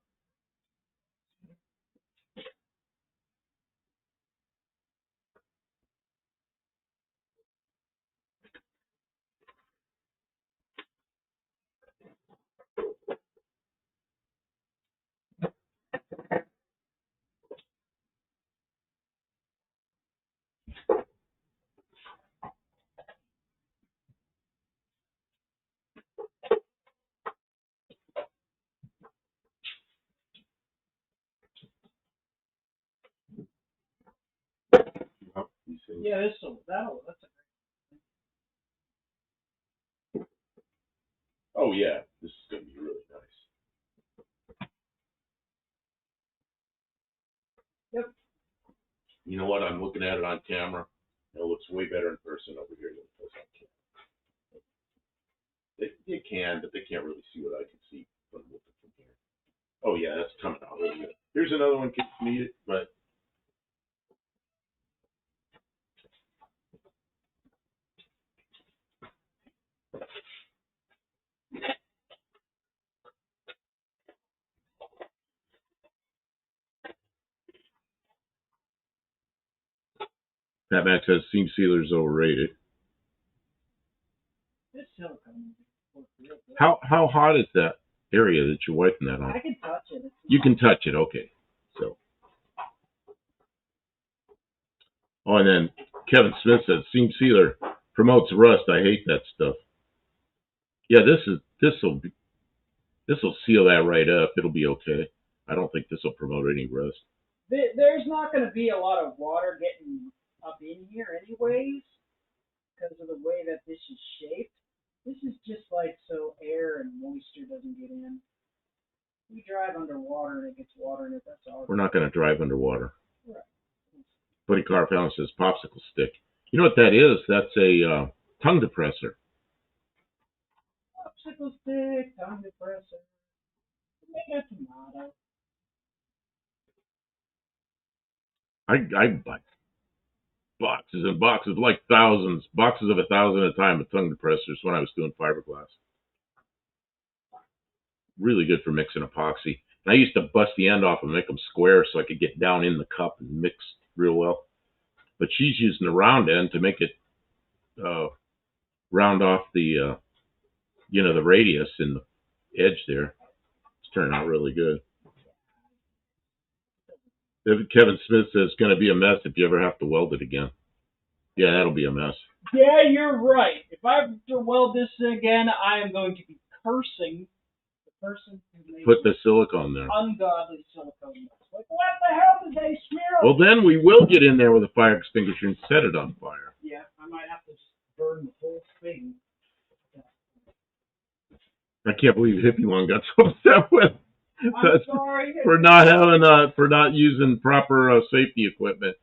Yeah, that's a great.
Oh yeah, this is going to be really nice.
Yep.
You know what? I'm looking at it on camera. It looks way better in person over here than it does on camera. They can, but they can't really see what I can see from looking from here. Oh yeah, that's coming out really good. Here's another one in case you need it, but Pat Matt says seam sealer is overrated.
This silicone works real good.
How hot is that area that you're wiping that on?
I can touch it.
You can touch it, okay. So, oh, and then Kevin Smith said seam sealer promotes rust. I hate that stuff. Yeah, this will seal that right up. It'll be okay. I don't think this will promote any rust.
There's not going to be a lot of water getting up in here anyways because of the way that this is shaped. This is just like so air and moisture doesn't get in. We drive underwater and it gets water in it. That's all.
We're not going to drive underwater.
Right.
Buddy Carfallon says popsicle stick. You know what that is? That's a tongue depressor.
Popsicle stick, tongue depressor. Make a tomato.
I buy boxes and boxes, like boxes of 1,000 at a time of tongue depressors when I was doing fiberglass. Really good for mixing epoxy. And I used to bust the end off and make them square so I could get down in the cup and mix real well. But she's using the round end to make it round off the the radius and the edge there. It's turning out really good. Kevin Smith says it's going to be a mess if you ever have to weld it again. Yeah, that'll be a mess.
Yeah, you're right. If I have to weld this again, I am going to be cursing the person who made
Put the silicone there.
Ungodly silicone. Like, what the hell did they smear?
Well, then we will get in there with a fire extinguisher and set it on fire.
Yeah, I might have to just burn the whole thing.
I can't believe Hippie One got so upset with
I'm sorry.
for not using proper safety equipment.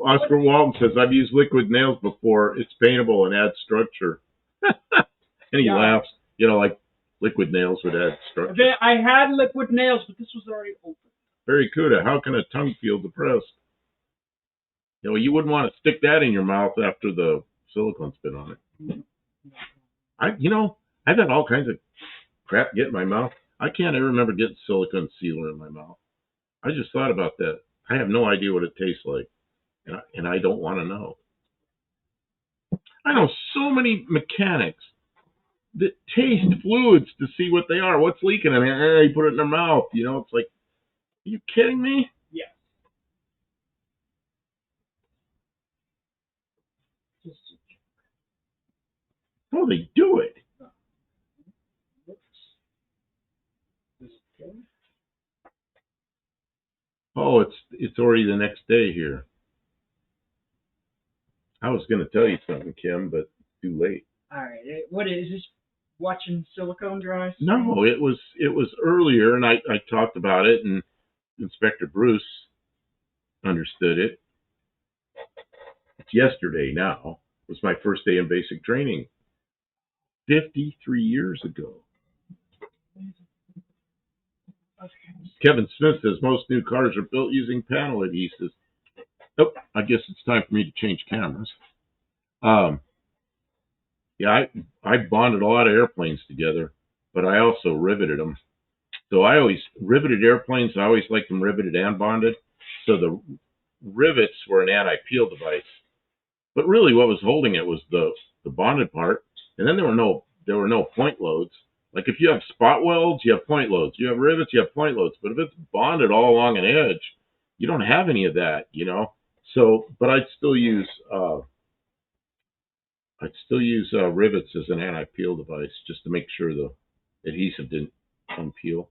Oscar Walton says I've used liquid nails before. It's paintable and adds structure. And he laughs. Like liquid nails would add structure.
I had liquid nails, but this was already open.
Very Cuda. How can a tongue feel depressed? You wouldn't want to stick that in your mouth after the silicone's been on it. I've had all kinds of crap get in my mouth. I can't ever remember getting silicone sealer in my mouth. I just thought about that. I have no idea what it tastes like, and I don't want to know. I know so many mechanics that taste fluids to see what they are. What's leaking? And you put it in their mouth. It's like, are you kidding me?
Yeah.
Oh, they do it. Oh, it's already the next day here. I was going to tell you something, Kim, but too late.
All right. What is this? Watching silicone dry?
No, it was earlier, and I talked about it, and Inspector Bruce understood it. It's yesterday now. It was my first day in basic training. 53 years ago. Kevin Smith says most new cars are built using panel adhesives. Oh, I guess it's time for me to change cameras. Yeah, I bonded a lot of airplanes together, but I also riveted them. So I always riveted airplanes. I always liked them riveted and bonded. So the rivets were an anti-peel device. But really what was holding it was the bonded part. And then there were no point loads. Like if you have spot welds, you have point loads. You have rivets, you have point loads. But if it's bonded all along an edge, you don't have any of that, So, but I'd still use rivets as an anti-peel device just to make sure the adhesive didn't unpeel.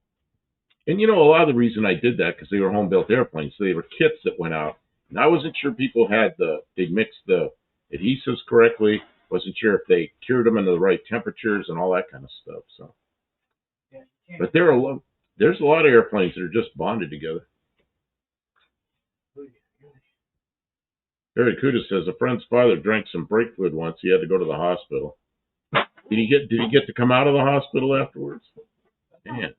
And a lot of the reason I did that because they were home-built airplanes, so they were kits that went out. And I wasn't sure people they'd mixed the adhesives correctly. Wasn't sure if they cured them into the right temperatures and all that kind of stuff. So, but there's a lot of airplanes that are just bonded together. Barry Kuda says a friend's father drank some brake fluid once. He had to go to the hospital. Did he get to come out of the hospital afterwards? Man.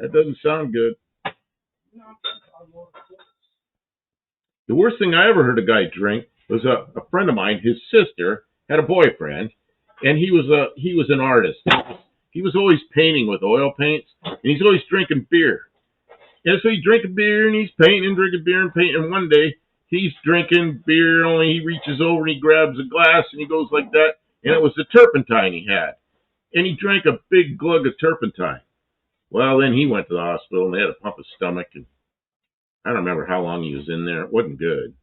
That doesn't sound good. The worst thing I ever heard a guy drink was a friend of mine. His sister had a boyfriend, and he was an artist. He was always painting with oil paints, and he's always drinking beer. And so he's drinking beer, and he's painting and drinking beer and painting. And one day, he's drinking beer, only he reaches over and he grabs a glass, and he goes like that, and it was the turpentine he had. And he drank a big glug of turpentine. Well, then he went to the hospital, and they had to pump his stomach, and I don't remember how long he was in there. It wasn't good.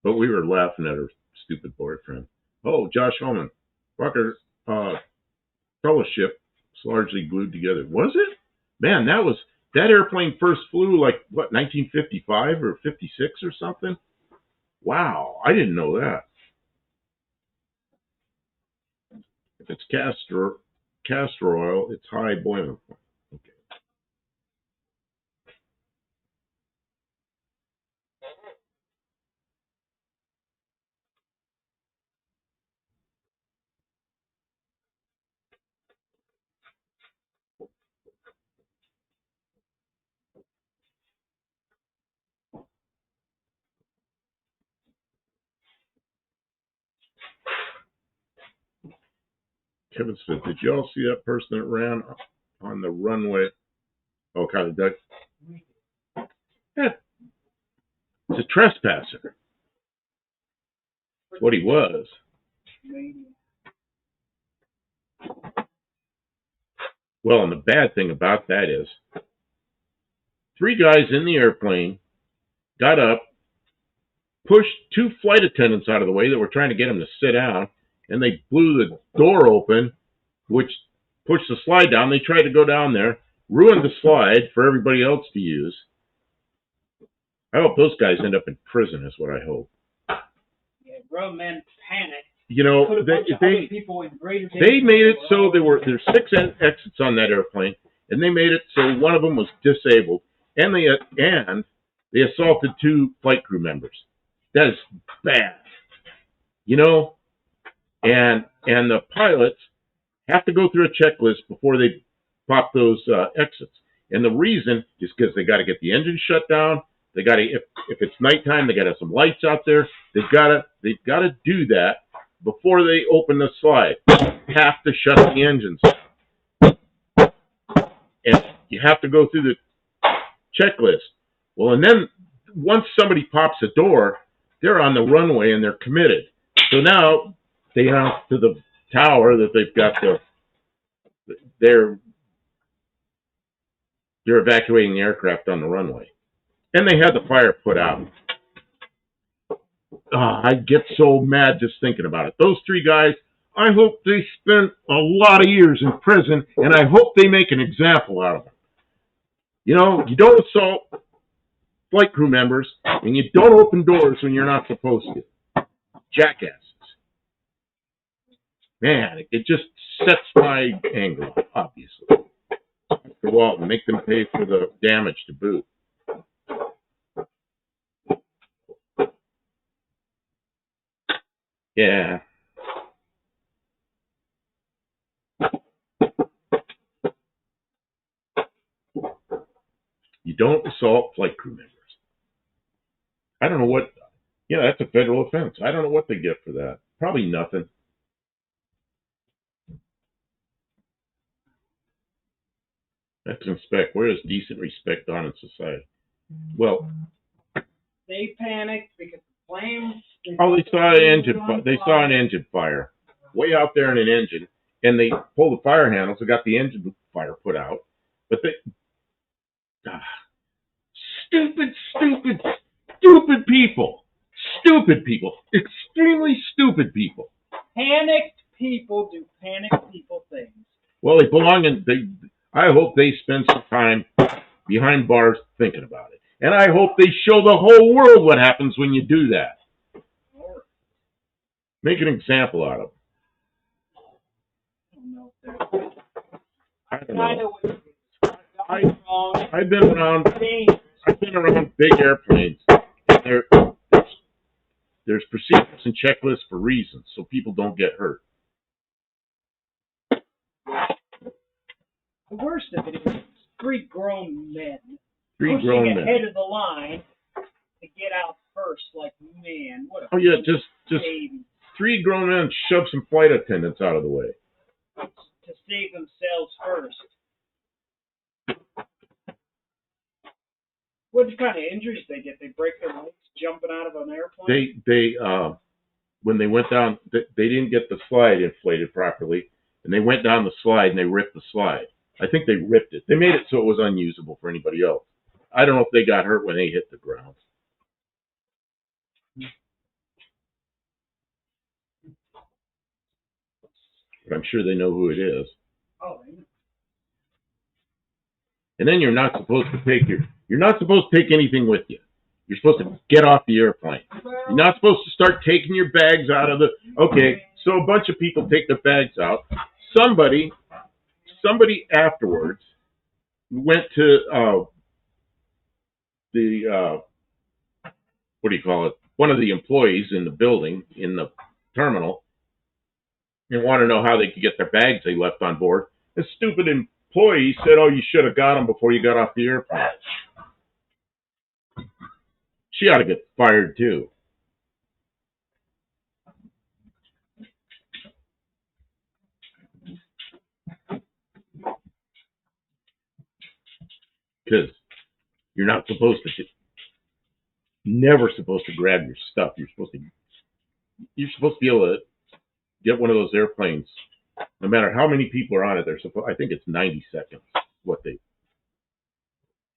But we were laughing at her stupid boyfriend. Oh, Josh Holman. Walker Fellowship is largely glued together. Was it? Man, that airplane first flew like, what, 1955 or 56 or something? Wow, I didn't know that. If it's castor oil, it's high boiling point. Okay. Kevin Smith, did you all see that person that ran on the runway? Oh, kind of duck. Yeah. It's a trespasser. That's what he was. Well, and the bad thing about that is 3 guys in the airplane got up, pushed 2 flight attendants out of the way that were trying to get him to sit down, and they blew the door open, which pushed the slide down. They tried to go down there, ruined the slide for everybody else to use. I hope those guys end up in prison, is what I hope.
Yeah, grown men panic.
You know, they made it so there's 6 exits on that airplane, and they made it so one of them was disabled, and they assaulted 2 flight crew members. That is bad, you know. And the pilots have to go through a checklist before they pop those exits. And the reason is because they got to get the engine shut down. They got to, if it's nighttime, they got to have some lights out there. They've got to do that before they open the slide. Have to shut the engines down. And you have to go through the checklist. Well, and then once somebody pops a door, they're on the runway and they're committed. So now they announce to the tower that they've got they're evacuating the aircraft on the runway. And they had the fire put out. I get so mad just thinking about it. Those 3 guys, I hope they spent a lot of years in prison, and I hope they make an example out of them. You know, you don't assault flight crew members, and you don't open doors when you're not supposed to. Jackasses. Man, it just sets my anger off, obviously. After Walton, make them pay for the damage to boot. Yeah. You don't assault flight crew members. I don't know what, yeah, that's a federal offense. I don't know what they get for that. Probably nothing. That's inspect. Where is decent respect on in society? Well,
they panicked because the flame.
Oh, they saw an engine fire way out there in an engine, and they pulled the fire handles and got the engine fire put out. But stupid people, extremely stupid people.
Panicked people do panicked people things.
Well, they belong in. I hope they spend some time behind bars thinking about it, and I hope they show the whole world what happens when you do that. Make an example out of them. I don't know. I've been around big airplanes. There's procedures and
and checklists for reasons, so people don't get hurt.
The worst of it is 3 grown men
Grown men
ahead of the line to get out first. Like, man, what a
just
baby.
3 grown men shove some flight attendants out of the way
To save themselves first. What kind of injuries they get? They break their legs jumping out of an airplane?
They when they went down, they didn't get the slide inflated properly, and they went down the slide and they ripped the slide. I think they ripped it. They made it so it was unusable for anybody else. I don't know if they got hurt when they hit the ground. But I'm sure they know who it is.
Oh, they know.
And then you're not supposed to take anything with you. You're supposed to get off the airplane. You're not supposed to start taking your bags out of the. Okay, so a bunch of people take their bags out. Somebody afterwards went to what do you call it? One of the employees in the building, in the terminal, and wanted to know how they could get their bags they left on board. The stupid employee said, "Oh, you should have got them before you got off the airplane." She ought to get fired too. Because you're not supposed to, never supposed to grab your stuff. You're supposed to be able to get one of those airplanes. No matter how many people are on it, I think it's 90 seconds. What they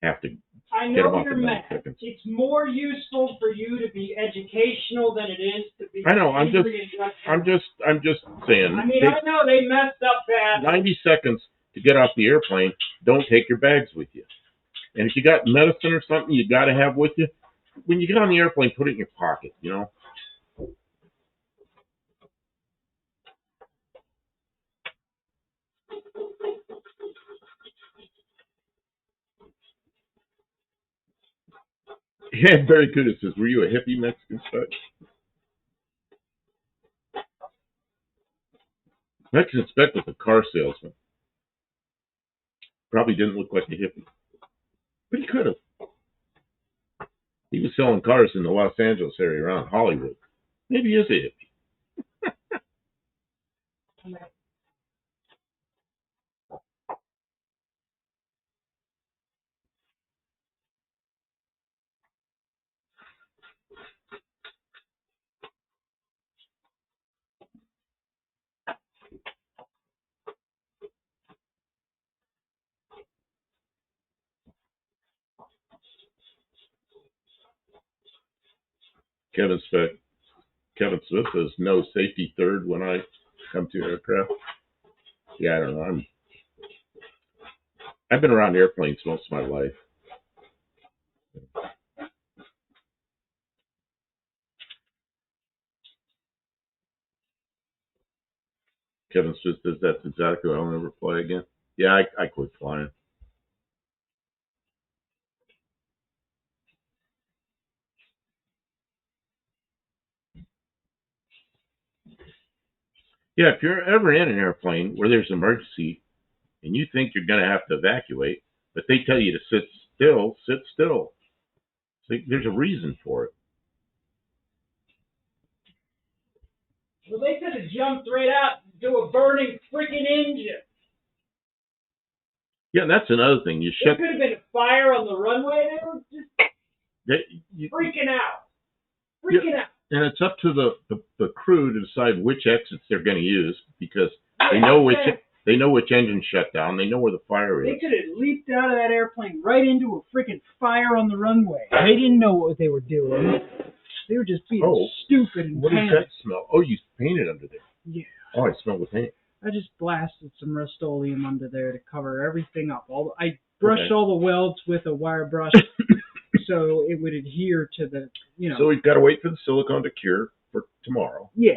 have to
I
get them
know
off
you're
in 90
mad.
seconds.
It's more useful for you to be educational than it is to be.
I know. I'm just saying.
I mean, I know they messed up bad.
90 seconds to get off the airplane. Don't take your bags with you. And if you got medicine or something you got to have with you, when you get on the airplane, put it in your pocket, you know. Yeah, very good. It says, were you a hippie Mexican spec? Mexican spec was a car salesman. Probably didn't look like a hippie. But he could have. He was selling cars in the Los Angeles area around Hollywood. Maybe he is a hippie. Kevin Smith says no safety third when I come to aircraft. Yeah, I don't know. I've been around airplanes most of my life. Kevin Smith says that's exactly why I'll never fly again. Yeah, I quit flying. Yeah, if you're ever in an airplane where there's an emergency and you think you're going to have to evacuate, but they tell you to sit still, sit still. So there's a reason for it.
Well, they could have jumped right out and do a burning freaking engine.
Yeah, that's another thing.
There could have been a fire on the runway. They were just freaking out. Out.
And it's up to the crew to decide which exits they're going to use because they know which engine shut down. They know where the fire is.
They could have leaped out of that airplane right into a freaking fire on the runway. They didn't know what they were doing. They were just being stupid and
what
panicked.
Does that smell? Oh, you painted under there.
Yeah.
Oh, I smell the paint.
I just blasted some Rust-Oleum under there to cover everything up. I brushed all the welds with a wire brush so it would adhere to the,
So we've got to wait for the silicone to cure for tomorrow.
Yeah.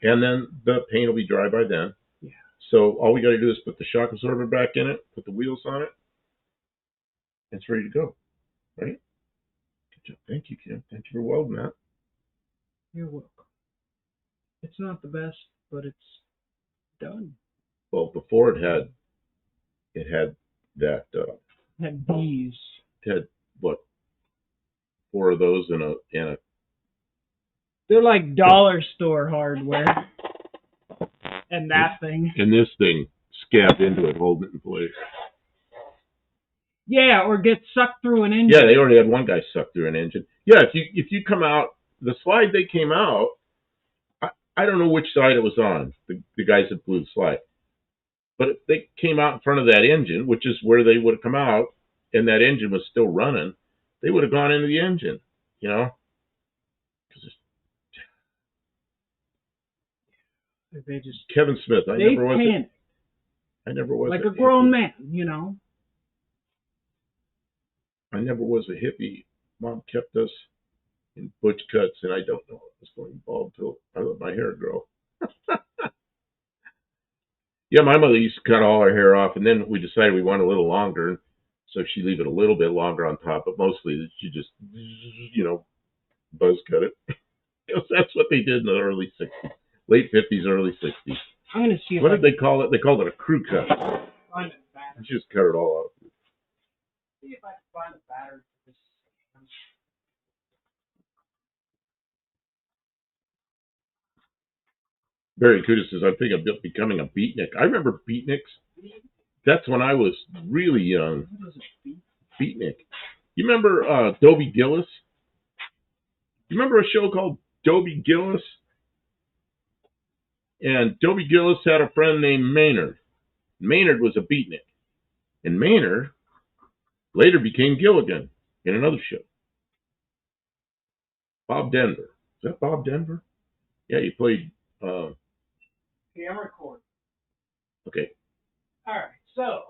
And then the paint will be dry by then.
Yeah.
So all we got to do is put the shock absorber back in it, put the wheels on it. It's ready to go. Right? Good job. Thank you, Kim. Thank you for welding that.
You're welcome. It's not the best, but it's done.
Well, before it had that
Had bees.
it had what, 4 of those and a
They're like dollar store hardware. And that thing.
and this thing scabbed into it, holding it in place.
Yeah, or get sucked through an engine.
Yeah, they already had one guy sucked through an engine. Yeah, if you come out, the slide they came out, I don't know which side it was on, the guys that blew the slide. But if they came out in front of that engine, which is where they would have come out, and that engine was still running, they would have gone into the engine, you know?
They just
Kevin Smith, I never was
like a grown man, you know.
I never was a hippie. Mom kept us in butch cuts, and I don't know I was going bald till I let my hair grow. Yeah, my mother used to cut all her hair off, and then we decided we wanted a little longer, so she'd leave it a little bit longer on top, but mostly she just, buzz cut it. That's what they did in the early 60s, late 50s, early 60s.
I'm going to see if
What did they call it? They called it a crew cut.
Find a battery.
You just cut it all off.
See if I can find a battery for this.
Barry Cuda says, I'm thinking of becoming a beatnik. I remember beatniks. That's when I was really young. Beatnik. You remember Dobie Gillis? You remember a show called Dobie Gillis? And Dobie Gillis had a friend named Maynard. Maynard was a beatnik. And Maynard later became Gilligan in another show. Bob Denver. Is that Bob Denver? Yeah, he played...
Okay, I'm recording.
Okay.
All right, so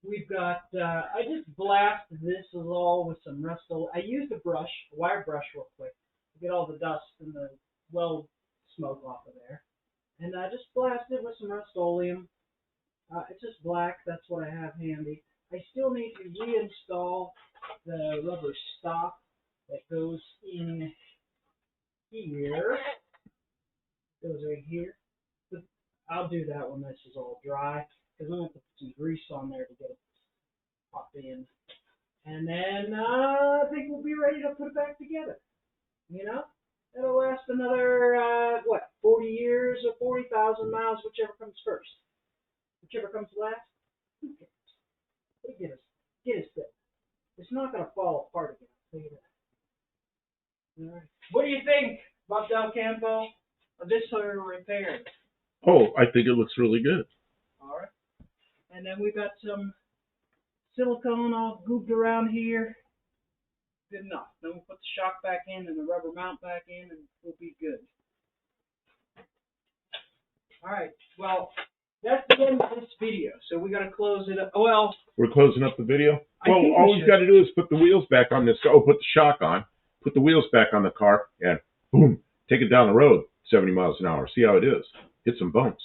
we've got, I just blasted this all with some Rust-Oleum. I used a brush, a wire brush real quick to get all the dust and the weld smoke off of there. And I just blasted it with some Rust-Oleum. It's just black, that's what I have handy. I still need to reinstall the rubber stop that goes in here. Goes right here. But I'll do that when this is all dry, because I'm going to put some grease on there to get it pop in. And then I think we'll be ready to put it back together. You know? It'll last another, 40 years or 40,000 miles, whichever comes first. Whichever comes last, who cares? But get us there. It's not going to fall apart again, I'll tell you that. All right. What do you think, Bob Del Campo, of this sort of repair?
Oh, I think it looks really good.
All right. And then we've got some silicone all gooped around here. Good enough. Then we'll put the shock back in and the rubber mount back in, and we'll be good. All right. Well, that's the end of this video. So we got to close it up. Well,
we're closing up the video. Well,
all
all we've got to do is put the wheels back on this. Oh, put the shock on. Put the wheels back on the car, and boom, take it down the road 70 miles an hour. See how it is. Hit some bumps.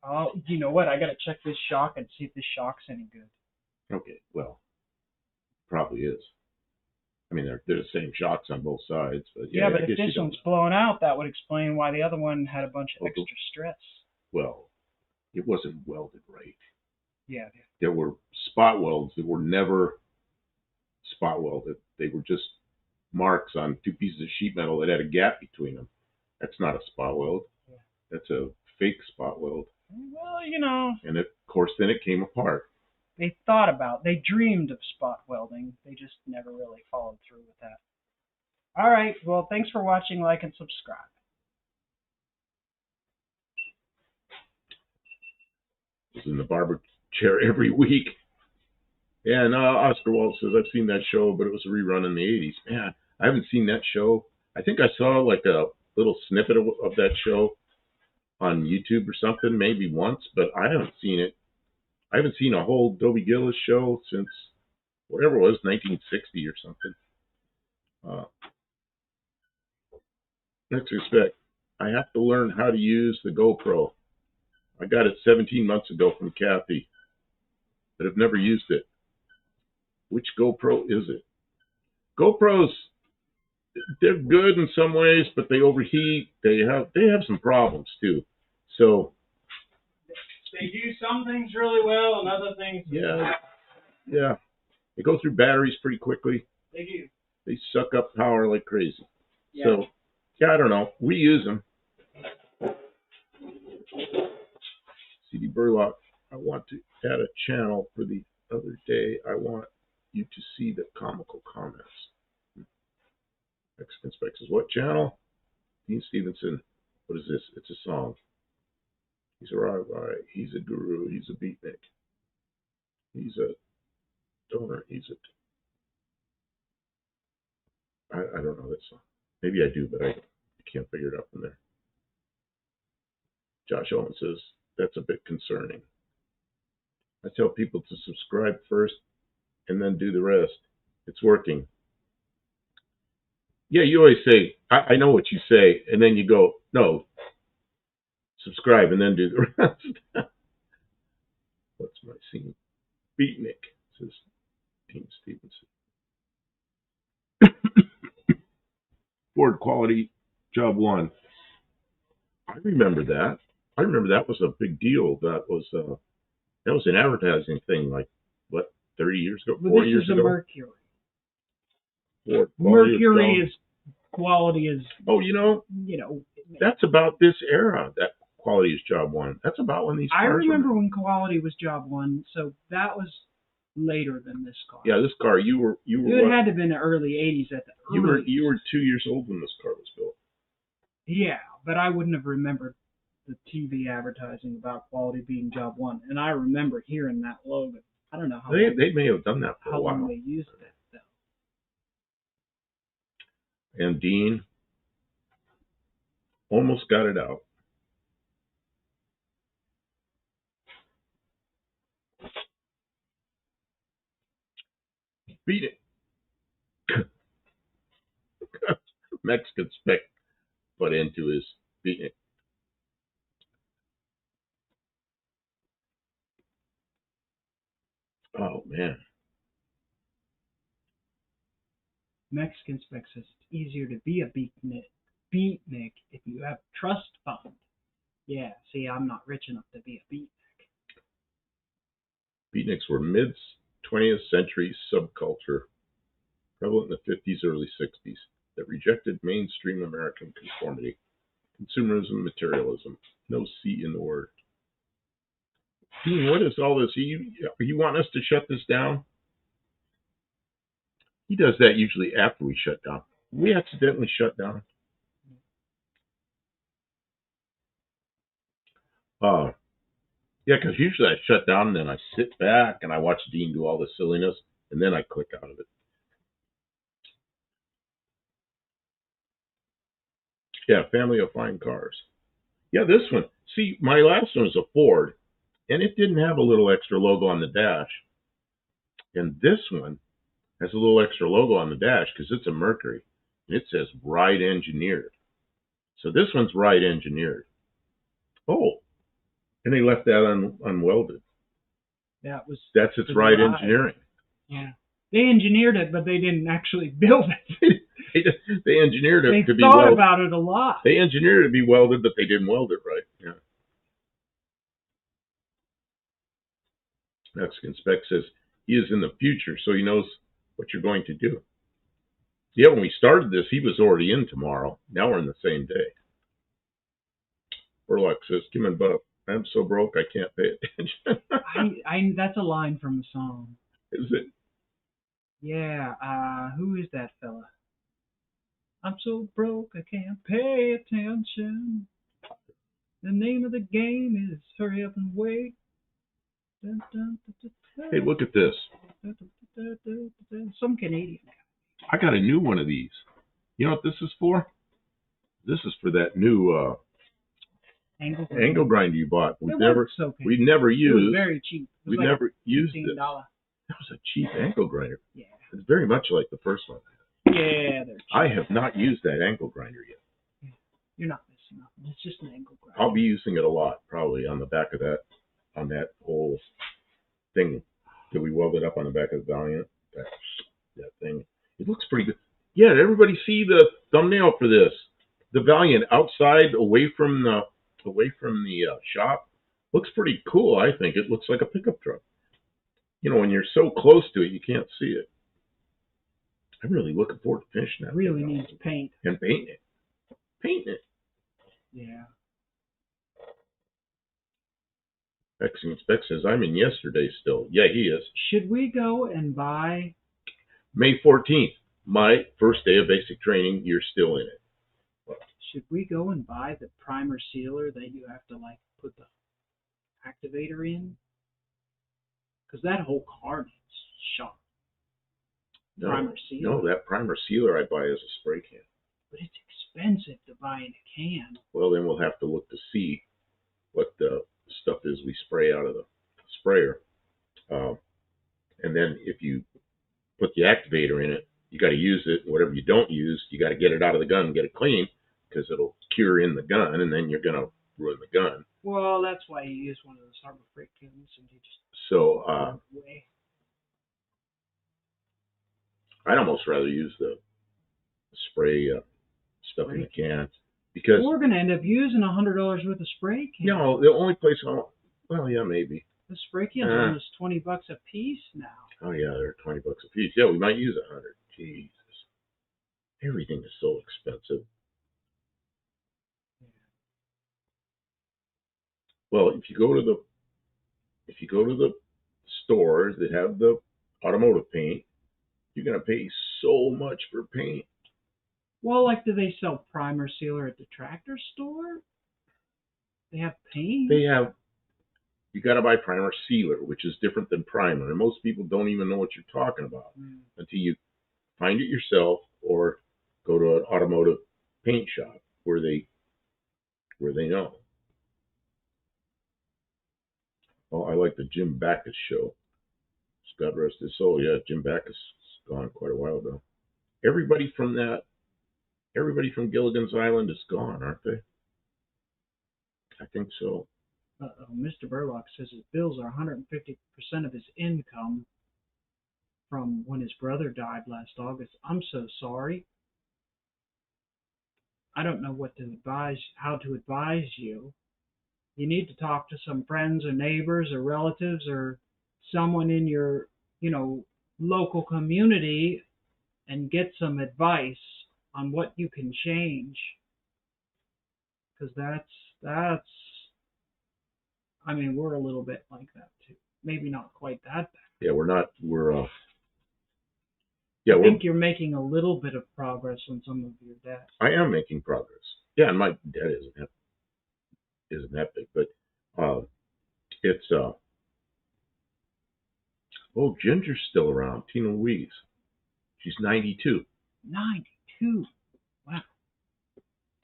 Oh, you know what? I got to check this shock and see if this shock's any good.
Okay, well, probably is. I mean, they're the same shocks on both sides. But yeah,
but if this one's blown out, that would explain why the other one had a bunch of extra stress.
Well, it wasn't welded right.
Yeah.
There were spot welds that were never spot welded. They were just marks on 2 pieces of sheet metal that had a gap between them. That's not a spot weld. Yeah. That's a fake spot weld.
Well, you know.
And of course, then it came apart.
They dreamed of spot welding. They just never really followed through with that. All right. Well, thanks for watching. Like and subscribe.
I was in the barber chair every week. And Oscar Walt says, I've seen that show, but it was a rerun in the 80s. Man, I haven't seen that show. I think I saw like a little snippet of that show on YouTube or something, maybe once, but I haven't seen it. I haven't seen a whole Dobie Gillis show since whatever it was, 1960 or something. Next respect, I have to learn how to use the GoPro. I got it 17 months ago from Kathy, but I've never used it. Which GoPro is it? GoPros, they're good in some ways, but they overheat. They have some problems too. So
They do some things really well and other things.
yeah, they go through batteries pretty quickly.
They do.
They suck up power like crazy.
Yeah.
So yeah, I don't know. We use them. CD Burlock, I want to add a channel for the other day. I want you to see the comical comments. Mexican Specs is what channel? Dean Stevenson. What is this? It's a song. He's a rabbi. He's a guru. He's a beatnik. He's a donor. I don't know that song. Maybe I do, but I can't figure it out from there. Josh Owen says, that's a bit concerning. I tell people to subscribe first and then do the rest. It's working. Yeah, you always say, I know what you say, and then you go, no, subscribe and then do the rest. What's my scene? Beatnik, says Dean Stevenson. Ford Quality Job 1. I remember that. I remember that was a big deal. That was an advertising thing, like, what, 30 years ago?
But
4
this
years
is a
ago?
Mercury.
Ford
Mercury is quality is.
Oh, you know, that's about this era. That Quality is Job 1. That's about when these cars
I remember when quality was Job 1, so that was later than this car.
Yeah, this car, you were.
It had to have been the early 80s at the earliest.
You were 2 years old when this car was built.
Yeah, but I wouldn't have remembered the TV advertising about quality being Job 1, and I remember hearing that logo. I don't know how
They may have done that for
how
a while.
long they used it, though.
And Dean almost got it out. Beat it. Mexican Spec put into his beat it. Oh, man.
Mexican Spec says it's easier to be a beatnik if you have trust fund. Yeah, see, I'm not rich enough to be a beatnik.
Beatniks were mid-20th century subculture prevalent in the 50s, early 60s that rejected mainstream American conformity, consumerism, materialism. No C in the word. Dean, what is all this? You want us to shut this down? He does that usually after we shut down. We accidentally shut down. Yeah, because usually I shut down and then I sit back and I watch Dean do all the silliness and then I click out of it. Yeah, family of fine cars. Yeah, this one. See, my last one was a Ford, and it didn't have a little extra logo on the dash. And this one has a little extra logo on the dash because it's a Mercury. And it says Ride Engineered. So this one's Ride Engineered. Oh, and they left that unwelded. That's its Ride Engineering.
Yeah. They engineered it, but they didn't actually build it.
They engineered it to be
welded. They thought
welded.
about it a lot.
They engineered it to be welded, but they didn't weld it right. Yeah. Mexican Spec says he is in the future, so he knows what you're going to do. Yeah, when we started this, he was already in tomorrow. Now we're in the same day. Burlock says, Kim and Buff, I'm so broke I can't pay attention.
That's a line from the song.
Is it?
Yeah, who is that fella? I'm so broke I can't pay attention. The name of the game is hurry up and wait. Dun, dun, dun, dun,
Hey, look at this.
Some Canadian.
I got a new one of these. You know what this is for? This is for that new angle grinder you bought. We've never used.
It was very cheap.
We've never used it. That was a cheap angle grinder.
Yeah.
It's very much like the first one.
Yeah, they're cheap.
I have not used that angle grinder yet.
Yeah. You're not missing nothing. It's just an angle grinder.
I'll be using it a lot, probably, on the back of that, on that whole thing that we welded up on the back of the Valiant. That thing. It looks pretty good. Yeah, did everybody see the thumbnail for this? The Valiant outside, away from the shop, looks pretty cool. I think it looks like a pickup truck. You know, when you're so close to it, you can't see it. I'm really looking forward to finishing that.
Really needs paint.
And painting it. Painting it.
Yeah.
Mexican Spec says, I'm in yesterday still. Yeah, he is.
Should we go and buy?
May 14th, my first day of basic training, you're still in it.
Should we go and buy the primer sealer that you have to like put the activator in? Because that whole car needs shot.
No,
Primer sealer.
no, that primer sealer I buy is a spray can.
But it's expensive to buy in a can.
Well, then we'll have to look to see what the stuff is we spray out of the sprayer. And then if you put the activator in it, you got to use it. Whatever you don't use, you got to get it out of the gun and get it clean, because it'll cure in the gun, and then you're going to ruin the gun.
Well, that's why you use one of those Harbor Freight cans and you just
So
away.
I'd almost rather use the spray stuff in the can, because
we're going to end up using $100 worth of spray cans.
no, the only place well, yeah, maybe.
The spray cans are almost $20 a piece now.
Oh yeah, they're $20 a piece. Yeah, we might use 100. Jesus, everything is so expensive. Well, if you go to the stores that have the automotive paint, you're gonna pay so much for paint.
Well, like, do they sell primer sealer at the tractor store? They have paint.
They have. You got to buy primer sealer, which is different than primer, and most people don't even know what you're talking about until you find it yourself or go to an automotive paint shop where they know. Oh, I like the Jim Backus show. God rest his soul. Yeah, Jim Backus is gone quite a while ago. Everybody from Gilligan's Island is gone, aren't they? I think so.
Mr. Burlock says his bills are 150% of his income from when his brother died last August. I'm so sorry. I don't know how to advise you. You need to talk to some friends or neighbors or relatives or someone in your, local community and get some advice on what you can change. Because we're a little bit like that too. Maybe not quite that bad.
Yeah,
I think you're making a little bit of progress on some of your debt.
I am making progress. Yeah, and my debt isn't that big, but it's Ginger's still around. Tina Louise. She's 92.
92. Wow.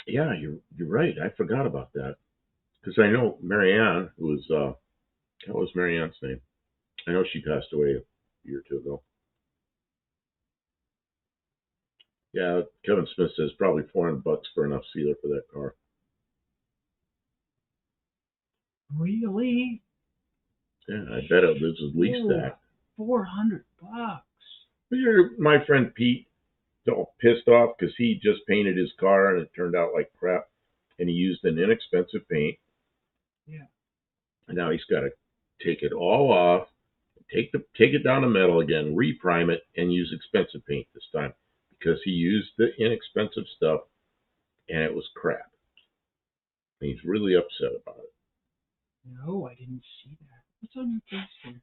Yeah, you're right. I forgot about that. Because I know Marianne, who was, what was Marianne's name? I know she passed away a year or two ago. Yeah, Kevin Smith says probably $400 for enough sealer for that car.
Really?
Yeah, I bet it was at least that.
$400.
My friend Pete, all pissed off because he just painted his car and it turned out like crap, and he used an inexpensive paint.
Yeah.
And now he's got to take it all off, take it down to metal again, reprime it, and use expensive paint this time because he used the inexpensive stuff and it was crap. And he's really upset about it.
No, I didn't see that. What's on your face here?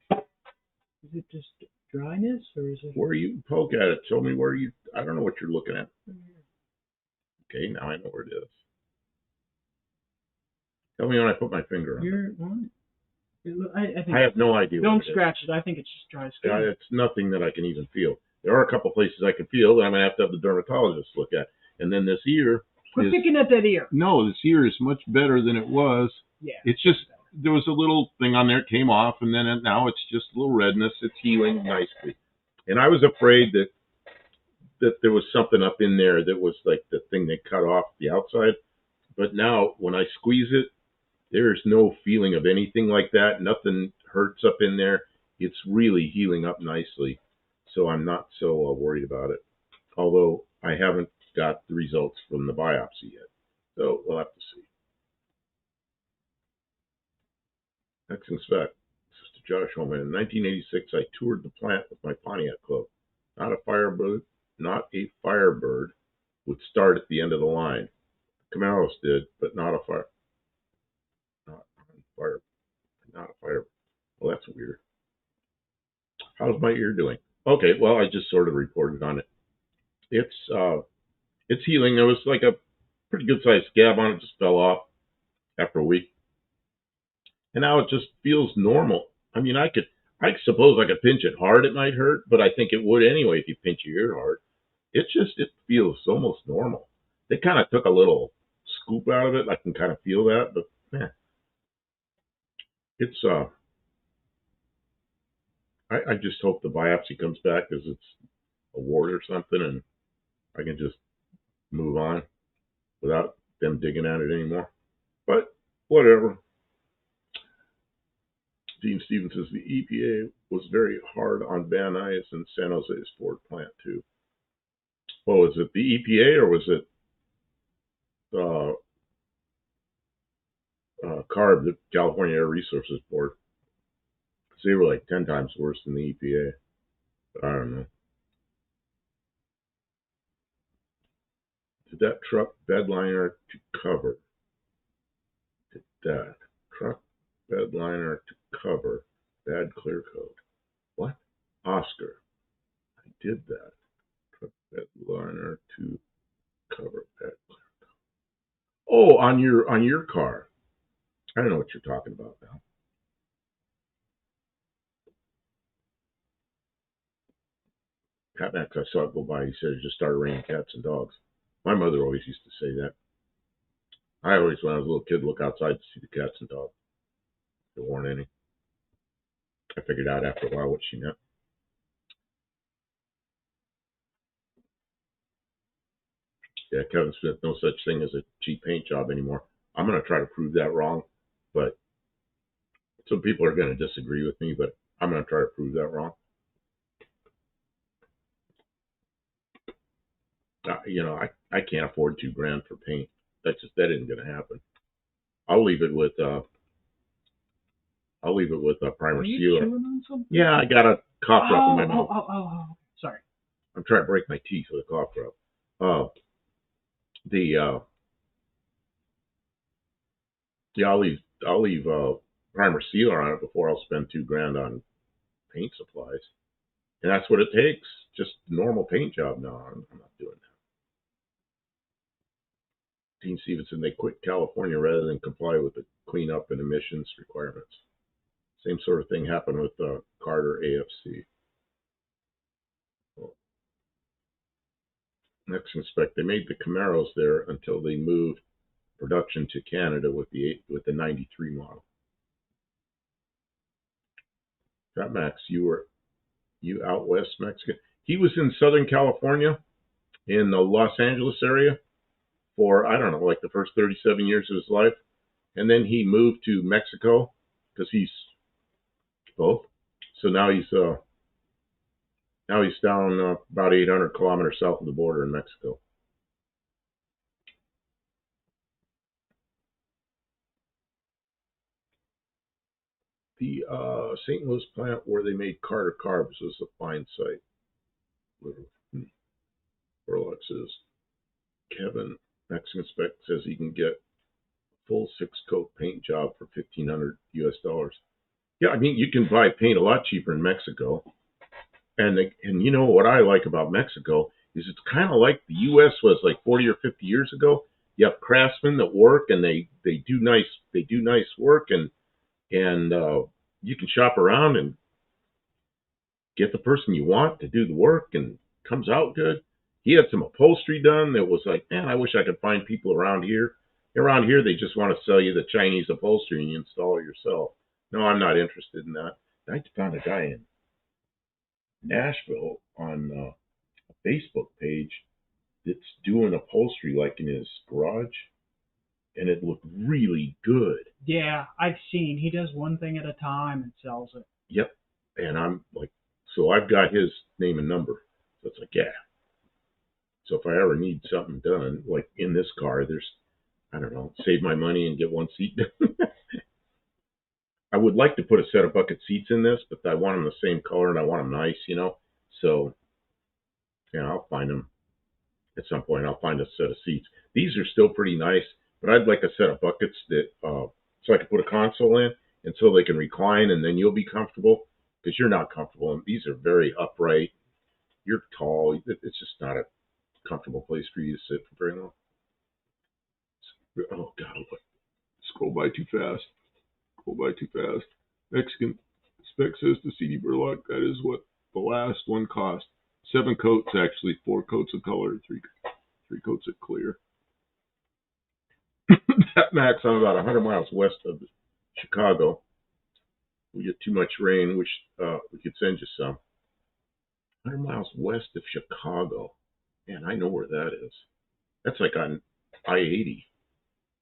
Is it just dryness or is it?
Where you poke at it? Show me where you. I don't know what you're looking at. Okay, now I know where it is. Tell me when I put my finger on it.
I think
I have no idea.
Don't scratch it. I think it's just dry skin.
It's nothing that I can even feel. There are a couple places I can feel that I'm going to have the dermatologist look at. And then this ear.
Quit picking at that ear.
No, this ear is much better than it was.
Yeah.
It's just, there was a little thing on there, it came off, and then now it's just a little redness. It's healing nicely. And I was afraid that there was something up in there that was like the thing they cut off the outside. But now when I squeeze it, there's no feeling of anything like that. Nothing hurts up in there. It's really healing up nicely. So I'm not so worried about it. Although
I haven't got the results from the biopsy yet. So we'll have to see. Next inspect. Sister Josh Holman. In 1986, I toured the plant with my Pontiac Club. Not a Firebird would start at the end of the line. Camaros did, but not a fire. Not a fire. Well, that's weird. How's my ear doing? Okay, well, I just sort of reported on it. It's healing. There was like a pretty good sized scab on it, just fell off after a week, and now it just feels normal. I mean, I suppose I could pinch it hard, it might hurt, but I think it would anyway if you pinch your ear hard. It feels almost normal. They kind of took a little scoop out of it. I can kind of feel that, but man, it's I just hope the biopsy comes back as it's a wart or something, and I can just move on without them digging at it anymore. But whatever. Dean Stevens says the EPA was very hard on Van Nuys and San Jose's Ford plant too. Oh, is it the EPA or was it CARB, the California Air Resources Board? Because they were like 10 times worse than the EPA. But I don't know. Did that truck bedliner to cover? Did that truck bedliner to cover bad clear code? What? Oscar. I did that. Truck bedliner to cover bad clear code. Oh, on your car. I don't know what you're talking about now. Pat Max, I saw it go by. He said it just started raining cats and dogs. My mother always used to say that. I always, when I was a little kid, look outside to see the cats and dogs. There weren't any. I figured out after a while what she meant. Yeah, Kevin Smith, no such thing as a cheap paint job anymore. I'm going to try to prove that wrong, but some people are going to disagree with me, but I'm going to try to prove that wrong. I can't afford $2,000 for paint. That isn't going to happen. I'll leave it with primer sealer. Yeah, I got a cough drop in my mouth.
Oh, sorry.
I'm trying to break my teeth with a cough drop. I'll leave primer sealer on it before I'll spend $2,000 on paint supplies, and that's what it takes. Just a normal paint job. No, I'm not doing that. Dean Stevenson, they quit California rather than comply with the cleanup and emissions requirements. Same sort of thing happened with Carter AFC. Well, next inspect, they made the Camaros there until they moved production to Canada with the 93 model. Fat Max, you out west Mexican? He was in Southern California, in the Los Angeles area, for, I don't know, like the first 37 years of his life. And then he moved to Mexico because he's both. So now he's down about 800 kilometers south of the border in Mexico. The St. Louis plant where they made Carter carbs was a fine site. Burlock says, Kevin, Mexican Spec says he can get a full 6-coat paint job for $1,500 US. Yeah, I mean, you can buy paint a lot cheaper in Mexico. And you know what I like about Mexico is it's kind of like the U.S. was like 40 or 50 years ago. You have craftsmen that work and they do nice work, and you can shop around and get the person you want to do the work, and it comes out good. He had some upholstery done that was like, man, I wish I could find people around here. Around here, they just want to sell you the Chinese upholstery and you install it yourself. No, I'm not interested in that. I found a guy in Nashville on a Facebook page that's doing upholstery like in his garage, and it looked really good.
Yeah, I've seen. He does one thing at a time and sells it.
Yep. And I'm like, so I've got his name and number. So it's like, yeah. So if I ever need something done, like in this car, there's, I don't know, save my money and get one seat done. I would like to put a set of bucket seats in this, but I want them the same color and I want them nice, you know. So, yeah, I'll find them at some point. I'll find a set of seats. These are still pretty nice, but I'd like a set of buckets that, so I can put a console in and so they can recline and then you'll be comfortable because you're not comfortable. And these are very upright. You're tall. It's just not a comfortable place for you to sit for very long. Oh, God, what? Scroll by too fast. Scroll by too fast. Mexican spec says to CD Burlock, that is what the last one cost. 7 coats, actually. 4 coats of color, 3 coats of clear. That max, I'm about 100 miles west of Chicago. We get too much rain, which we could send you some. 100 miles west of Chicago. Man, I know where that is. That's like on I-80.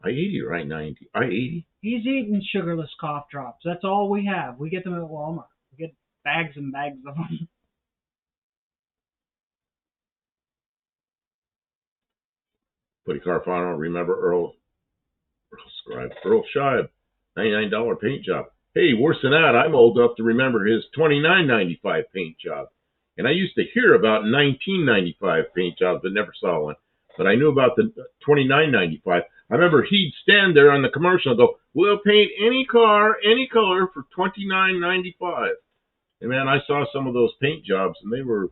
I-80 or I-90? I-80?
He's eating sugarless cough drops. That's all we have. We get them at Walmart. We get bags and bags of them.
Buddy Carfano, remember Earl Scheib, $99 paint job. Hey, worse than that, I'm old enough to remember his $29.95 paint job. And I used to hear about $19.95 paint jobs, but never saw one. But I knew about the $29.95. I remember he'd stand there on the commercial and go, we'll paint any car, any color for $29.95. And man, I saw some of those paint jobs, and they were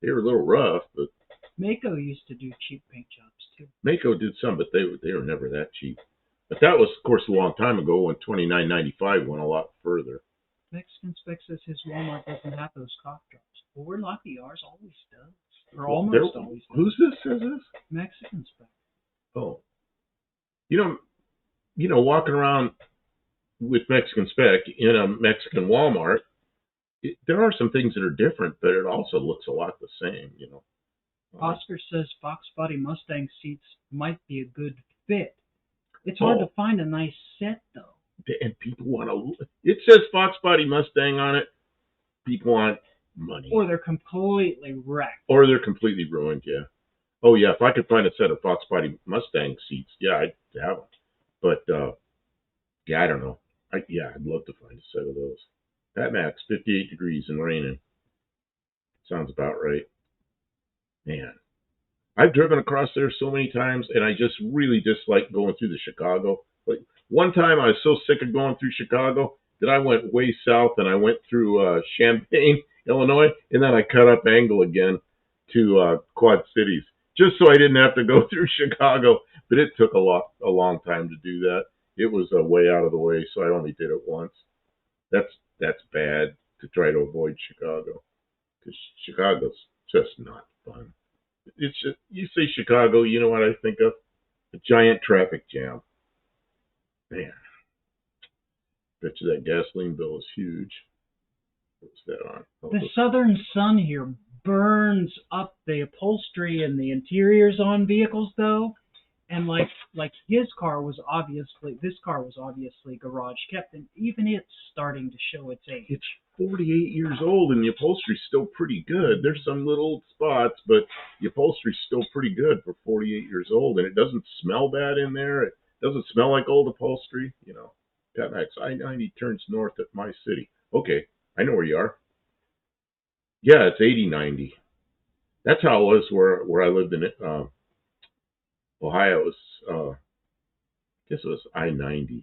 a little rough, but
Mako used to do cheap paint jobs too.
Mako did some, but they were never that cheap. But that was, of course, a long time ago when $29.95 went a lot further.
Mexican Spec says his Walmart doesn't have those cough drops. Well, we're lucky. Ours always does. Or almost always does.
Who's this says this?
Mexican Spec.
Oh. You know, walking around with Mexican Spec in a Mexican Walmart, there are some things that are different, but it also looks a lot the same, you know.
Oscar says Fox Body Mustang seats might be a good fit. It's hard to find a nice set, though.
And people want to... It says Fox Body Mustang on it. People want money.
Or they're completely wrecked.
Or they're completely ruined, yeah. Oh, yeah, if I could find a set of Fox Body Mustang seats, yeah, I'd have them. But, yeah, I don't know. I'd love to find a set of those. Pat Max, 58 degrees and raining. Sounds about right. Man, I've driven across there so many times, and I just really dislike going through the Chicago. Like one time, I was so sick of going through Chicago that I went way south, and I went through Champaign, Illinois, and then I cut up angle again to Quad Cities, just so I didn't have to go through Chicago. But it took a long time to do that. It was way out of the way, so I only did it once. That's bad to try to avoid Chicago, because Chicago's just not fun. It's just, you say Chicago, you know what I think of? A giant traffic jam. Man, bet you that gasoline bill is huge. What's that on?
The southern sun here burns up the upholstery and the interiors on vehicles, though. And like his car was obviously, this car was obviously garage kept, and even it's starting to show its age.
It's 48 years old, and the upholstery's still pretty good. There's some little spots, but the upholstery's still pretty good for 48 years old, and it doesn't smell bad in there. It doesn't smell like old upholstery. You know, Pat Max, I-90 turns north at my city. Okay, I know where you are. Yeah, it's 80-90. That's how it was where I lived in Ohio. It was, I guess it was I-90.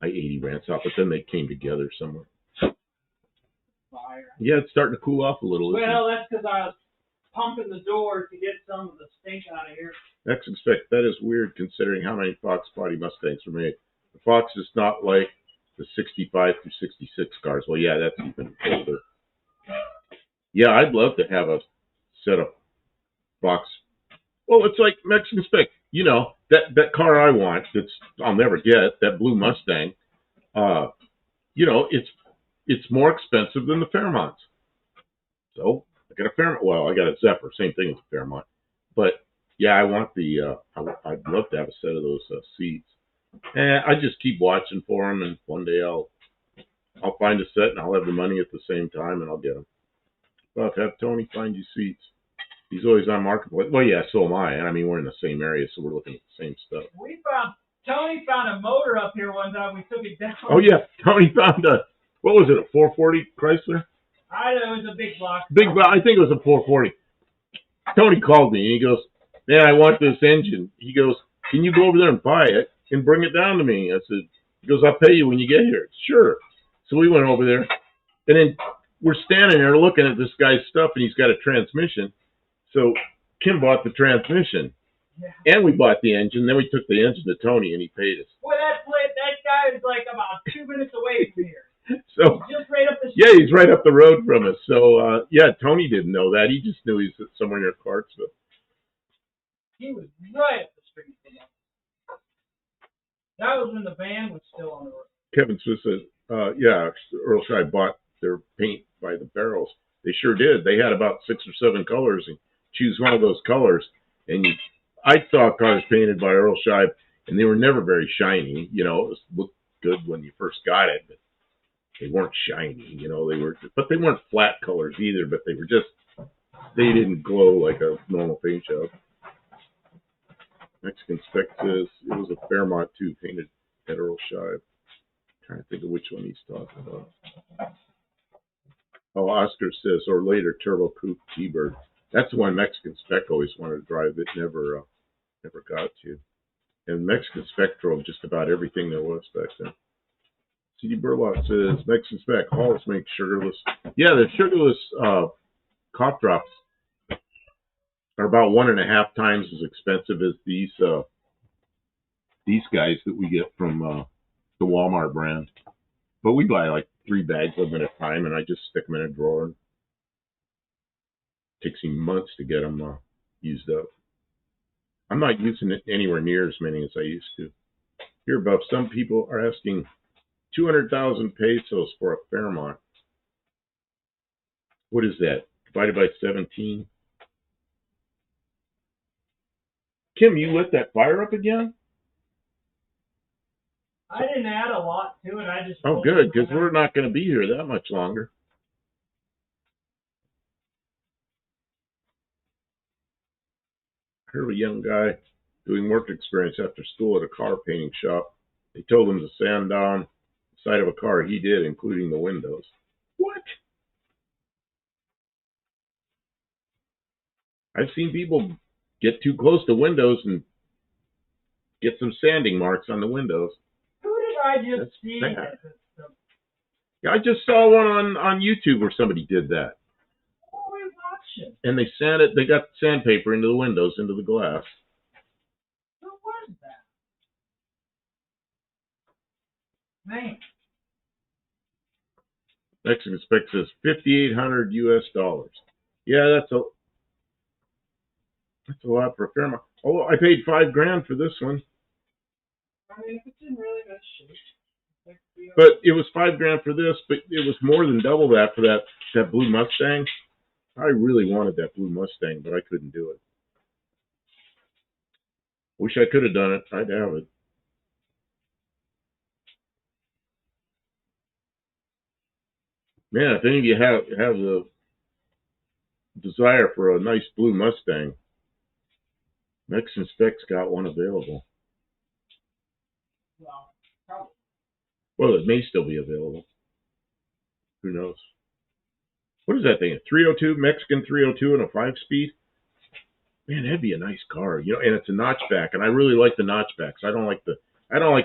I-80 ran south, but then they came together somewhere.
Fire.
Yeah, it's starting to cool off a little.
Well, that's because I was pumping the door to get some of the stink out of here.
Mexican Spec, that is weird considering how many Fox Body Mustangs were made. The Fox is not like the 65 through 66 cars. Well, yeah, that's even older. Yeah, I'd love to have a set of Fox. Well, it's like Mexican Spec. You know, that car I want, I'll never get, that blue Mustang, you know, it's more expensive than the Fairmonts. So I got a Fairmont. Well, I got a Zephyr, same thing as a Fairmont. But yeah, I want I'd love to have a set of those seats. And I just keep watching for them, and one day I'll find a set, and I'll have the money at the same time, and I'll get them. Well, have Tony find you seats.
He's always on Marketplace. Well, yeah, so am I. And I mean, we're in the same area, so we're looking at the same stuff.
Tony found a motor up here one time. We took it down.
Oh, yeah. Tony found what was it, a 440 Chrysler?
I know, it was a big block.
I think it was a 440. Tony called me, and he goes, man, I want this engine. He goes, can you go over there and buy it and bring it down to me? I said, he goes, I'll pay you when you get here. Sure. So we went over there, and then we're standing there looking at this guy's stuff, and he's got a transmission. So Kim bought the transmission, and we bought the engine. Then we took the engine to Tony, and he paid us.
Boy, that guy is like about 2 minutes away from here.
So
he's just right up the street.
Yeah, he's right up the road from us. So yeah, Tony didn't know that. He just knew he's somewhere near Clarksville.
He was right up the street from us. That was when the van was still on the road.
Kevin Smith said, yeah, Earl Scheib bought their paint by the barrels. They sure did. They had about 6 or 7 colors, and choose one of those colors. And I saw cars painted by Earl Scheib, and they were never very shiny. You know, it looked good when you first got it, but they weren't shiny. You know, but they weren't flat colors either. But they were they didn't glow like a normal paint job. Mexican Spec says it was a Fairmont 2 painted at Earl Scheib. Trying to think of which one he's talking about. Oh, Oscar says, or later Turbo Coupe T-Bird. That's the one Mexican Spec always wanted to drive. It never got to. And Mexican Spec drove just about everything there was back then. C.D. Burlock says, Mexican Spec, Halls make sugarless. Yeah, the sugarless cough drops are about 1.5 times as expensive as these guys that we get from the Walmart brand. But we buy like 3 bags of them at a time, and I just stick them in a drawer. It takes me months to get them used up. I'm not using it anywhere near as many as I used to. Here above, some people are asking 200,000 pesos for a Fairmont. What is that? Divided by 17? Kim, you lit that fire up again?
I didn't add a lot to it. I just.
Oh, good, because we're not going to be here that much longer. I heard a young guy doing work experience after school at a car painting shop. They told him to sand down the side of a car. He did, including the windows. What? I've seen people get too close to windows and get some sanding marks on the windows.
Who did I just see?
Yeah, I just saw one on YouTube where somebody did that.
What were we watching?
And they got sandpaper into the windows, into the glass.
Who was that? Man.
Mexican Spec says $5,800 US. Yeah, that's a lot for a Fairmont. Oh, I paid $5,000 for this one.
I mean, if it's in really good shape.
But it was $5,000 for this, but it was more than double that for that blue Mustang. I really wanted that blue Mustang, but I couldn't do it. Wish I could have done it. I'd have it. Man, if any of you have the desire for a nice blue Mustang, Mexican Spec's got one available.
Well, probably.
Well, it may still be available. Who knows? What is that thing? A 302, Mexican 302 and a 5-speed? Man, that'd be a nice car. You know, and it's a notchback, and I really like the notchbacks. I don't like the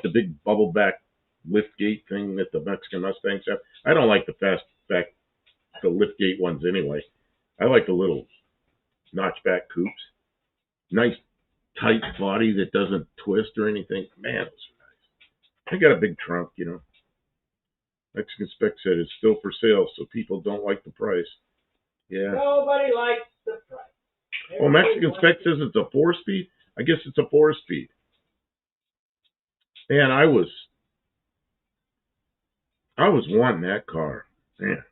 big bubble back liftgate thing that the Mexican Mustangs have. I don't like the the liftgate ones anyway. I like the little notchback coupes. Nice tight body that doesn't twist or anything. Man, it's nice. I got a big trunk, you know. Mexican Spec said it's still for sale, so people don't like the price. Yeah.
Nobody likes the price.
Well, Mexican Spec says it's a 4-speed. I guess it's a 4-speed. Man, I was wanting that car. Man.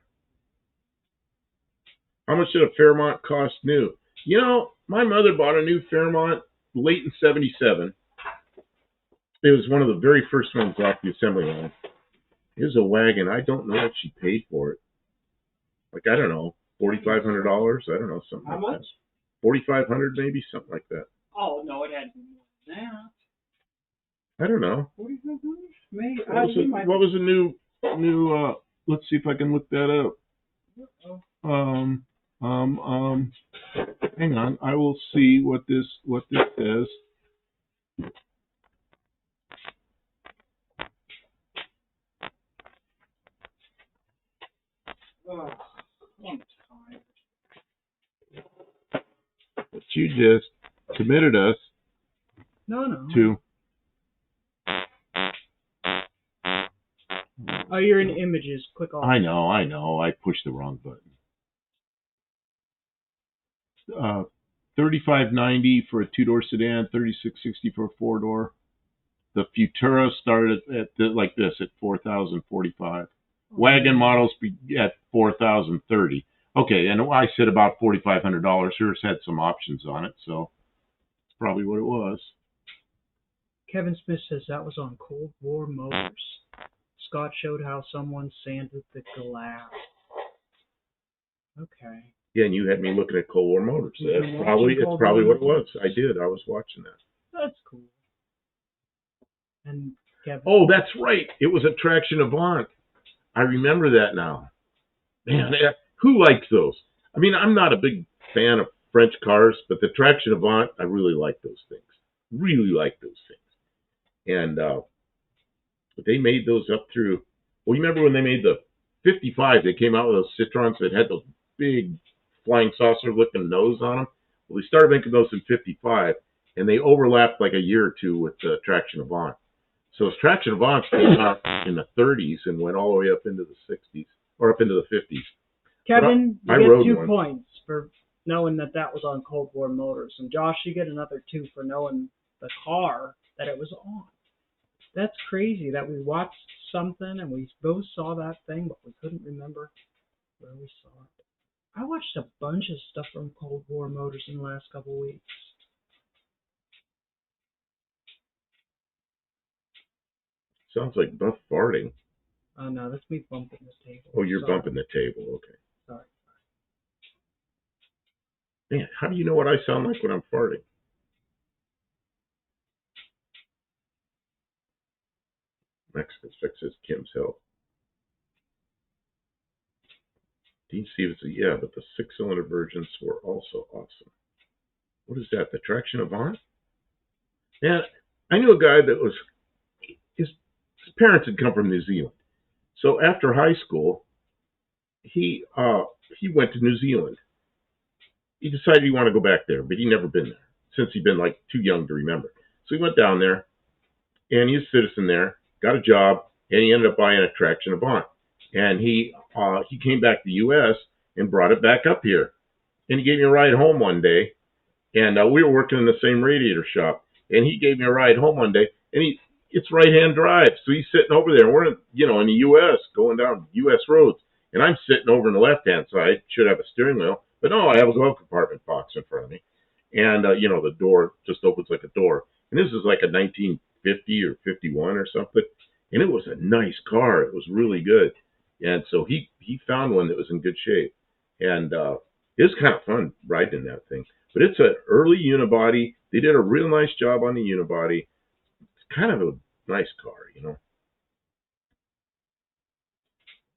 How much did a Fairmont cost new? You know, my mother bought a new Fairmont late in '77. It was one of the very first ones off the assembly line. It was a wagon. I don't know what she paid for it. Like, I don't know, $4,500? I don't know, something
How
like
much?
that. 4,500 maybe, something like that.
Oh no, it had to be more than that.
I don't know.
4,500? Maybe.
What was the new? Let's see if I can look that up. Hang on. I will see what this says.
Oh, I'm tired.
But you just committed us
No.
to.
Oh, you're in images. Click off.
I know. I pushed the wrong button. $3,590 for a 2-door sedan, $3,660 for a 4-door. The Futura started at like this at $4,045. Wagon models at $4,030. Okay, and I said about $4,500. Hers had some options on it, so it's probably what it was.
Kevin Smith says that was on Cold War Motors. Scott showed how someone sanded the glass. Okay.
Yeah, and you had me looking at Cold War Motors. It's probably what it was. I did. I was watching that.
That's cool. And Kevin.
Oh, that's right. It was a Traction Avant. I remember that now. Man, who likes those? I mean, I'm not a big fan of French cars, but the Traction Avant, I really like those things. Really like those things. And they made those up through. Well, you remember when they made the 55? They came out with those Citroens that had those big flying saucer-looking nose on them. Well, they started making those in 55, and they overlapped like a year or two with the Traction Avant. So those Traction Avants came out in the 30s and went all the way up into the 60s, or up into the 50s.
Kevin,
I
you
rode
get 2
one.
points for knowing that was on Cold War Motors. And Josh, you get another 2 for knowing the car that it was on. That's crazy that we watched something and we both saw that thing, but we couldn't remember where we saw it. I watched a bunch of stuff from Cold War Motors in the last couple of weeks.
Sounds like Buff farting.
Oh no, that's me bumping the table.
Oh, you're bumping the table. Okay.
Sorry.
Man, how do you know what I sound like when I'm farting? Mexican fixes Kim's help. Dean Stevens said, yeah, but the 6-cylinder versions were also awesome. What is that? The Traction Avant? Yeah, I knew a guy that was, his parents had come from New Zealand. So after high school, he went to New Zealand. He decided he wanted to go back there, but he'd never been there since he'd been like too young to remember. So he went down there, and he's a citizen there, got a job, and he ended up buying a Traction Avant. And he came back to the U.S. and brought it back up here. And he gave me a ride home one day, and we were working in the same radiator shop. And he gave me a ride home one day, and it's right-hand drive. So he's sitting over there, and we're in the U.S., going down U.S. roads. And I'm sitting over on the left-hand side, should have a steering wheel. But no, I have a glove compartment box in front of me. And, the door just opens like a door. And this is like a 1950 or 51 or something. And it was a nice car. It was really good. And so he found one that was in good shape. And it was kind of fun riding that thing. But it's an early unibody. They did a real nice job on the unibody. It's kind of a nice car,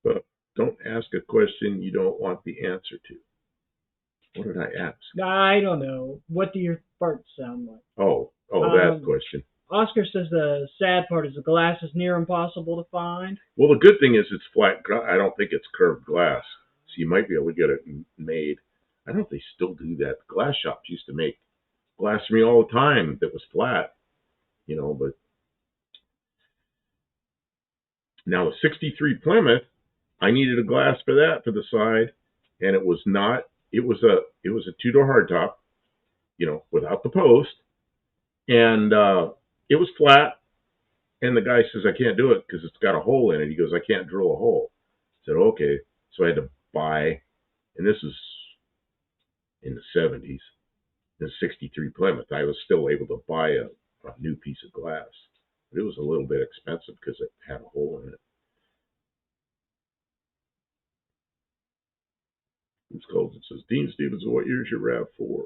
But don't ask a question you don't want the answer to. What did I ask?
I don't know. What do your farts sound like?
Oh, that question.
Oscar says the sad part is the glass is near impossible to find.
Well, the good thing is it's flat. I don't think it's curved glass, so you might be able to get it made. I don't know if they still do that. The glass shops used to make glass for me all the time that was flat, but now the 63 Plymouth, I needed a glass for that for the side, and it was not. It was a 2-door hardtop, without the post, and it was flat. And the guy says, I can't do it because it's got a hole in it. He goes, I can't drill a hole. I said, okay. So I had to buy, and this is in the 70s, the 63 Plymouth. I was still able to buy a new piece of glass. But it was a little bit expensive because it had a hole in it. It's called, it says, Dean Stevens, what year's your RAV4?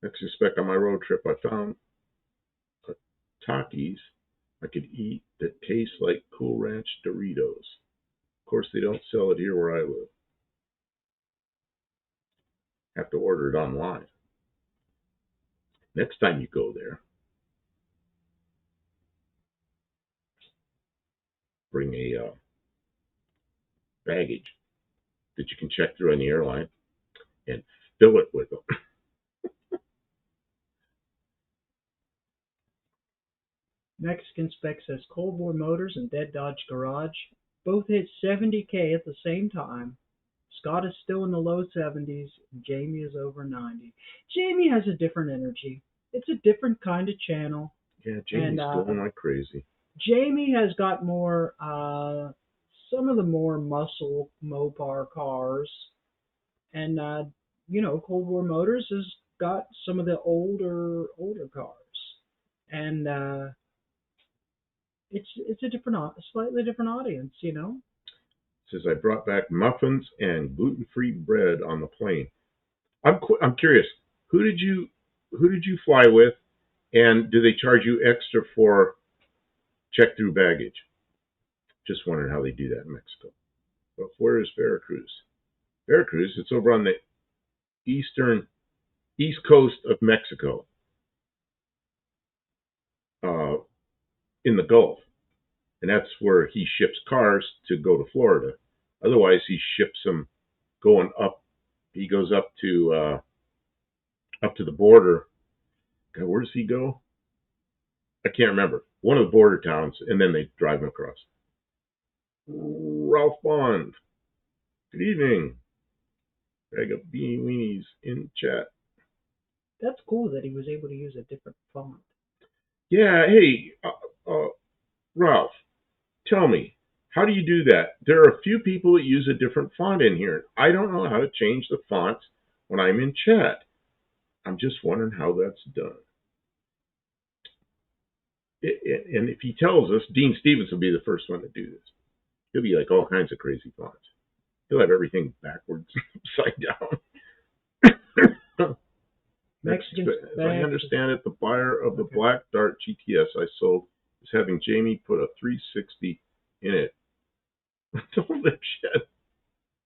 Next spec on my road trip, I found Takis I could eat that taste like Cool Ranch Doritos. Of course, they don't sell it here where I live. Have to order it online. Next time you go there, bring a baggage that you can check through on the airline and fill it with them.
Mexican Spec says Cold War Motors and Dead Dodge Garage both hit 70K at the same time. Scott is still in the low 70s. And Jamie is over 90. Jamie has a different energy. It's a different kind of channel.
Yeah, Jamie's going like crazy.
Jamie has got more, some of the more muscle Mopar cars. And, Cold War Motors has got some of the older cars. And it's a slightly different audience,
It says I brought back muffins and gluten-free bread on the plane. I'm curious. Who did you fly with, and do they charge you extra for check-through baggage? Just wondering how they do that in Mexico. But where is Veracruz? Veracruz, it's over on the east coast of Mexico, in the Gulf, and that's where he ships cars to go to Florida. Otherwise, he ships them going up. He goes up to the border. God, where does he go? I can't remember. One of the border towns, and then they drive him across. Ralph Bond. Good evening. Bag of beanie weenies in chat.
That's cool that he was able to use a different font.
Yeah, hey, Ralph, tell me, how do you do that? There are a few people that use a different font in here. I don't know how to change the fonts when I'm in chat. I'm just wondering how that's done. And if he tells us, Dean Stevens will be the first one to do this. He'll be like all kinds of crazy fonts. He'll have everything backwards, upside down.
Mexican
As I understand it, the buyer of the Black Dart GTS I sold is having Jamie put a 360 in it. Don't live shit.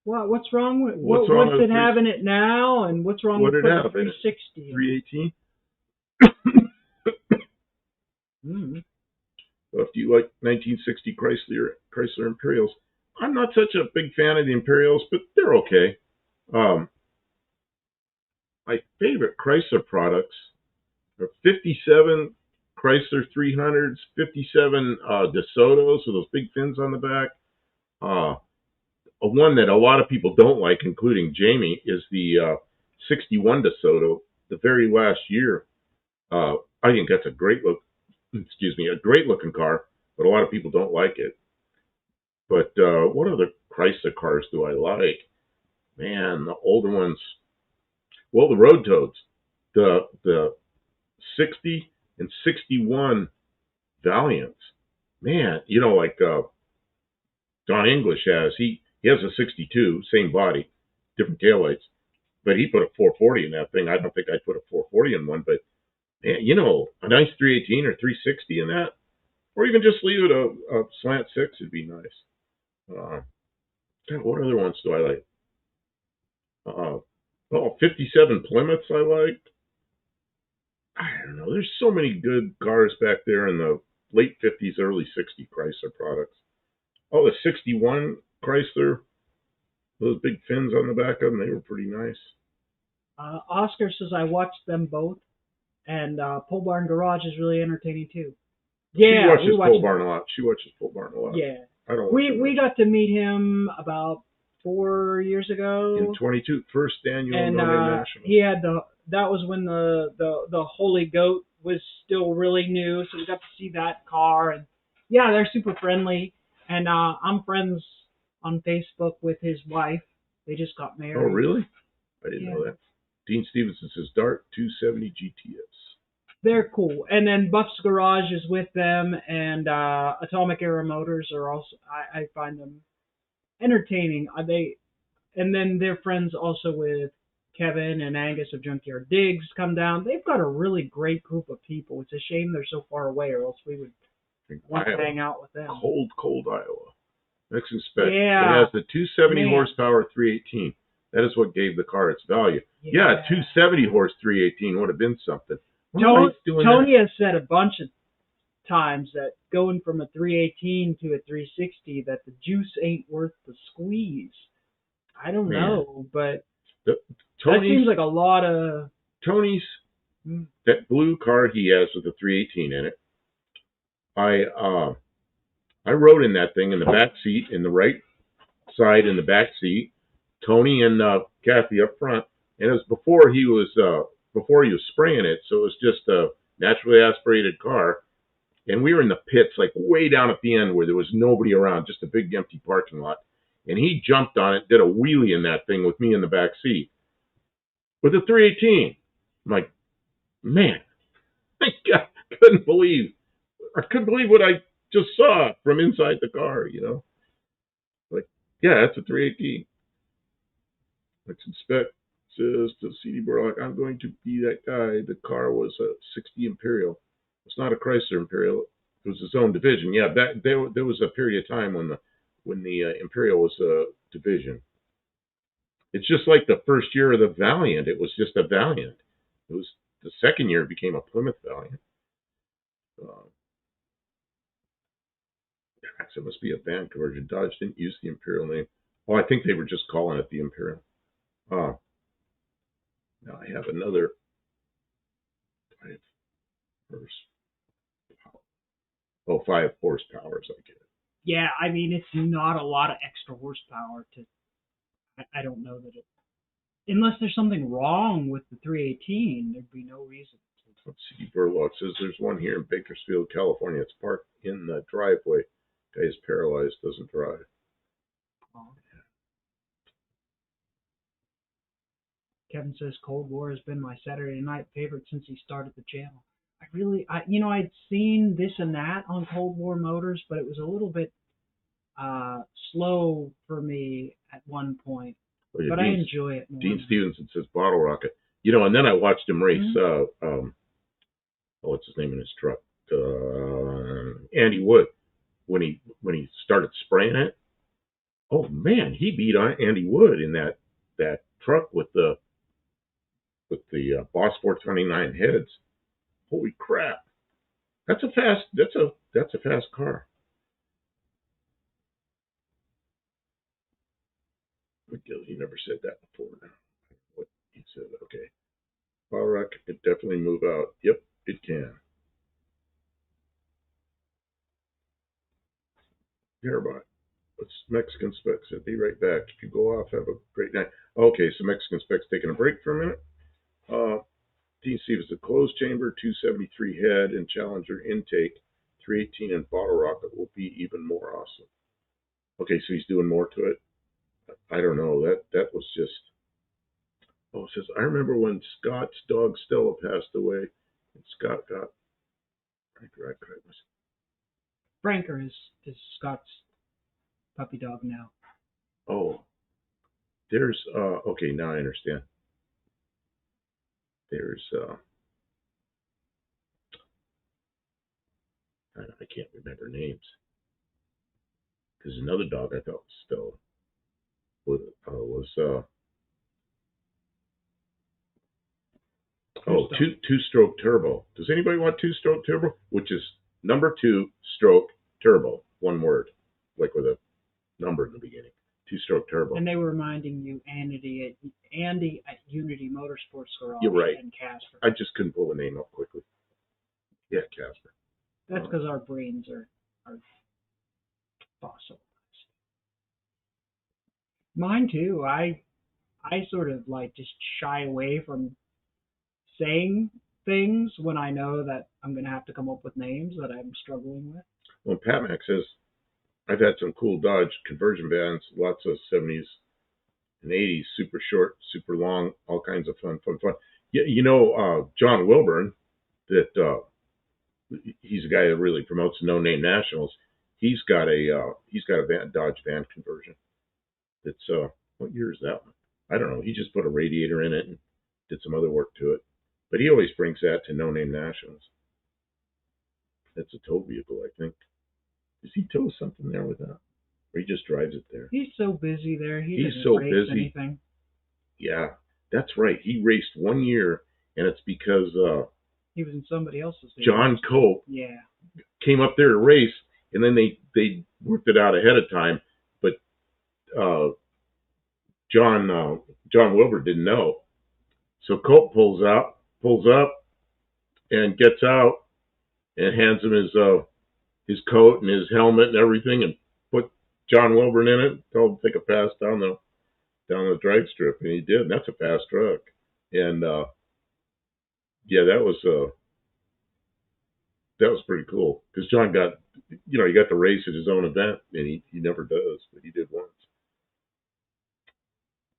What's wrong with
what's
it having it now, and what's wrong with putting a 360?
318.
Mm.
Well, if you like 1960 Chrysler Imperials, I'm not such a big fan of the Imperials, but they're okay. My favorite Chrysler products are 57 Chrysler 300s, 57 DeSotos with those big fins on the back. One that a lot of people don't like, including Jamie, is the 61 DeSoto, the very last year. I think that's a great looking car, but a lot of people don't like it. But what other Chrysler cars do I like? Man, the older ones. Well, the Road Toads, the 60 and 61 Valiants. Man, like Don English has. He has a 62, same body, different taillights, but he put a 440 in that thing. I don't think I'd put a 440 in one, but man, a nice 318 or 360 in that, or even just leave it a slant 6 would be nice. God, what other ones do I like? 57 Plymouths I like. I don't know. There's so many good cars back there in the late 50s, early 60s Chrysler products. Oh, the 61 Chrysler, those big fins on the back of them, they were pretty nice.
Oscar says I watched them both, and Pole Barn Garage is really entertaining too. Yeah,
she watches Pole Barn a lot. She watches Pole Barn a lot.
Yeah,
I don't.
We got to meet him about 4 years ago.
In 22, first annual
and
National.
He had that was when the Holy Goat was still really new, so we got to see that car, and yeah, they're super friendly. And I'm friends on Facebook with his wife. They just got married.
Oh, really? I didn't know that. Dean Stevenson says Dart 270 GTS.
They're cool. And then Buff's Garage is with them, and Atomic Era Motors are also. I find them entertaining. And then they're friends also with Kevin and Angus of Junkyard Digs come down. They've got a really great group of people. It's a shame they're so far away, or else we would want to hang out with them.
Cold Iowa. Mexican Spec.
Yeah.
It has the 270
Man.
horsepower 318. That is what gave the car its value. Yeah, 270 horse 318 would have been something.
Tony has said a bunch of times that going from a 318 to a 360, that the juice ain't worth the squeeze. I don't know, but that seems like a lot of...
Tony's, that blue car he has with the 318 in it, I rode in that thing in the back seat, in the right side in the back seat, Tony and Kathy up front, and it was before he was spraying it, so it was just a naturally aspirated car, and we were in the pits, like way down at the end where there was nobody around, just a big empty parking lot, and he jumped on it, did a wheelie in that thing with me in the back seat with a 318. I'm like, man, I couldn't believe what I just saw from inside the car, you know. Like, yeah, that's a 318. Mexican Spec says to CD Burlock, I'm going to be that guy. The car was a 60 Imperial. It's not a Chrysler Imperial. It was its own division. Yeah, there was a period of time when the Imperial was a division. It's just like the first year of the Valiant. It was just a Valiant. It was the second year it became a Plymouth Valiant. So it must be a van conversion. Dodge didn't use the Imperial name. Oh, I think they were just calling it the Imperial. Now I have another 5 horsepower. 5 horsepower, I get it.
Yeah, I mean, it's not a lot of extra horsepower to... I don't know that it... Unless there's something wrong with the 318, thered be no reason.
Let's see. Burlock says there's one here in Bakersfield, California. It's parked in the driveway. Guy's paralyzed, doesn't drive.
Oh. Kevin says Cold War has been my Saturday night favorite since he started the channel. I'd seen this and that on Cold War Motors, but it was a little bit slow for me at one point. Oh, yeah, but I enjoy it more.
Dean Stevenson says Bottle Rocket. You know, and then I watched him race, what's his name in his truck? Andy Wood. When he started spraying it. Oh man, he beat Andy Wood in that truck with the Boss 429 heads. Holy crap. That's a fast car. He never said that before. What he said, okay. Bottle Rocket could definitely move out. Yep, it can. Airbot. What's Mexican Spec said? Be right back. If you go off, have a great night. Okay, so Mexican Spec's taking a break for a minute. Dean Stevens, the closed chamber 273 head and Challenger intake 318 and Bottle Rocket will be even more awesome. Okay, so he's doing more to it. I don't know. That was just. Oh, it says I remember when Scott's dog Stella passed away, and Scott got.
Franker is Scott's puppy dog now.
Oh, there's okay, now I understand. There's I can't remember names because another dog I thought was two-stroke turbo. Does anybody want two-stroke turbo? Which is number 2-stroke turbo, one word, like with a number in the beginning. Two-stroke turbo.
And they were reminding you, Andy at Unity Motorsports Garage.
You're right.
And Casper.
I just couldn't pull the name up quickly. Yeah, Casper.
That's because our brains are fossilized. Mine too. I sort of like just shy away from saying things when I know that I'm going to have to come up with names that I'm struggling with.
Well, Pat Mac says, I've had some cool Dodge conversion vans, lots of 70s and 80s, super short, super long, all kinds of fun. Yeah, you know, John Wilburn, that he's a guy that really promotes No Name Nationals. He's got a Dodge van conversion. It's what year is that one? I don't know. He just put a radiator in it and did some other work to it. But he always brings that to No Name Nationals. That's a tow vehicle, I think. Does he tow something there with that? Or he just drives it there?
He's so busy there.
He's
doesn't
so
race
busy.
anything.
Yeah, that's right. He raced 1 year, and it's because
he was in somebody else's.
John Cope came up there to race, and then they worked it out ahead of time. But John Wilbur didn't know, so Cope pulls up, and gets out, and hands him his coat and his helmet and everything, and put John Wilbur in it. Told him to take a pass down the drag strip, and he did. And that's a fast truck, and yeah, that was pretty cool because John got, he got to race at his own event, and he never does, but he did once.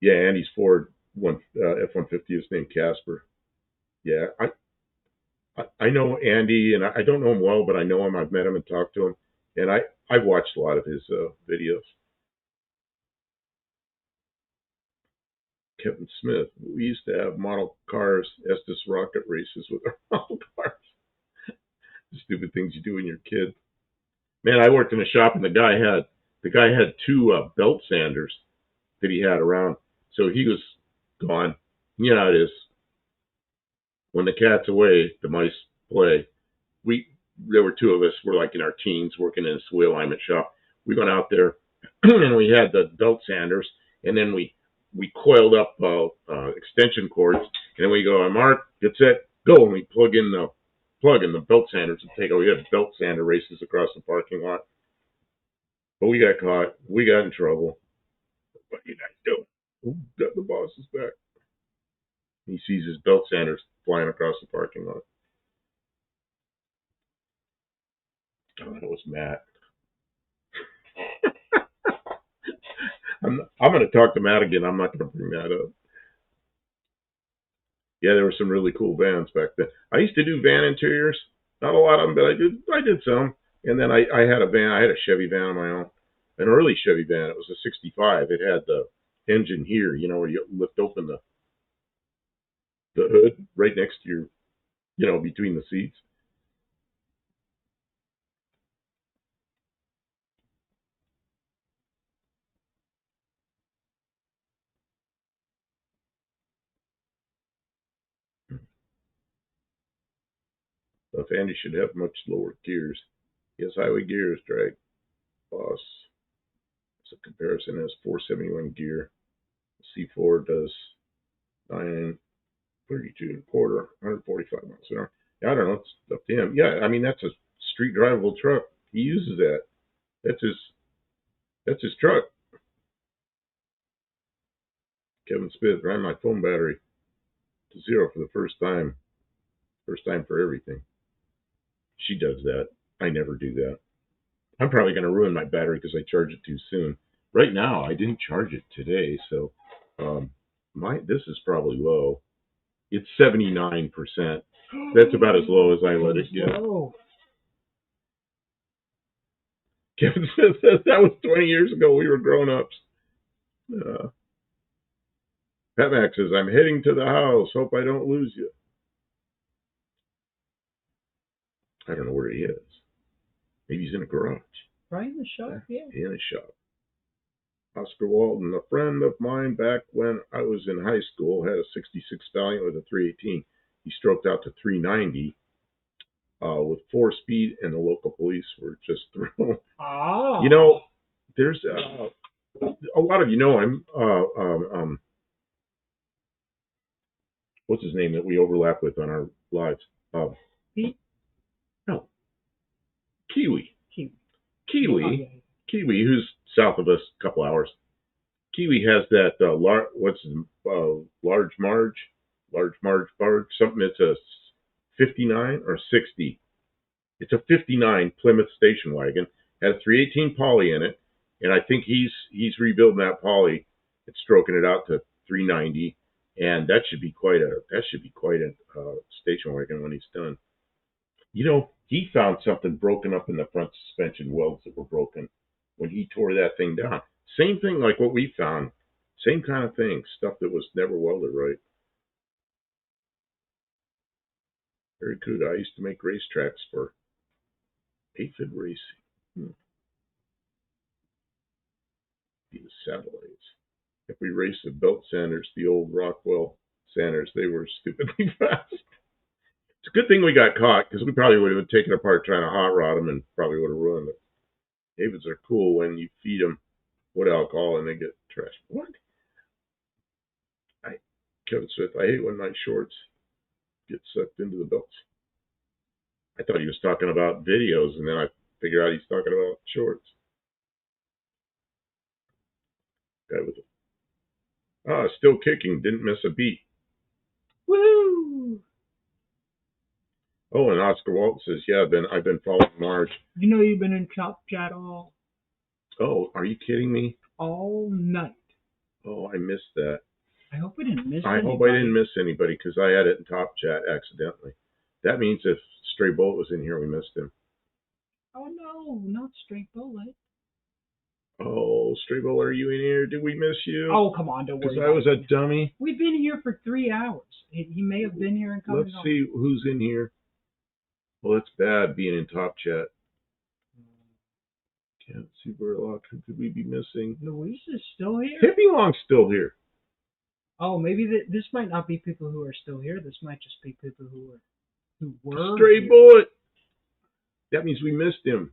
Yeah, Andy's Ford F-150 is named Casper. Yeah, I know Andy, and I don't know him well, but I know him. I've met him and talked to him, and I've watched a lot of his videos. Kevin Smith. We used to have model cars, Estes rocket races with our model cars. The stupid things you do when you're a kid. Man, I worked in a shop, and the guy had two belt sanders that he had around. So he was gone. You know how it is. When the cat's away, the mice play. There were two of us. We're like in our teens working in this wheel alignment shop. We went out there and we had the belt sanders, and then we coiled up extension cords, and then we go, Mark, get set, go, and we plug in the belt sanders and take over. We had belt sander races across the parking lot. But we got caught. We got in trouble. What are you guys doing? Oh, got the boss's back. He sees his belt sanders flying across the parking lot. Oh, that was Matt. I'm going to talk to Matt again. I'm not going to bring that up. Yeah, there were some really cool vans back then. I used to do van interiors. Not a lot of them, but I did some. And then I had a van. I had a Chevy van of my own. An early Chevy van. It was a 65. It had the engine here, where you lift open the hood right next to your, between the seats. The Fandy should have much lower gears. He has highway gears, drag, boss. So comparison has 471 gear. C4 does 932 and a quarter, 145 miles an hour. Yeah, I don't know. It's up to him. Yeah, I mean that's a street drivable truck. He uses that. That's his truck. Kevin Smith, ran my phone battery to zero for the first time. First time for everything. She does that. I never do that. I'm probably going to ruin my battery because I charge it too soon. Right now, I didn't charge it today, so this is probably low. It's 79%. That's about as low as I let it get. Kevin says that was 20 years ago. We were grown-ups. Pat Mac says, I'm heading to the house. Hope I don't lose you. I don't know where he is. Maybe he's in a garage.
Right in the shop, yeah.
In a shop. Oscar Walton, a friend of mine back when I was in high school, had a 66 Valiant with a 318. He stroked out to 390 with 4-speed, and the local police were just thrown.
Oh.
There's a lot of him. What's his name that we overlap with on our lives?
Pete?
No. Kiwi.
Oh, yeah.
Kiwi, who's south of us a couple hours. Kiwi has that large Marge barge, something that's a 59 or 60. It's a 59 Plymouth station wagon. Had a 318 poly in it, and I think he's rebuilding that poly and stroking it out to 390, and that should be quite a station wagon when he's done. He found something broken up in the front suspension welds that were broken when he tore that thing down. Same thing like what we found Same kind of thing, stuff that was never welded right. Very good. I used to make racetracks for Aphid Racing. The satellites. If we raced the belt sanders, the old Rockwell sanders, they were stupidly fast. It's a good thing we got caught, because we probably would have taken apart trying to hot rod them and probably would have ruined it. Avids are cool when you feed them wood alcohol and they get trashed. What? Kevin Smith, I hate when my shorts get sucked into the belts. I thought he was talking about videos, and then I figured out he's talking about shorts. Guy with it. Still kicking, didn't miss a beat.
Woo!
Oh, and Oscar Walton says, yeah, I've been following Marge.
You know you've been in Chop Chat all
Are you kidding me?
All night.
Oh, I missed that.
I hope we didn't miss
I
anybody.
hope I didn't miss anybody, because I had it in Top Chat accidentally. That means if Stray Bullet was in here, we missed him.
Oh no, not Straight Bullet.
Oh, Stray Bullet, are you in here? Did we miss you?
Oh, come on, don't worry.
Because I was a dummy.
We've been here for 3 hours. He may have been here and come.
Let's see who's in here. Well, it's bad being in Top Chat. Can't see Burlock. Who could we be missing?
Luis is still here.
Hippie Long's still here.
Oh, maybe this might not be people who are still here. This might just be people who were
Stray
here.
Bullet. That means we missed him.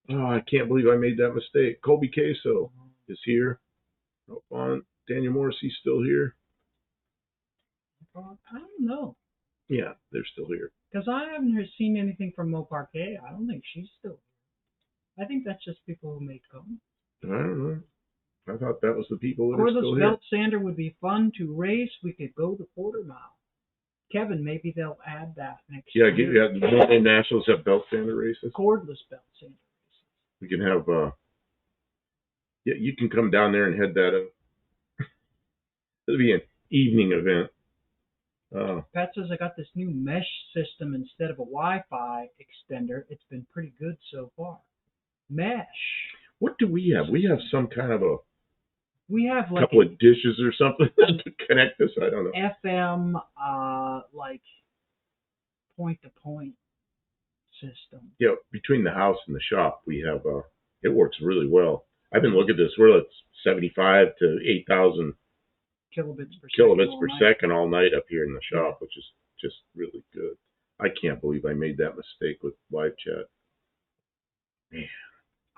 Yeah.
Oh, I can't believe I made that mistake. Colby Queso is here. Daniel Morrissey's still here.
I don't know.
Yeah, they're still here.
Because I haven't seen anything from Mo Parquet. I don't think she's still here. I think that's just people who may come.
I don't know. I thought that was the people that are still
Cordless
here.
belt sander would be fun to race. We could go the quarter mile. Kevin, maybe they'll add that next year.
Yeah, the Nationals have belt sander races.
Cordless belt sander races.
We can have, you can come down there and head that up. It'll be an evening event.
Pat says I got this new mesh system instead of a Wi-Fi extender. It's been pretty good so far. Mesh. What
do we have? We have some kind of
we have like
couple of dishes or something to connect us. I don't know.
FM, like point-to-point system.
Yeah, between the house and the shop, we have. It works really well. I've been looking at this. We're at 75 to 8,000 kilobits per second all night up here in the shop, which is just really good. I can't believe I made that mistake with live chat. Man.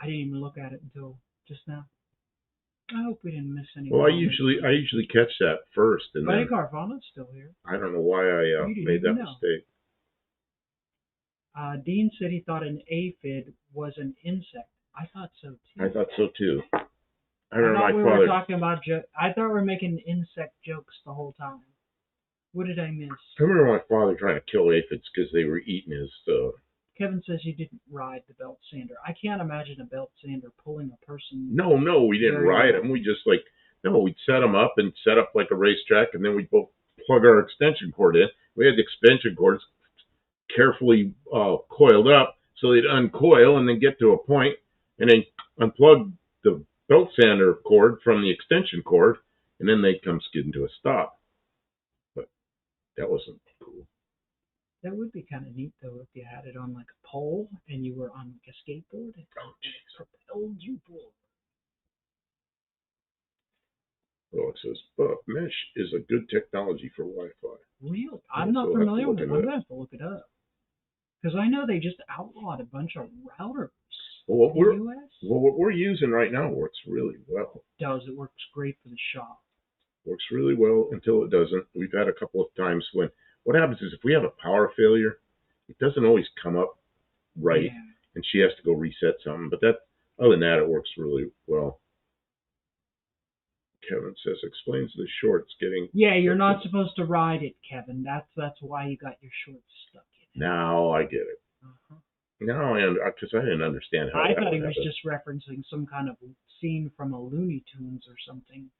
I didn't even look at it until just now. I hope we didn't miss any.
Well, I usually catch that first, and
Buddy
then
Carvana's still here.
I don't know why I made that mistake.
Dean said he thought an aphid was an insect. I thought so too.
I thought so too. I remember my
we
father.
Were talking about I thought we were making insect jokes the whole time. What did I miss?
I remember my father trying to kill aphids because they were eating his.
Kevin says you didn't ride the belt sander. I can't imagine a belt sander pulling a person.
No, we didn't ride them. We just we'd set them up and set up like a racetrack, and then we'd both plug our extension cord in. We had the extension cords carefully coiled up so they'd uncoil and then get to a point, and then unplug the belt sander cord from the extension cord, and then they'd come skidding to a stop. But that wasn't cool.
That would be kind of neat, though, if you had it on like a pole and you were on like a skateboard. It propelled you forward.
Oh, it says, mesh is a good technology for Wi-Fi.
Really? I'm not familiar with it. I'm going to have to look it up. Because I know they just outlawed a bunch of routers
in the
U.S.
Well, what we're using right now works really well.
It works great for the shop.
Works really well until it doesn't. We've had a couple of times when, what happens is if we have a power failure, it doesn't always come up right, and she has to go reset something. But other than that, it works really well. Kevin says, explains the shorts getting...
Yeah, you're not supposed to ride it, Kevin. That's why you got your shorts stuck in it.
Now I get it. No, because I didn't understand how
I thought he was just referencing some kind of scene from a Looney Tunes or something.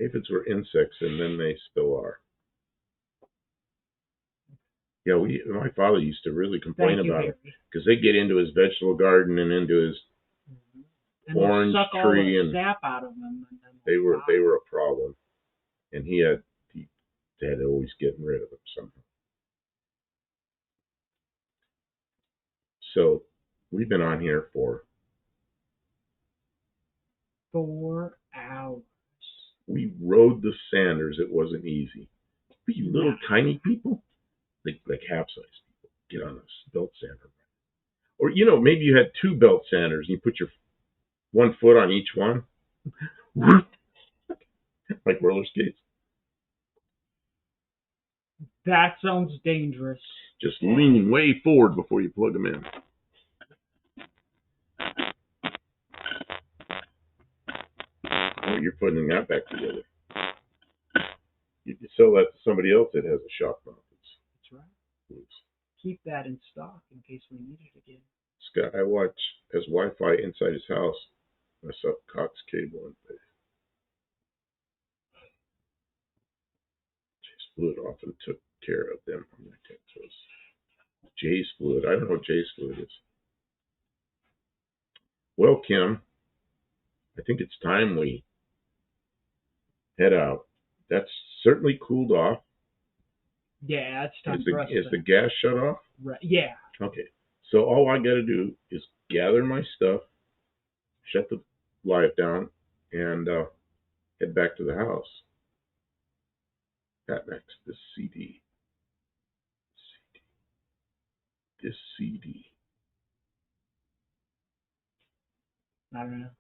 Aphids were insects, and then they still are. Yeah, my father used to really complain about it because they get into his vegetable garden and into his
And they'll
orange
suck all
tree,
the
and
sap out of them. And then
they were a problem, and he had always getting rid of them somehow. So we've been on here for
4 hours.
We rode the Sanders. It wasn't easy. We little tiny people, like half-size people, get on a belt sander. Or, maybe you had 2 belt sanders and you put your 1 foot on each one. Like roller skates.
That sounds dangerous.
Just lean way forward before you plug them in. Oh, you're putting that back together. You can sell that to somebody else that has a shock mount.
That's right. Keep that in stock in case we need it again.
Scott, I watch has Wi-Fi inside his house. I saw Cox cable in place. Jay's fluid often took care of them. Jay's fluid. I don't know what Jay's fluid is. Well, Kim, I think it's time we head out. That's certainly cooled off.
Yeah, it's time for us.
Is the gas shut off?
Right. Yeah.
Okay. So all I got to do is gather my stuff, shut the light down, and head back to the house. Pat Max, this CD. This CD.
I don't know.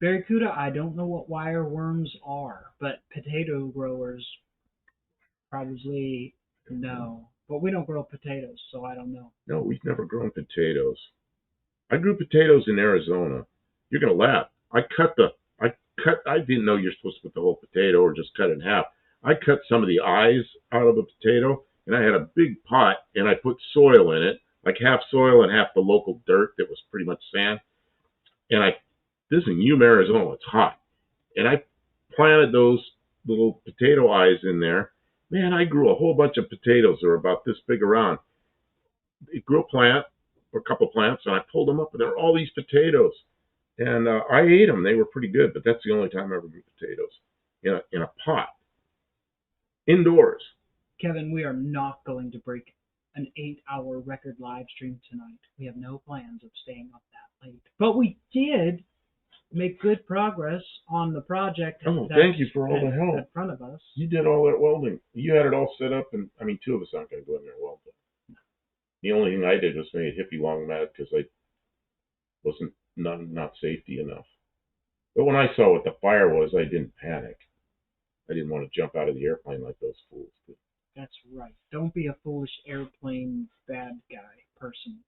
Barracuda, I don't know what wire worms are, but potato growers probably know. But we don't grow potatoes, so I don't know.
No, we've never grown potatoes. I grew potatoes in Arizona. You're gonna laugh. I didn't know you're supposed to put the whole potato or just cut it in half. I cut some of the eyes out of the potato, and I had a big pot, and I put soil in it, like half soil and half the local dirt that was pretty much sand. And this is in Yuma, Arizona. It's hot. And I planted those little potato eyes in there. Man, I grew a whole bunch of potatoes that were about this big around. It grew a plant, or a couple plants, and I pulled them up, and there were all these potatoes. And I ate them. They were pretty good, but that's the only time I ever grew potatoes in a pot, indoors.
Kevin, we are not going to break an 8-hour record live stream tonight. We have no plans of staying up that late. But we did make good progress on the project.
Oh, thank you for all the help.
In front of us.
You did all that welding. You had it all set up, and 2 of us aren't going to go in there and weld it. The only thing I did was make a hippie long mat because I wasn't not safety enough. But when I saw what the fire was, I didn't panic. I didn't want to jump out of the airplane like those fools did.
That's right. Don't be a foolish airplane bad guy person.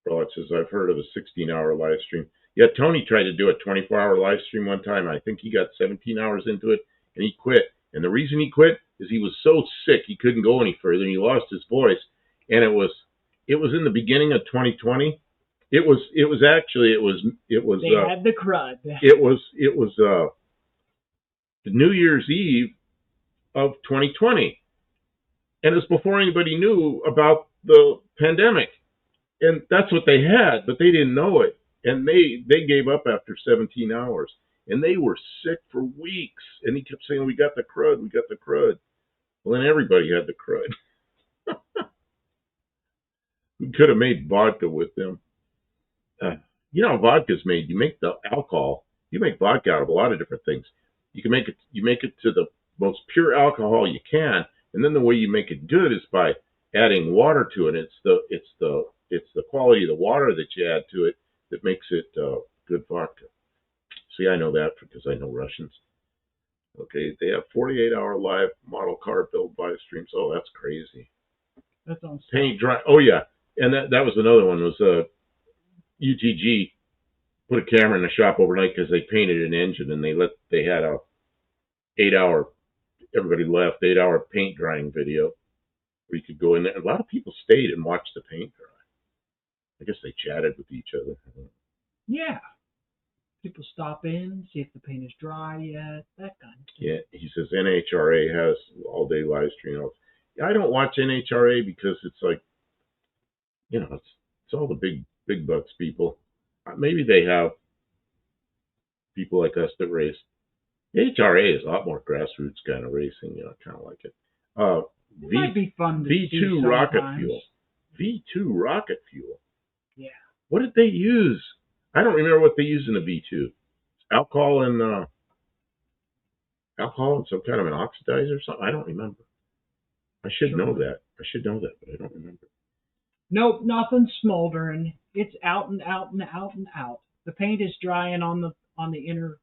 Well, it says I've heard of a 16-hour live stream. Yeah, Tony tried to do a 24-hour live stream one time. I think he got 17 hours into it, and he quit. And the reason he quit is he was so sick he couldn't go any further, and he lost his voice. And it was in the beginning of 2020. It was They
had the crud.
It was the New Year's Eve of 2020, and it's before anybody knew about the pandemic. And that's what they had, but they didn't know it. And they gave up after 17 hours. And they were sick for weeks. And he kept saying, we got the crud, we got the crud. Well, then everybody had the crud. We could have made vodka with them. You know how vodka's made. You make the alcohol. You make vodka out of a lot of different things. You make it to the most pure alcohol you can. And then the way you make it good is by adding water to it. It's the quality of the water that you add to it that makes it good vodka. See, I know that because I know Russians. Okay, they have 48-hour live model car build live streams. Oh, that's crazy.
That sounds
paint dry. Oh yeah, and that was another one. Was UTG put a camera in the shop overnight because they painted an engine, and they had a 8-hour. Everybody left 8-hour paint drying video where you could go in there. A lot of people stayed and watched the paint dry. I guess they chatted with each other.
Yeah. People stop in, see if the paint is dry yet, that kind of thing.
Yeah, he says NHRA has all-day live stream. I don't watch NHRA because it's like, it's all the big bucks people.
maybe they have people like us that race. HRA is a lot more grassroots kind of racing, kind of like it.
It might be fun to see
V2 rocket
sometimes.
fuel. V2 rocket fuel.
Yeah.
What did they use? I don't remember what they used in a V2. Alcohol and some kind of an oxidizer or something. I don't remember. I should know that. But I don't remember.
Nope, nothing smoldering. It's out and out and out and out. The paint is drying on the inner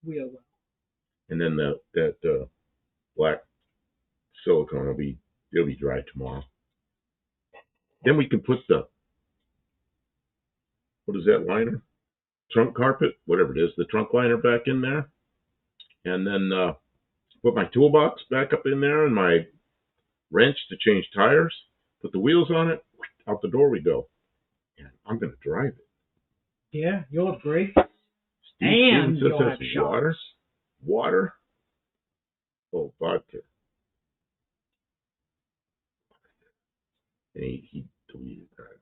wheel well.
And then that black silicone will be dry tomorrow. Then we can put what is that liner? Trunk carpet, whatever it is, the trunk liner back in there. And then put my toolbox back up in there and my wrench to change tires. Put the wheels on it. Out the door we go. And I'm going to drive it.
Yeah, you'll have great.
And
you'll have
water. Water. Oh, vodka. And he deleted that.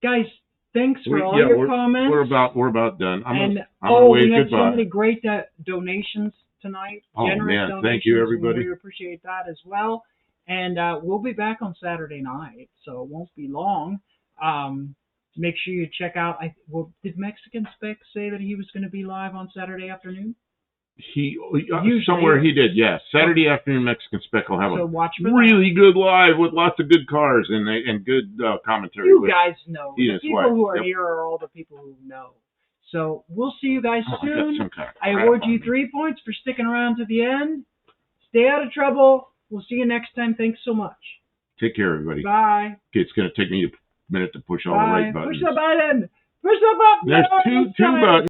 Guys, thanks for all your comments.
We're about done. I'm
we had so many great donations tonight.
Oh man, thank you everybody.
We appreciate that as well. And we'll be back on Saturday night, so it won't be long. Make sure you check out. Did Mexican Spec say that he was going to be live on Saturday afternoon?
He somewhere he did, yes. Saturday afternoon, Mexican Spec will have a really
that.
Good live with lots of good cars and good commentary.
You guys know. The people who are
yep.
here are all the people who know. So we'll see you guys soon.
I
award you 3 points for sticking around to the end. Stay out of trouble. We'll see you next time. Thanks so much.
Take care, everybody.
Bye.
Okay, it's going to take me a minute to push all the right buttons.
Push the button. Push the button.
There's two buttons.